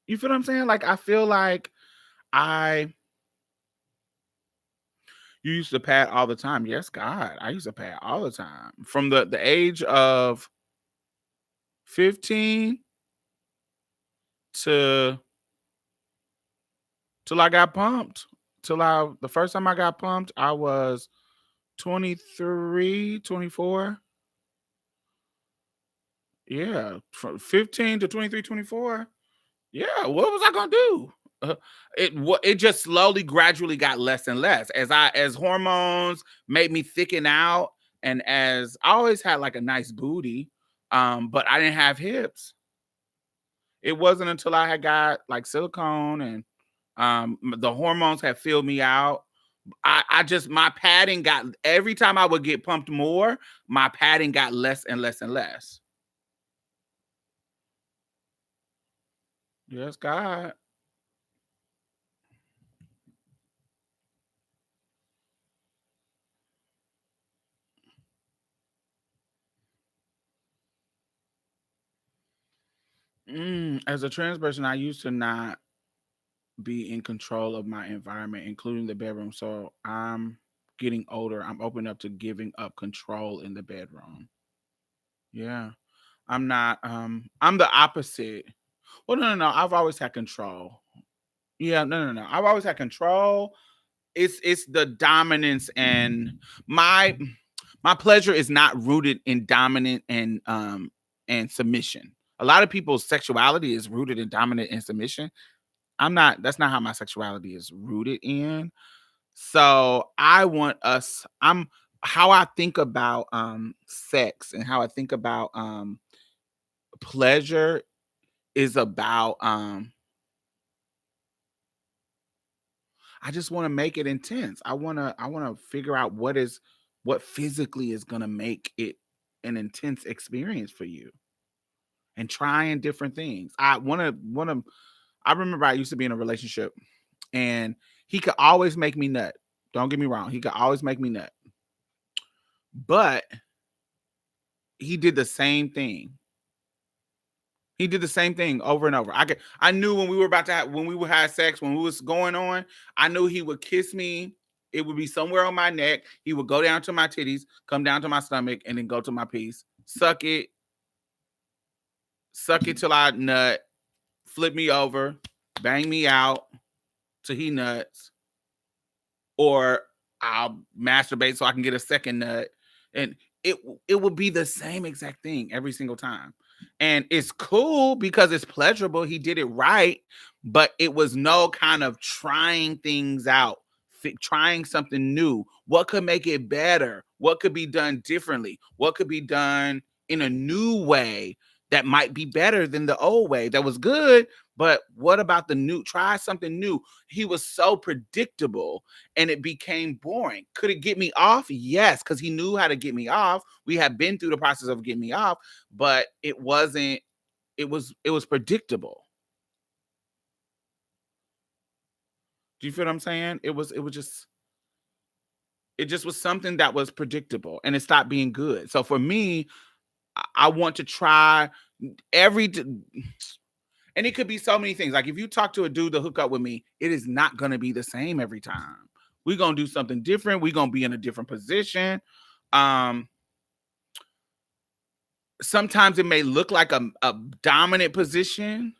A: You feel what I'm saying? Like I feel like I you used to pad all the time. Yes, God, I used to pad all the time. From the age of 15 to till I got pumped. The first time I got pumped, I was 23, 24. Yeah, from 15 to 23, 24. Yeah, what was I gonna do? It just slowly, gradually got less and less as hormones made me thicken out, and as I always had like a nice booty, but I didn't have hips. It wasn't until I had got like silicone and the hormones had filled me out. I just my padding got every time I would get pumped more, my padding got less and less and less. Yes, God. As a trans person, I used to not be in control of my environment, including the bedroom. So I'm getting older. I'm open up to giving up control in the bedroom. Yeah. I'm not I'm the opposite. Well, no. I've always had control. Yeah, no. I've always had control. It's the dominance, and my my pleasure is not rooted in dominant and submission. A lot of people's sexuality is rooted in dominant and submission. That's not how my sexuality is rooted in. So I'm how I think about sex and how I think about pleasure is about I just want to make it intense. I want to figure out what physically is going to make it an intense experience for you. and trying different things. I remember I used to be in a relationship and he could always make me nut. Don't get me wrong. He could always make me nut. But he did the same thing. He did the same thing over and over. I knew when we would have sex, when we was going on, I knew he would kiss me. It would be somewhere on my neck. He would go down to my titties, come down to my stomach, and then go to my piece. Suck it till I nut, flip me over, bang me out till he nuts, or I'll masturbate so I can get a second nut. And it would be the same exact thing every single time. And it's cool because it's pleasurable. He did it right, but it was no kind of trying things out, trying something new. What could make it better? What could be done differently? What could be done in a new way that might be better than the old way that was good? But what about the new? Try something new. He was so predictable and it became boring. Could it get me off? Yes, because he knew how to get me off. We had been through the process of getting me off, but it was predictable. Do you feel what I'm saying? It just was something that was predictable and it stopped being good. So for me, I want to try and it could be so many things. Like if you talk to a dude to hook up with me, it is not going to be the same every time. We're going to do something different. We're going to be in a different position. Sometimes it may look like a dominant position,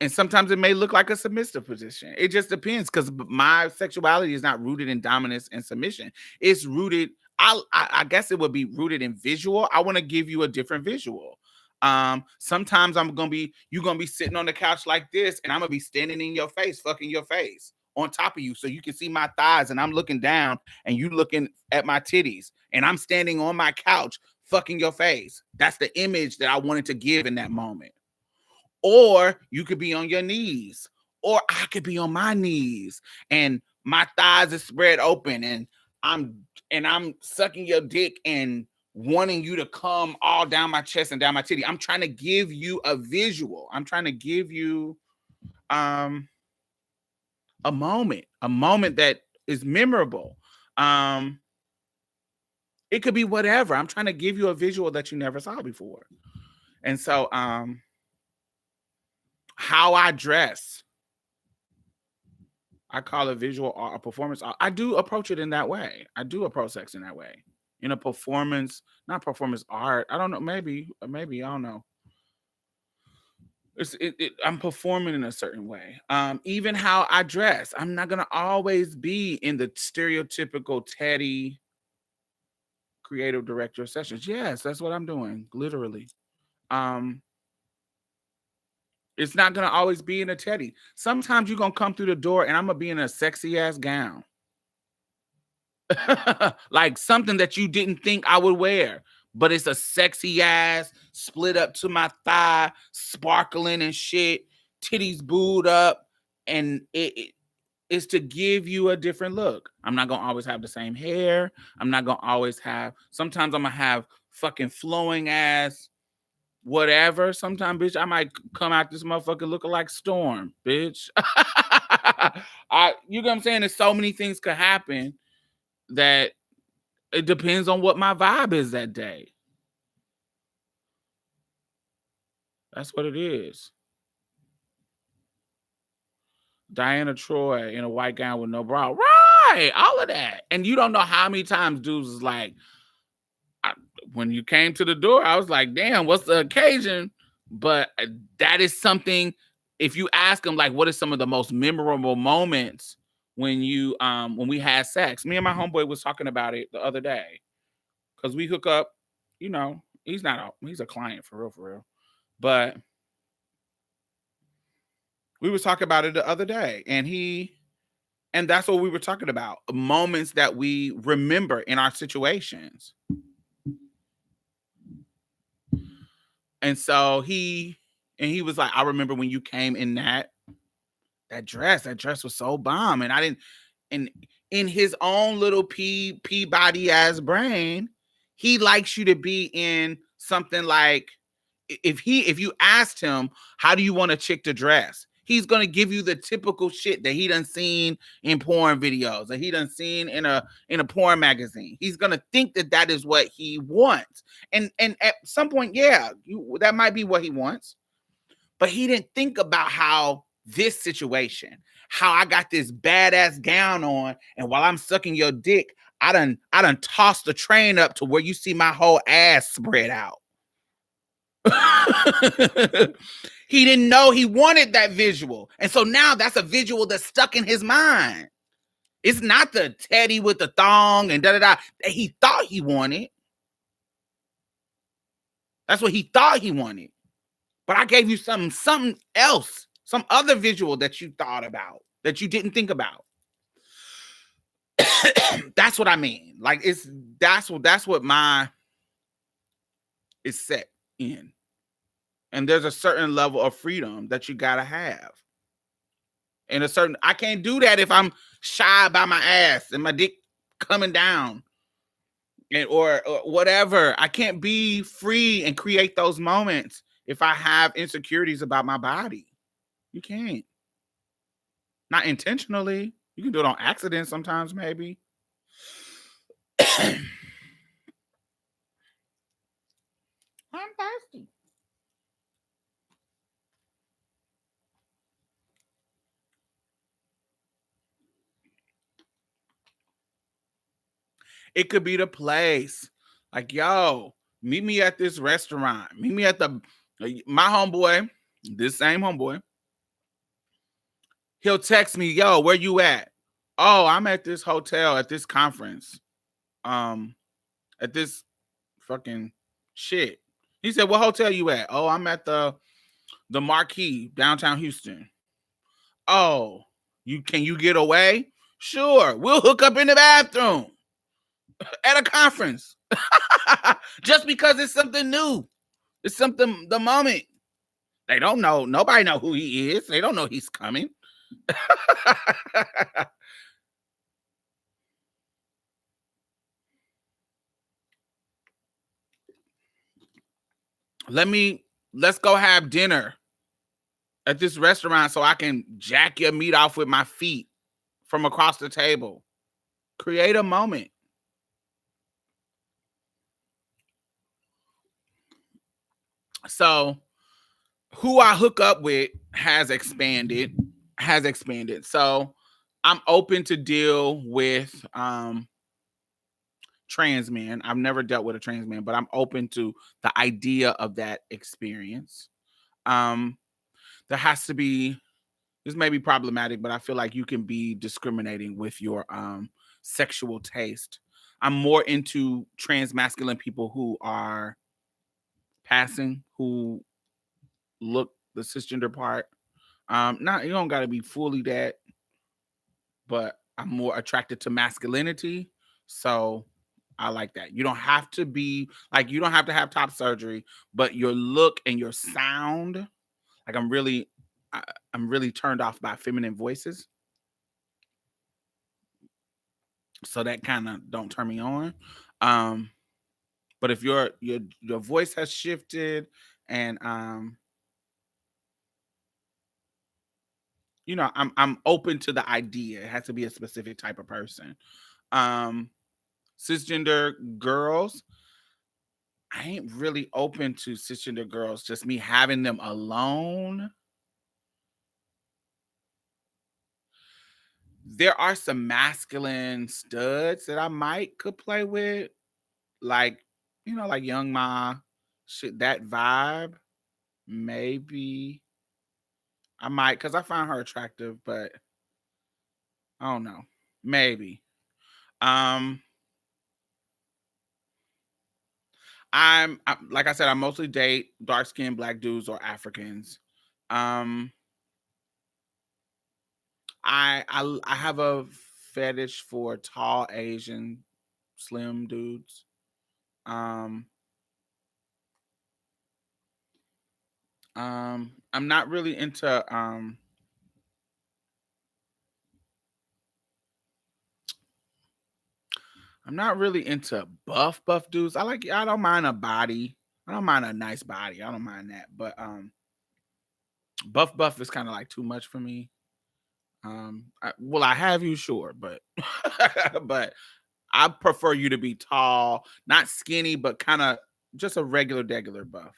A: and sometimes it may look like a submissive position. It just depends, because my sexuality is not rooted in dominance and submission. It's rooted, I guess it would be rooted in visual. I want to give you a different visual. Sometimes you're gonna be sitting on the couch like this, and I'm gonna be standing in your face, fucking your face on top of you, so you can see my thighs, and I'm looking down, and you looking at my titties, and I'm standing on my couch, fucking your face. That's the image that I wanted to give in that moment. Or you could be on your knees, or I could be on my knees, and my thighs are spread open, and I'm sucking your dick and wanting you to come all down my chest and down my titty. I'm trying to give you a visual. I'm trying to give you a moment that is memorable. It could be whatever. I'm trying to give you a visual that you never saw before. And so how I dress, I call it visual art, a performance art. I do approach it in that way. I do approach sex in that way. In a performance, not performance art. I don't know. Maybe I don't know. I'm performing in a certain way. Even how I dress, I'm not gonna always be in the stereotypical Teddy creative director sessions. Yes, that's what I'm doing, literally. It's not gonna always be in a Teddy. Sometimes you're gonna come through the door and I'm gonna be in a sexy ass gown. Like something that you didn't think I would wear, but it's a sexy ass, split up to my thigh, sparkling and shit, titties booed up, and it is to give you a different look. I'm not gonna always have the same hair. I'm not gonna always have. Sometimes I'm gonna have fucking flowing ass whatever. Sometimes, bitch, I might come out this motherfucker looking like Storm, bitch. You know what I'm saying? There's so many things could happen that it depends on what my vibe is that day. That's what it is. Diana Troy in a white gown with no bra. Right. All of that. And you don't know how many times dudes is like, when you came to the door, I was like, damn, what's the occasion? But that is something, if you ask them, like, what is some of the most memorable moments when we had sex? Me and my homeboy was talking about it the other day. Because we hook up, he's a client for real. But we was talking about it the other day, and that's what we were talking about. Moments that we remember in our situations. And so he was like, I remember when you came in that dress. That dress was so bomb. And I didn't, and in his own little Peabody ass brain, he likes you to be in something like if you asked him, how do you want a chick to dress, he's gonna give you the typical shit that he done seen in porn videos, that he done seen in a porn magazine. He's gonna think that that is what he wants, and at some point, yeah, that might be what he wants, but he didn't think about how this situation, how I got this badass gown on, and while I'm sucking your dick, I done tossed the train up to where you see my whole ass spread out. He didn't know he wanted that visual. And so now that's a visual that's stuck in his mind. It's not the teddy with the thong and da da da that he thought he wanted. That's what he thought he wanted. But I gave you something else, some other visual that you thought about, that you didn't think about. That's what I mean. Like that's what my is set in. And there's a certain level of freedom that you gotta have. And I can't do that if I'm shy by my ass and my dick coming down. Or whatever. I can't be free and create those moments if I have insecurities about my body. You can't. Not intentionally. You can do it on accident sometimes, maybe. I'm thirsty. It could be the place. Like, yo, meet me at this restaurant. Meet me at my homeboy, this same homeboy. He'll text me, yo, where you at? Oh, I'm at this hotel at this conference. At this fucking shit. He said, what hotel you at? Oh, I'm at the Marquee, downtown Houston. Oh, can you get away? Sure, we'll hook up in the bathroom at a conference. Just because it's something new. It's something, the moment. They don't know. Nobody know who he is. They don't know he's coming. Let's go have dinner at this restaurant so I can jack your meat off with my feet from across the table. Create a moment. So who I hook up with has expanded. So I'm open to deal with trans men. I've never dealt with a trans man, but I'm open to the idea of that experience. There has to be, this may be problematic, but I feel like you can be discriminating with your sexual taste. I'm more into trans masculine people who are passing, who look the cisgender part. Not, you don't got to be fully that, but I'm more attracted to masculinity. So I like that. You don't have to be like, you don't have to have top surgery, but your look and your sound, like I'm really turned off by feminine voices. So that kind of don't turn me on. But if your voice has shifted and you know, I'm open to the idea. It has to be a specific type of person. Cisgender girls, I ain't really open to cisgender girls, just me having them alone. There are some masculine studs that I might could play with, like, you know, like Young Ma, shit, that vibe. Maybe I might, because I find her attractive, but I don't know. Maybe. Um, I'm like I said, I mostly date dark skinned black dudes or Africans. Um, I have a fetish for tall Asian slim dudes. Um, I'm not really into I'm not really into buff dudes. I don't mind a body. I don't mind a nice body. I don't mind that. But buff is kind of like too much for me. I have you, sure, but but I prefer you to be tall, not skinny, but kind of just a regular buff.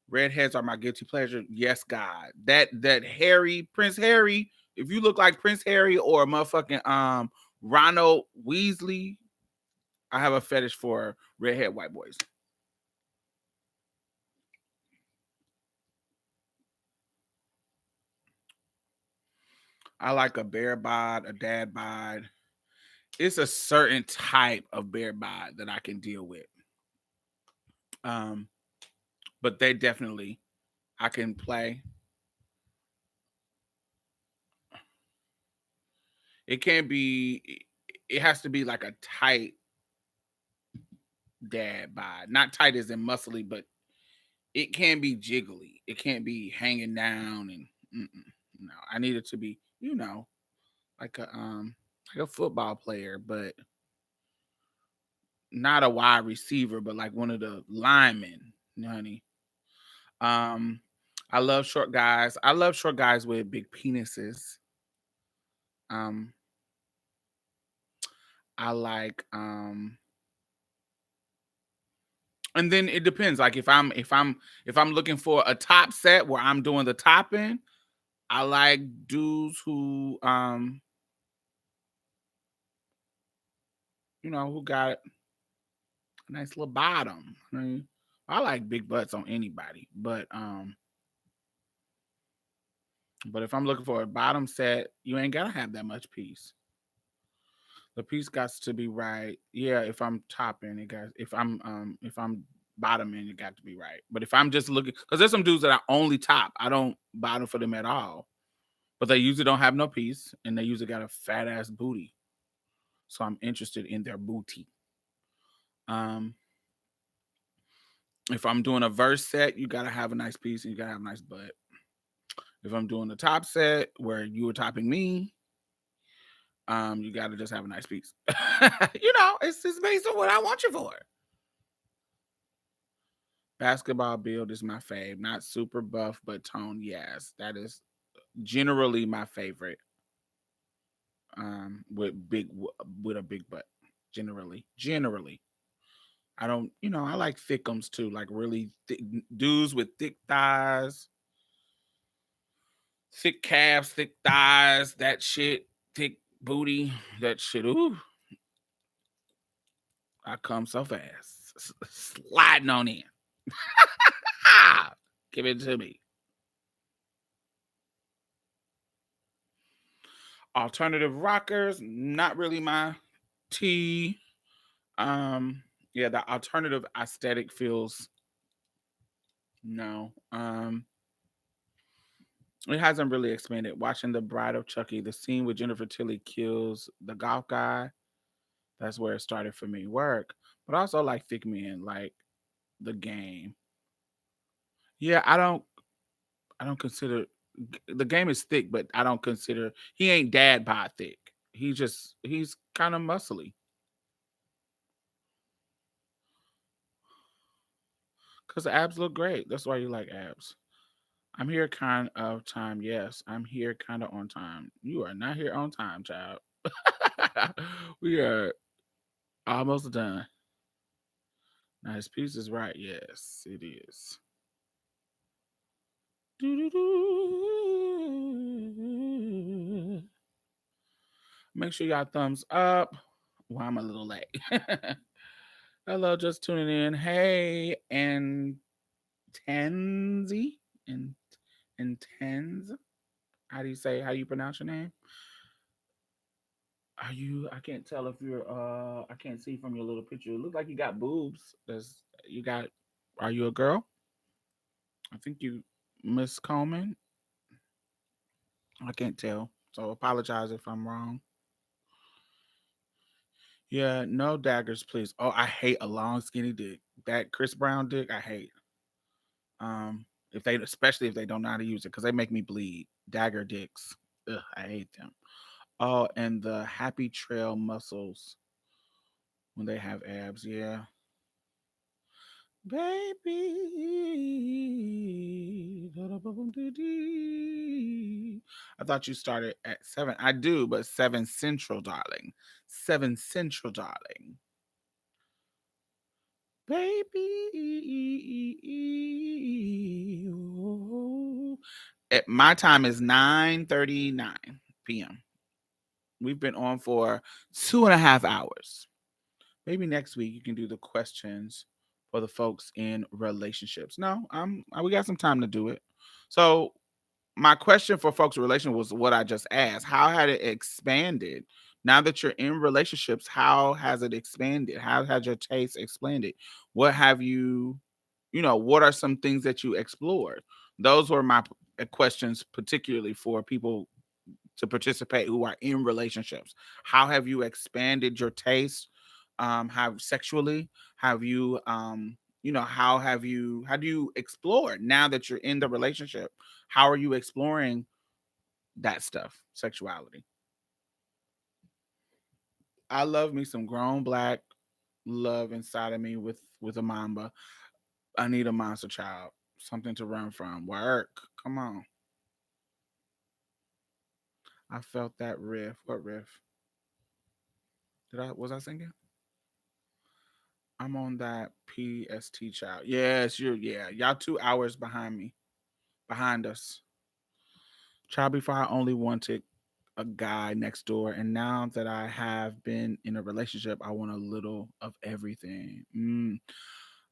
A: Redheads are my guilty pleasure. Yes, God. That Harry, Prince Harry, if you look like Prince Harry or a motherfucking Ronald Weasley, I have a fetish for redhead white boys. I like a bear bod, a dad bod. It's a certain type of bear bod that I can deal with. Um, but they definitely I can play. It can't be. It has to be like a tight dad bod, not tight as in muscly, but it can be jiggly. It can't be hanging down and no. I need it to be, like a football player, but not a wide receiver, but like one of the linemen, honey. Um, I love short guys. I love short guys with big penises. Um, I like and then it depends. Like if I'm looking for a top set where I'm doing the topping, I like dudes who got a nice little bottom. I like big butts on anybody, but if I'm looking for a bottom set, you ain't gotta have that much piece. The piece got to be right. Yeah, if I'm topping, it got if I'm bottoming, it got to be right. But if I'm just looking, because there's some dudes that I only top, I don't bottom for them at all. But they usually don't have no piece, and they usually got a fat ass booty. So I'm interested in their booty. Um, if I'm doing a verse set, you gotta have a nice piece and you gotta have a nice butt. If I'm doing the top set where you were topping me, you gotta just have a nice piece. It's just based on what I want you for. Basketball build is my fave. Not super buff, but tone, yes. That is generally my favorite. With a big butt. Generally. I don't, I like thickums too, like really thick dudes with thick thighs, thick calves, thick thighs, that shit, thick booty, that shit. Ooh, I come so fast, sliding on in. Give it to me. Alternative rockers, not really my tea. Yeah, the alternative aesthetic feels no. It hasn't really expanded. Watching The Bride of Chucky, the scene with Jennifer Tilly kills the golf guy, that's where it started for me. Work. But I also like thick men, like the game. Yeah, I don't consider the game is thick, but I don't consider he ain't dad bod thick. He's kind of muscly. Because the abs look great. That's why you like abs. I'm here kind of time. Yes, I'm here kind of on time. You are not here on time, child. We are almost done. Nice piece is right. Yes, it is. Doo-doo-doo. Make sure y'all thumbs up. Well, I'm a little late. Hello, just tuning in. Hey, and Tenzi and Tens. How do you pronounce your name? I can't tell if you're I can't see from your little picture. It looks like you got boobs. Does you got Are you a girl? I think you Miss Coleman. I can't tell. So apologize if I'm wrong. Yeah, no daggers, please. Oh, I hate a long skinny dick. That Chris Brown dick, I hate. If they especially if they don't know how to use it, because they make me bleed. Dagger dicks. Ugh, I hate them. Oh, and the happy trail muscles when they have abs. Yeah. Baby. I thought you started at 7. I do, but 7 Central, darling. 7 Central, darling. Baby. Oh. My time is 9:39 p.m. We've been on for 2.5 hours. Maybe next week you can do the questions for the folks in relationships. No, we got some time to do it. So my question for folks in relation was what I just asked. How had it expanded? Now that you're in relationships, how has it expanded? How has your taste expanded? What have what are some things that you explored? Those were my questions, particularly for people to participate who are in relationships. How have you expanded your taste? Have sexually? Have you how do you explore now that you're in the relationship? How are you exploring that stuff, sexuality? I love me some grown black love inside of me with a mamba. I need a monster child, something to run from. Work, come on. I felt that riff. What riff? Was I singing? I'm on that PST child. Yes, y'all 2 hours behind me, behind us. Child, before I only wanted a guy next door, and now that I have been in a relationship, I want a little of everything.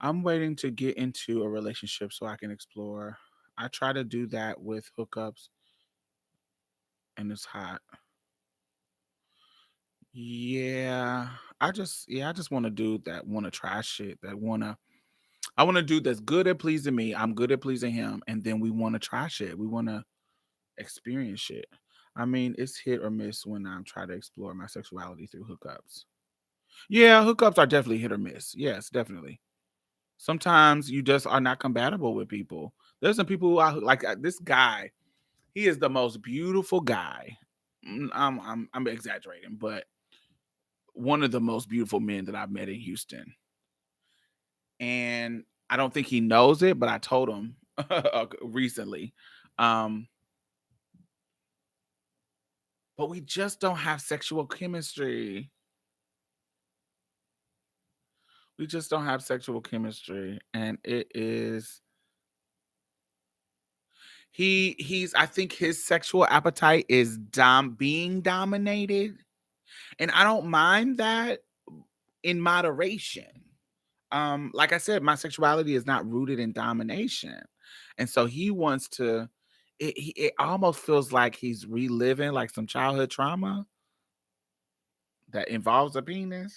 A: I'm waiting to get into a relationship so I can explore. I try to do that with hookups, and it's hot. Yeah, I just want to do that. Want to try shit. I want to do that's good at pleasing me. I'm good at pleasing him, and then we want to try shit. We want to experience shit. I mean, it's hit or miss when I'm trying to explore my sexuality through hookups. Yeah, hookups are definitely hit or miss. Yes, definitely. Sometimes you just are not compatible with people. There's some people who are like this guy. He is the most beautiful guy. I'm exaggerating, but one of the most beautiful men that I've met in Houston. And I don't think he knows it, but I told him recently. Um, but we just don't have sexual chemistry. We just don't have sexual chemistry, and it is he's I think his sexual appetite is being dominated, and I don't mind that in moderation. Like I said, my sexuality is not rooted in domination, and so he wants to. It almost feels like he's reliving like some childhood trauma that involves a penis,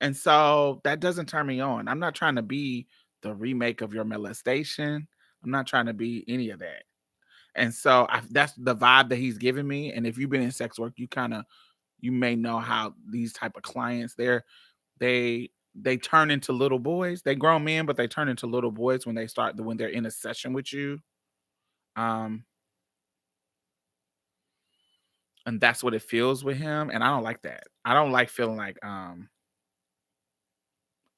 A: and so that doesn't turn me on. I'm not trying to be the remake of your molestation. I'm not trying to be any of that. And so that's the vibe that he's giving me. And if you've been in sex work, you may know how these type of clients they they turn into little boys. They grown men, but they turn into little boys when they're in a session with you. Um, and that's what it feels with him. And I don't like that. I don't like feeling like I'm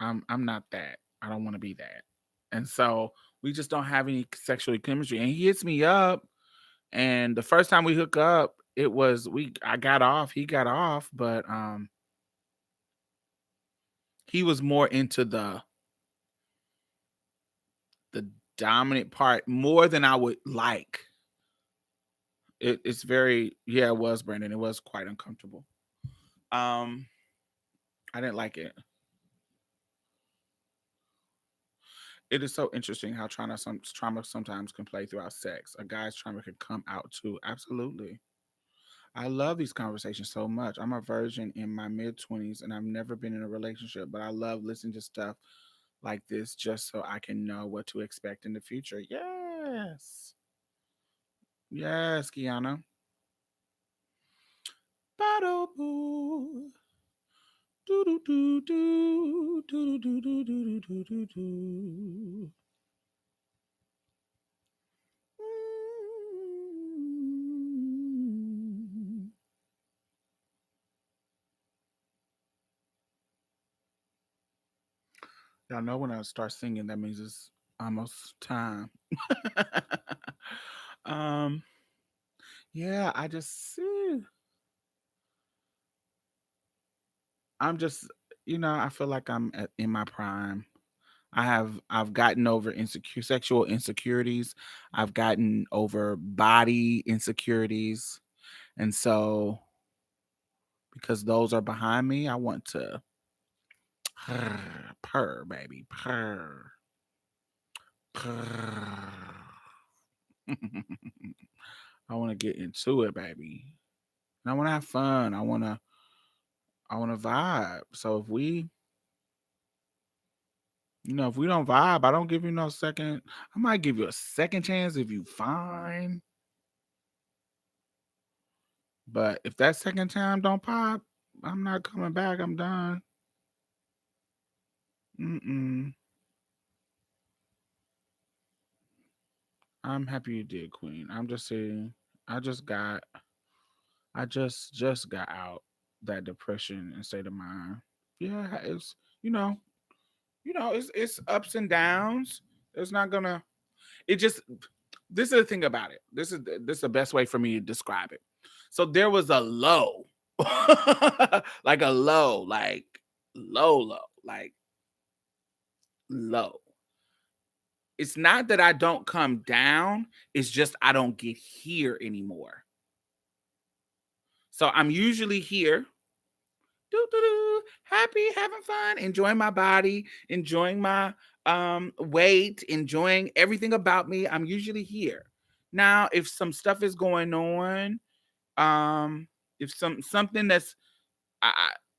A: not that. I don't want to be that. And so we just don't have any sexual chemistry. And he hits me up. And the first time we hook up, it was I got off, he got off, but he was more into the dominant part more than I would like. It's very yeah, it was Brandon. It was quite uncomfortable. Um, I didn't like it. It is so interesting how trauma sometimes can play throughout sex. A guy's trauma can come out too. Absolutely. I love these conversations so much. I'm a virgin in my mid 20s and I've never been in a relationship, but I love listening to stuff like this just so I can know what to expect in the future. Yes. Yes, Kiana. Battle boo. Do do do do do do do do do do do. Y'all know when I start singing, that means it's almost time. um, yeah, I'm just, I feel like in my prime. I've gotten over sexual insecurities. I've gotten over body insecurities. And so because those are behind me, I want to purr, baby, purr, purr. I want to get into it, baby. And I want to have fun. I want to vibe. So if we don't vibe, I don't give you no second. I might give you a second chance if you fine. But if that second time don't pop, I'm not coming back. I'm done. Mm-mm. I'm happy you did, Queen. I'm just saying. I just got. I just got out that depression and state of mind. Yeah, it's it's ups and downs. It's not gonna. It just. This is the thing about it. This is the best way for me to describe it. So there was a low, like a low, like low, like low. It's not that I don't come down, it's just I don't get here anymore. So I'm usually here, doo-doo-doo, happy, having fun, enjoying my body, enjoying my weight, enjoying everything about me. I'm usually here. Now, if some stuff is going on, if something that's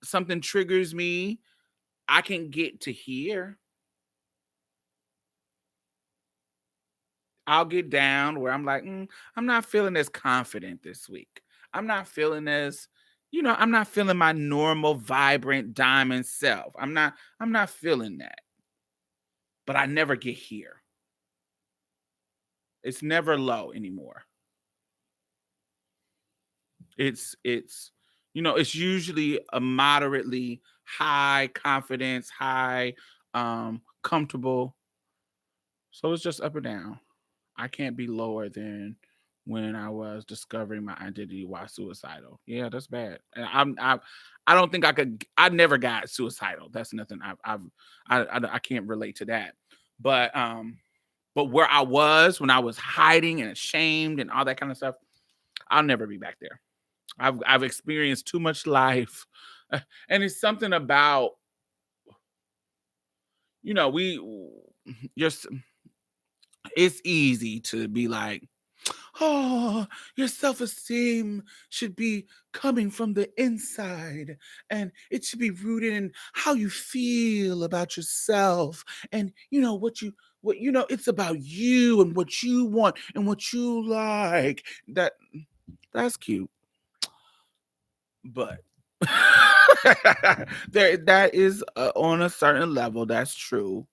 A: something triggers me, I can get to here. I'll get down where I'm like, I'm not feeling as confident this week. I'm not feeling as, I'm not feeling my normal, vibrant diamond self. I'm not feeling that. But I never get here. It's never low anymore. It's usually a moderately high confidence, high comfortable. So it's just up or down. I can't be lower than when I was discovering my identity while suicidal. Yeah, that's bad. And I don't think I could. I never got suicidal. That's nothing. I can't relate to that. But where I was when I was hiding and ashamed and all that kind of stuff, I'll never be back there. I've experienced too much life, and it's something about we just it's easy to be like, oh, your self-esteem should be coming from the inside, and it should be rooted in how you feel about yourself, and it's about you and what you want and what you like. That's cute, but that is on a certain level, that's true,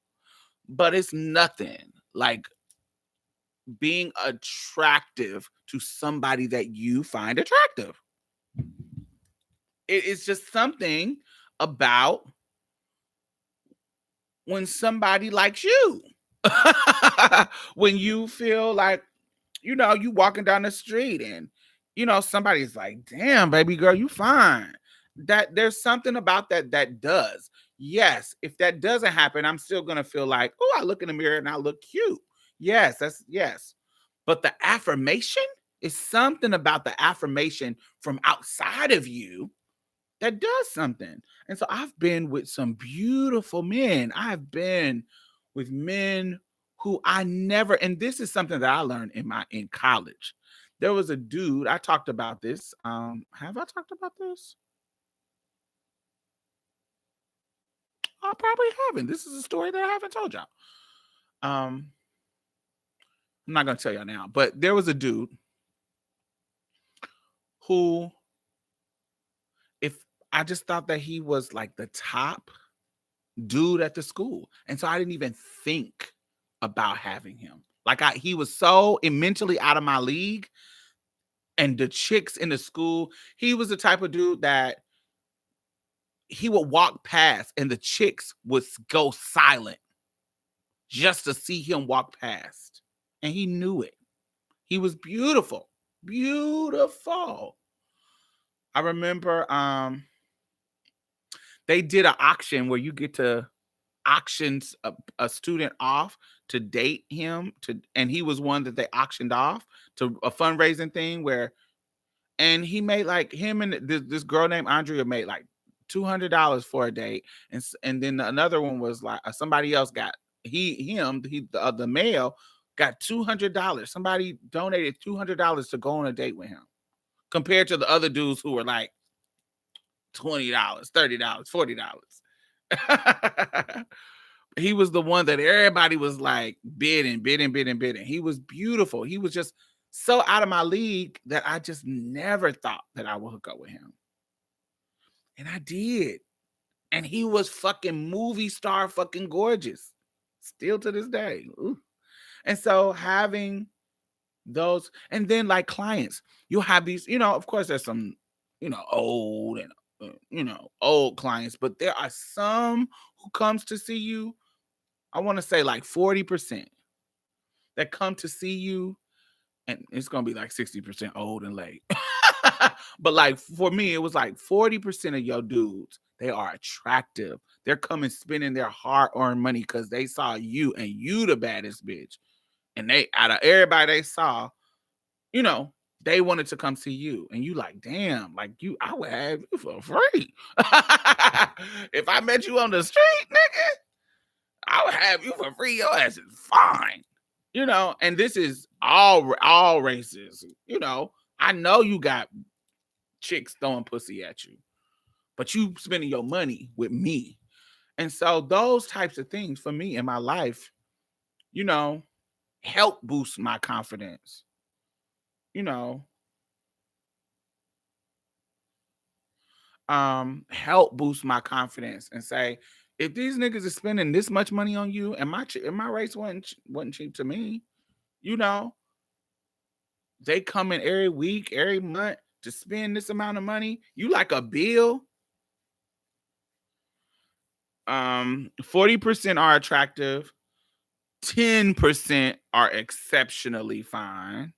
A: but it's nothing like being attractive to somebody that you find attractive. It's just something about when somebody likes you. When you feel like, you walking down the street and, somebody's like, damn, baby girl, you fine. That there's something about that does. Yes, if that doesn't happen, I'm still gonna feel like, oh, I look in the mirror and I look cute. Yes. But the affirmation is something about the affirmation from outside of you that does something. And so I've been with some beautiful men. I've been with men who I never, and this is something that I learned in college. There was a dude, I talked about this. Have I talked about this? I probably haven't. This is a story that I haven't told y'all. Um, I'm not gonna tell y'all now, but there was a dude who, if I just thought that he was like the top dude at the school. And so I didn't even think about having him. Like he was so mentally out of my league. And the chicks in the school, he was the type of dude that he would walk past and the chicks would go silent just to see him walk past. And he knew it. He was beautiful. Beautiful. I remember they did an auction where you get to auctions a student off to date him and he was one that they auctioned off to a fundraising thing where and he made like him and this girl named Andrea made like $200 for a date and then another one was like somebody else got the male got $200. Somebody donated $200 to go on a date with him compared to the other dudes who were like $20, $30, $40. He was the one that everybody was like bidding. He was beautiful. He was just so out of my league that I just never thought that I would hook up with him. And I did. And he was fucking movie star fucking gorgeous. Still to this day. Ooh. And so having those, and then like clients, you'll have these, of course there's some, old and old clients, but there are some who comes to see you. I want to say like 40% that come to see you, and it's gonna be like 60% old and late. But like for me, it was like 40% of your dudes, they are attractive. They're coming spending their hard-earned money because they saw you and you the baddest bitch. And they out of everybody they saw, they wanted to come see you. And you like, damn, like I would have you for free. If I met you on the street, nigga, I would have you for free. Your ass is fine. And this is all races. I know you got chicks throwing pussy at you, but you spending your money with me. And so those types of things for me in my life, help boost my confidence. Help boost my confidence and say, if these niggas are spending this much money on you and my race wasn't cheap to me, they come in every week, every month to spend this amount of money. You like a bill. 40% are attractive. 10% are exceptionally fine.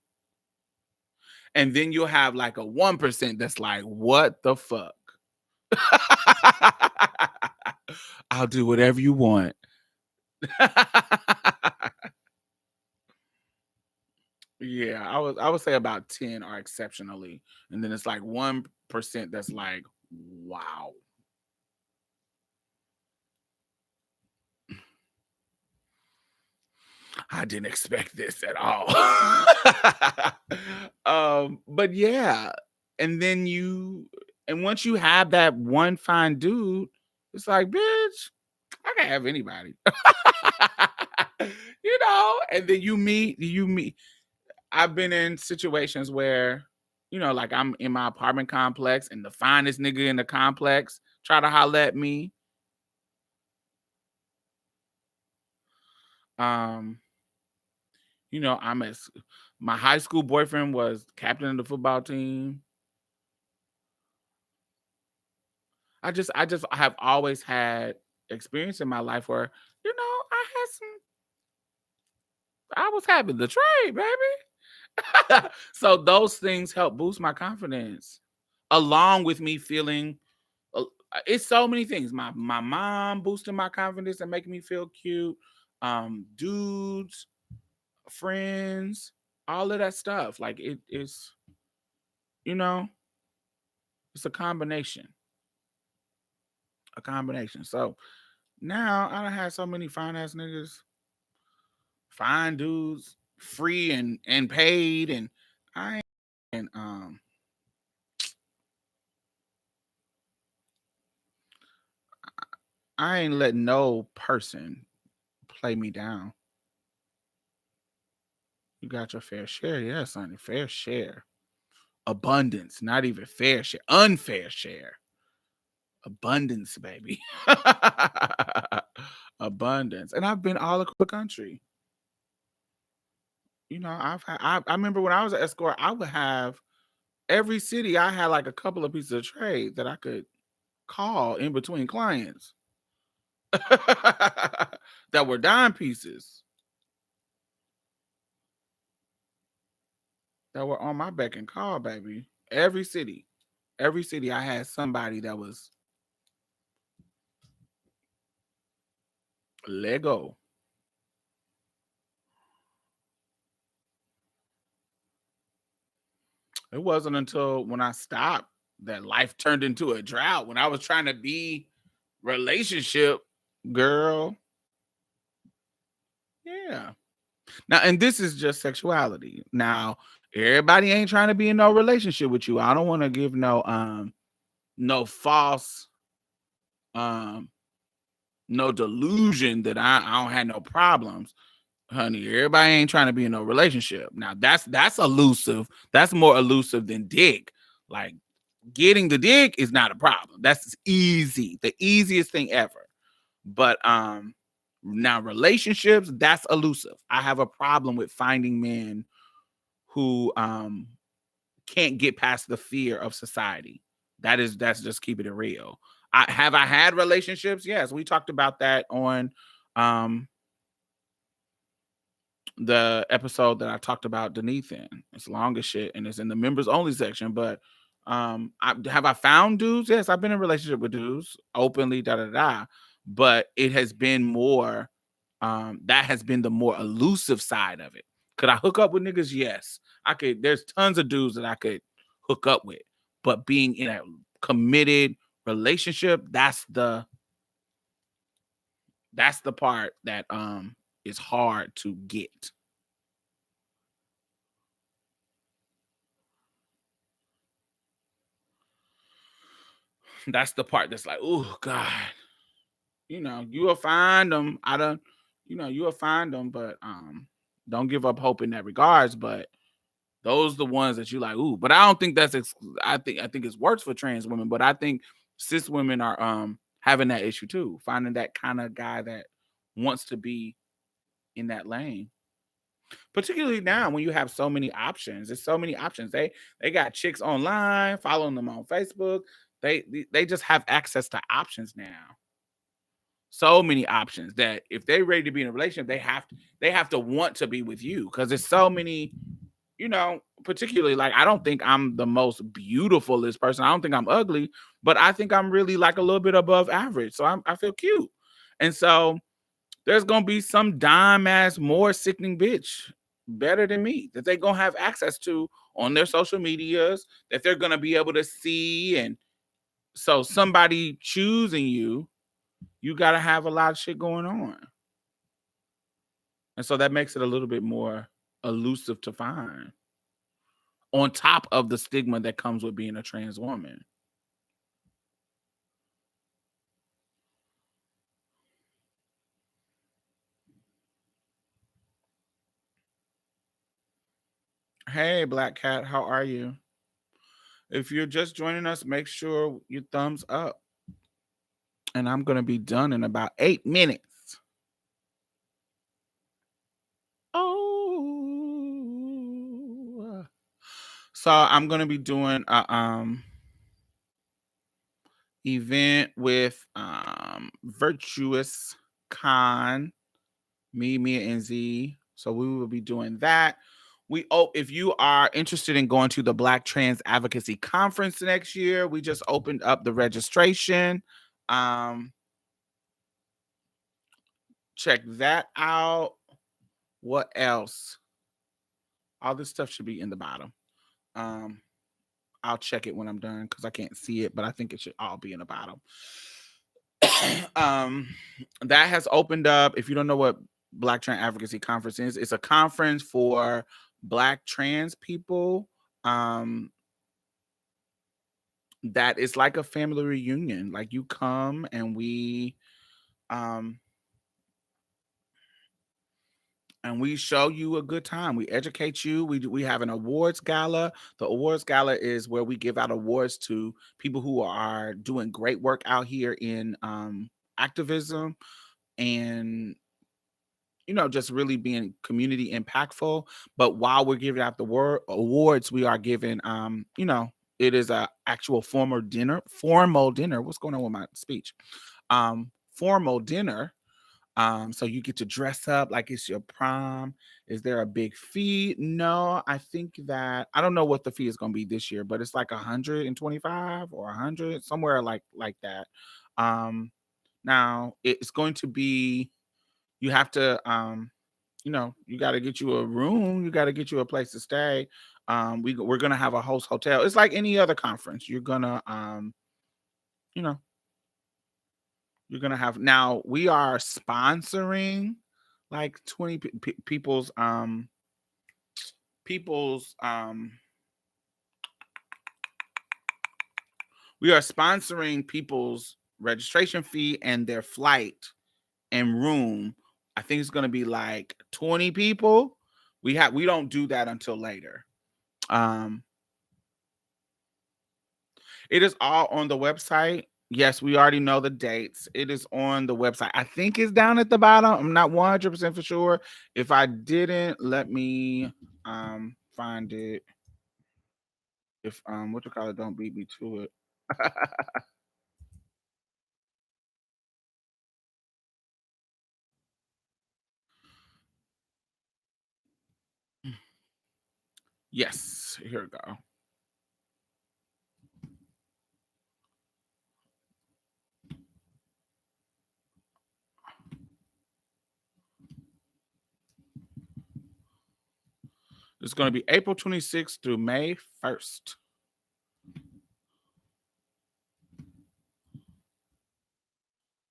A: And then you'll have like a 1% that's like, what the fuck? I'll do whatever you want. Yeah, I would say about 10 are exceptionally, and then it's like 1% that's like, wow. I didn't expect this at all. But yeah, and then once you have that one fine dude, it's like, bitch, I can have anybody. And then you meet. I've been in situations where, like I'm in my apartment complex and the finest nigga in the complex try to holler at me. My high school boyfriend was captain of the football team. I just have always had experience in my life where, I was having the trade, baby. So those things help boost my confidence, along with me feeling. It's so many things. My mom boosting my confidence and making me feel cute. Dudes, friends, all of that stuff. Like it's, it's a combination. A combination. So now I don't have so many fine ass niggas, fine dudes, free and paid, and I and I ain't letting no person play me down. You got your fair share, yes, honey. Fair share. Abundance, not even fair share. Unfair share. Abundance, baby. Abundance. And I've been all across the country. I remember when I was an escort, I would have every city I had like a couple of pieces of trade that I could call in between clients that were dime pieces that were on my beck and call, baby. Every city I had somebody that was Lego. It wasn't until when I stopped that life turned into a drought. When I was trying to be relationship girl. Yeah. Now, and this is just sexuality. Now, everybody ain't trying to be in no relationship with you. I don't want to give no false um no delusion that I don't have no problems. Honey, everybody ain't trying to be in no relationship. Now that's elusive. That's more elusive than dick. Like getting the dick is not a problem. That's easy. The easiest thing ever. But now relationships, that's elusive. I have a problem with finding men who can't get past the fear of society. That's just keeping it real. I had relationships? Yes, we talked about that on um the episode that I talked about Denise in. It's long as shit and it's in the members only section. But I found dudes? Yes, I've been in a relationship with dudes openly, da da da. But it has been more that has been the more elusive side of it. Could I hook up with niggas? Yes. I could. There's tons of dudes that I could hook up with. But being in a committed relationship, that's the part that is hard to get. That's the part that's like, oh God, you will find them. You will find them, but don't give up hope in that regards. But those the ones that you like, ooh. But I don't think I think it's worse for trans women, but I think cis women are having that issue too, finding that kind of guy that wants to be in that lane. Particularly now when you have so many options. There's so many options. They got chicks online, following them on Facebook. They just have access to options now. So many options that if they're ready to be in a relationship, they have to want to be with you because there's so many, particularly like I don't think I'm the most beautifulest person. I don't think I'm ugly, but I think I'm really like a little bit above average. So I feel cute. And so there's gonna be some dime ass more sickening bitch better than me that they're gonna have access to on their social medias that they're gonna be able to see. And so somebody choosing you gotta have a lot of shit going on. And so that makes it a little bit more elusive to find. On top of the stigma that comes with being a trans woman. Hey, Black Cat, how are you? If you're just joining us, make sure you thumbs up. And I'm going to be done in about 8 minutes. Oh. So I'm going to be doing a event with Virtuous Con, me, Mia, and Z. So we will be doing that. If you are interested in going to the Black Trans Advocacy Conference next year, we just opened up the registration. Check that out. What else? All this stuff should be in the bottom. I'll check it when I'm done because I can't see it, but I think it should all be in the bottom. That has opened up. If you don't know what Black Trans Advocacy Conference is, it's a conference for Black trans people. That is like a family reunion. Like you come and we show you a good time. We educate you. We have an awards gala. The awards gala is where we give out awards to people who are doing great work out here in activism and just really being community impactful. But while we're giving out the awards, we are giving It is a actual formal dinner. What's going on with my speech? Formal dinner. So you get to dress up like it's your prom. Is there a big fee? No, I think that I don't know what the fee is going to be this year, but it's like 125 or 100, somewhere like that. Um, Now it's going to be, you have to, you got to get you a room, you got to get you a place to stay. We're gonna have a host hotel. It's like any other conference. You know, you're gonna have, now we are sponsoring like 20 people's we are sponsoring people's registration fee and their flight and room. I think it's gonna be like 20 people. We don't do that until later. Um It is all on the website. Yes, we already know the dates. It is on the website. I think it's down at the bottom. I'm not 100% for sure. If I didn't, let me find it. If what you call it, don't beat me to it. Yes, here we go. It's going to be April 26th through May 1st.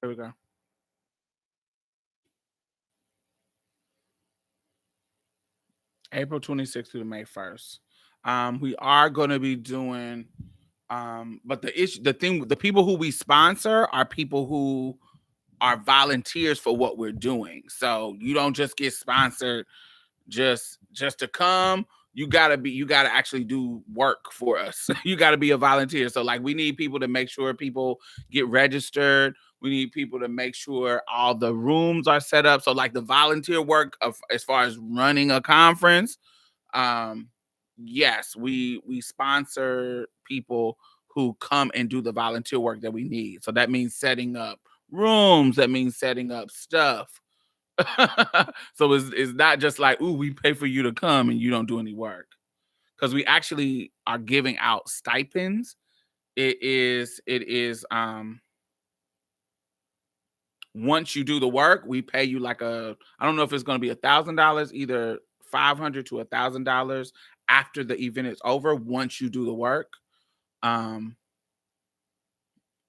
A: Here we go. April 26th through May 1st. We are going to be doing, but the people who we sponsor are people who are volunteers for what we're doing. So you don't just get sponsored just to come. You gotta actually do work for us. You gotta be a volunteer. So like we need people to make sure people get registered. We need people to make sure all the rooms are set up. So like the volunteer work of as far as running a conference, um yes, we sponsor people who come and do the volunteer work that we need. So that means setting up rooms, that means setting up stuff. So it's not just like, ooh, we pay for you to come and you don't do any work, because we actually are giving out stipends. It is once you do the work, we pay you like I don't know if it's going to be $1,000, either 500 to $1,000 after the event is over. Once you do the work, um,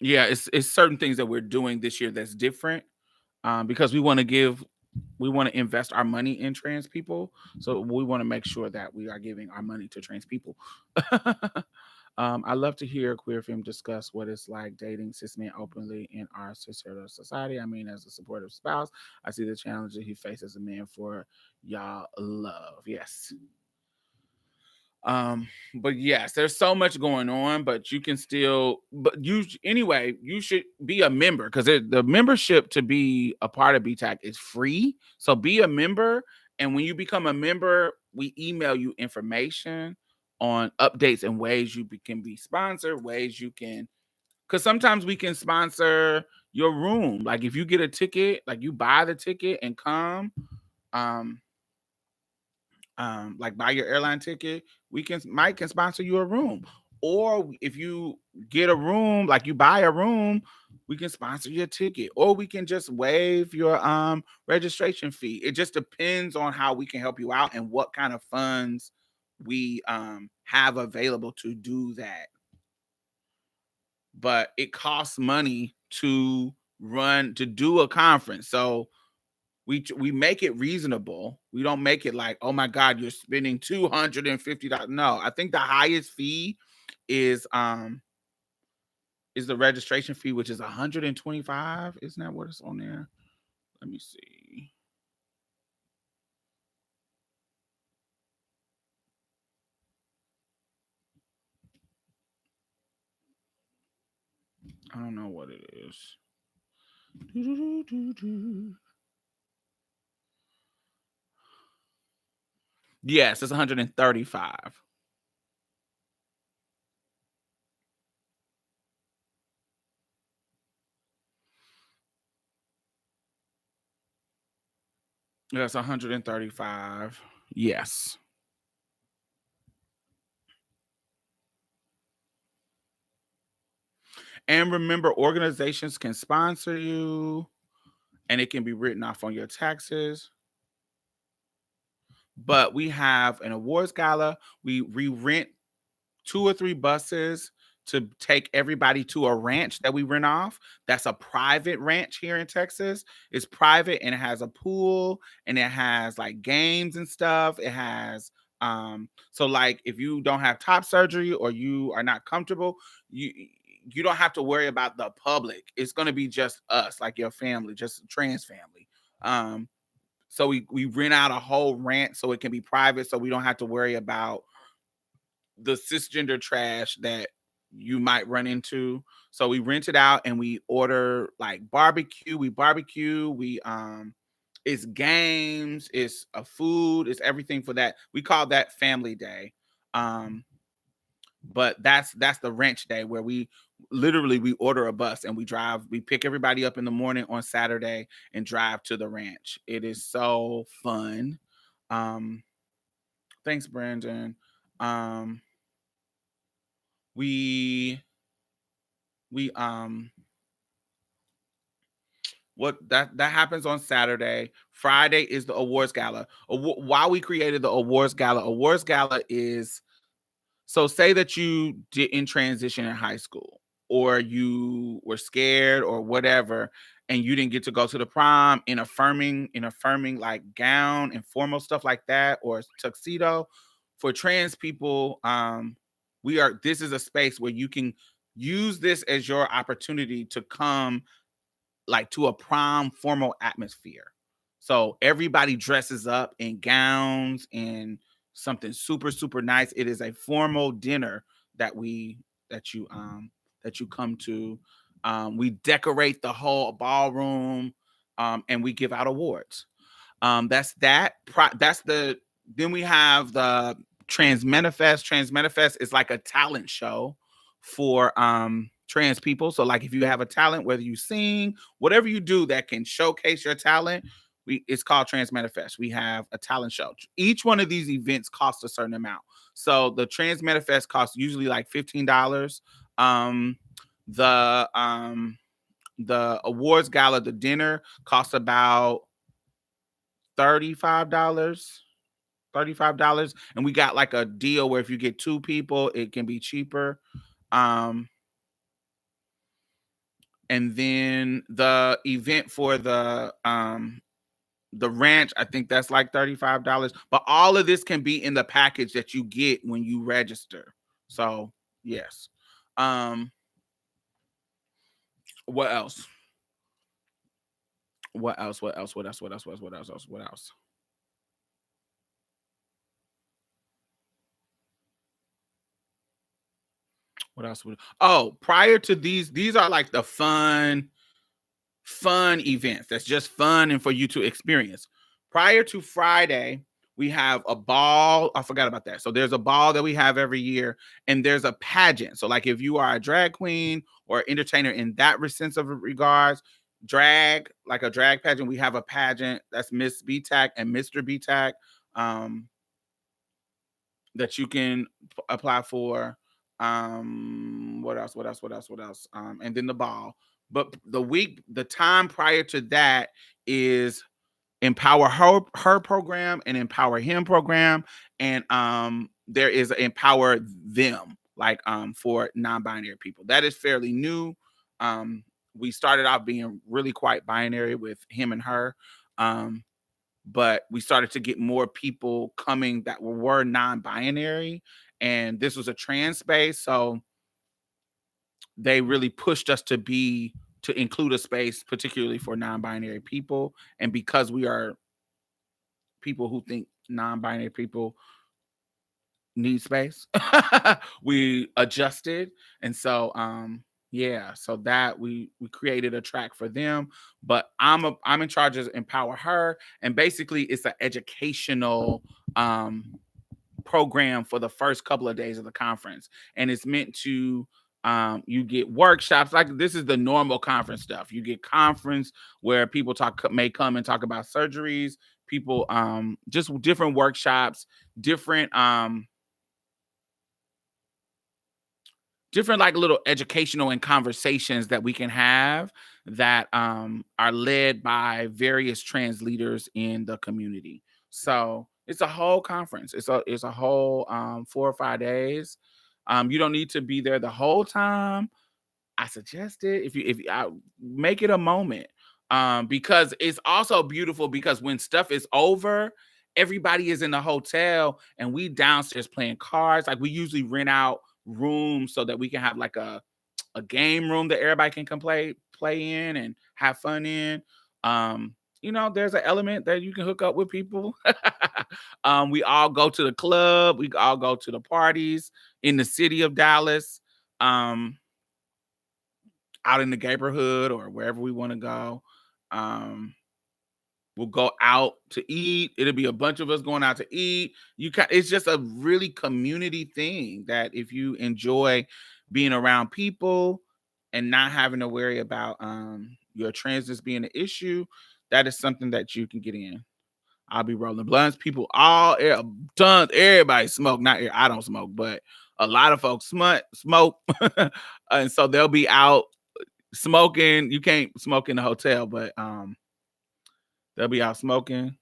A: yeah, it's certain things that we're doing this year that's different, because we want to invest our money in trans people. So we want to make sure that we are giving our money to trans people. I love to hear queer femme discuss what it's like dating cis men openly in our cis-hetero society. I mean, as a supportive spouse, I see the challenges he faces as a man for y'all love. Yes. But yes, there's so much going on, but you can still, but anyway, you should be a member, because the membership to be a part of BTAC is free. So be a member, and when you become a member, we email you information on updates and ways can be sponsored, ways you can, because sometimes we can sponsor your room. Like if you get a ticket, like you buy the ticket and come, um, like buy your airline ticket, Mike can sponsor you a room. Or if you get a room, like you buy a room, we can sponsor your ticket, or we can just waive your registration fee. It just depends on how we can help you out and what kind of funds we have available to do that. But it costs money to do a conference. So we make it reasonable. We don't make it like, oh my God, you're spending $250. No, I think the highest fee is the registration fee, which is 125. Isn't that what it's on there? Let me see. I don't know what it is. Yes, it's 135. That's 135. Yes. And remember, organizations can sponsor you and it can be written off on your taxes. But we have an awards gala. We rent 2 or 3 buses to take everybody to a ranch that we rent off. That's a private ranch here in Texas. It's private and it has a pool and it has like games and stuff. It has so like if you don't have top surgery or you are not comfortable, you don't have to worry about the public. It's going to be just us, like your family, just trans family. Um so we rent out a whole ranch so it can be private so we don't have to worry about the cisgender trash that you might run into. So we rent it out and we order like barbecue. We barbecue. It's games, it's a food, it's everything for that. We call that family day. Um, but that's the ranch day where we literally we order a bus and we drive, we pick everybody up in the morning on Saturday and drive to the ranch. It is so fun. Um, thanks, Brandon. Um, we we what that happens on Saturday. Friday is the awards gala. Why we created the awards gala is so say that you didn't transition in high school or you were scared or whatever and you didn't get to go to the prom in affirming like gown and formal stuff like that or tuxedo. For trans people, we are this is a space where you can use this as your opportunity to come like to a prom formal atmosphere. So everybody dresses up in gowns and something super super nice. It is a formal dinner that we that you come to. We decorate the whole ballroom and we give out awards. That's that. That's the. Then we have the Trans Manifest. Trans Manifest is like a talent show for trans people. So, like, if you have a talent, whether you sing, whatever you do that can showcase your talent, it's called Trans Manifest. We have a talent show. Each one of these events costs a certain amount. So the Trans Manifest costs usually like $15. Um, the awards gala, the dinner costs about $35. $35. And we got like a deal where if you get 2 people, it can be cheaper. Um, and then the event for the ranch, I think that's like $35. But all of this can be in the package that you get when you register. So yes. Um, what else? What else? What else? What else? What else? What else? What else? What else would oh prior to these are like the fun events that's just fun and for you to experience. Prior to Friday, we have a ball. I forgot about that. So there's a ball that we have every year, and there's a pageant. So, like, if you are a drag queen or entertainer in that sense of regards, drag, like a drag pageant, we have a pageant that's Miss BTAC and Mr. BTAC. Um, that you can apply for. What else? What else? What else? What else? And then the ball. But the time prior to that is Empower Her program and Empower Him program, and there is Empower Them, like for non-binary people. That is fairly new. We started out being really quite binary with him and her. Um, but we started to get more people coming that were non-binary, and this was a trans space, so they really pushed us to include a space particularly for non-binary people. And because we are people who think non-binary people need space, we adjusted. And so yeah, so that we created a track for them. But I'm in charge of Empower Her, and basically it's an educational program for the first couple of days of the conference, and it's meant to you get workshops. Like, this is the normal conference stuff. You get conference where people may come and talk about surgeries. people, just different workshops, different different like little educational and conversations that we can have that are led by various trans leaders in the community. So it's a whole conference. It's a whole 4 or 5 days. You don't need to be there the whole time. I suggest it if I make it a moment. Because it's also beautiful because when stuff is over, everybody is in the hotel and we downstairs playing cards. Like we usually rent out rooms so that we can have like a game room that everybody can come play in and have fun in. There's an element that you can hook up with people. We all go to the club, we all go to the parties in the city of Dallas. Out in the neighborhood or wherever we want to go. Um, we'll go out to eat. It'll be a bunch of us going out to eat. It's just a really community thing that if you enjoy being around people and not having to worry about your transness being an issue, that is something that you can get in. I'll be rolling blunts. People, tons, everybody smoke. I don't smoke, but a lot of folks smoke, and so they'll be out smoking. You can't smoke in the hotel, but they'll be out smoking.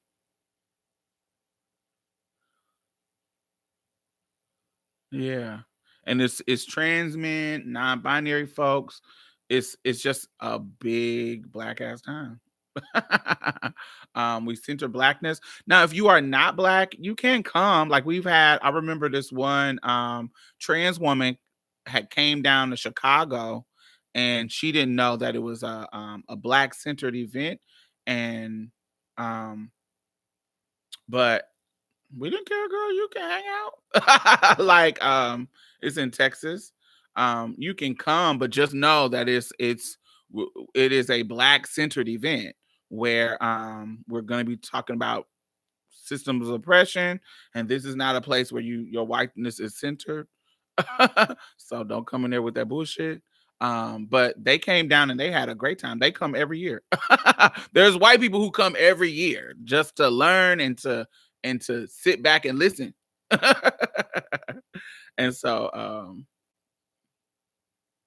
A: Yeah. And it's trans men, non-binary folks. It's just a big black ass time. We center blackness. Now, if you are not black, you can come. Like I remember this one trans woman had came down to Chicago and she didn't know that it was a black centered event. And but we didn't care, girl. You can hang out. Like, it's in Texas. You can come, but just know that it is a black centered event where we're gonna be talking about systems of oppression, and this is not a place where your whiteness is centered. So don't come in there with that bullshit. But they came down and they had a great time. They come every year. There's white people who come every year just to learn and to sit back and listen. And so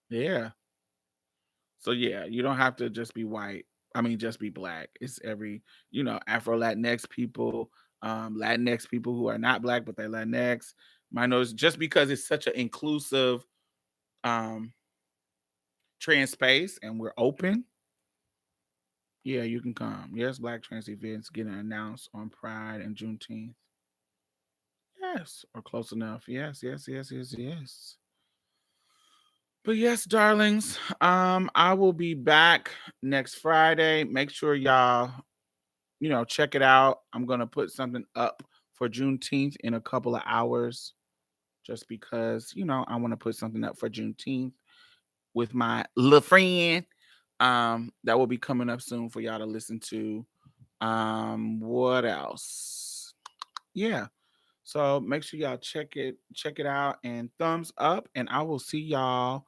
A: yeah. So yeah, you don't have to just be white. I mean, just be black. It's Afro Latinx people, Latinx people who are not black, but they're Latinx, minorities, just because it's such an inclusive um trans space and we're open. Yeah, you can come. Yes, black trans events getting announced on Pride and Juneteenth. Yes, or close enough. Yes, yes, yes, yes, yes. But yes, darlings, I will be back next Friday. Make sure y'all, check it out. I'm gonna put something up for Juneteenth in a couple of hours, just because I want to put something up for Juneteenth with my little friend. That will be coming up soon for y'all to listen to. What else? Yeah. So make sure y'all check it out and thumbs up, and I will see y'all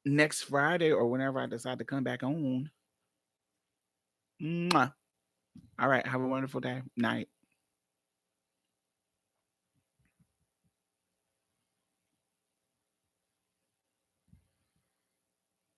A: next Friday or whenever I decide to come back on. Mwah. All right. Have a wonderful day. Night.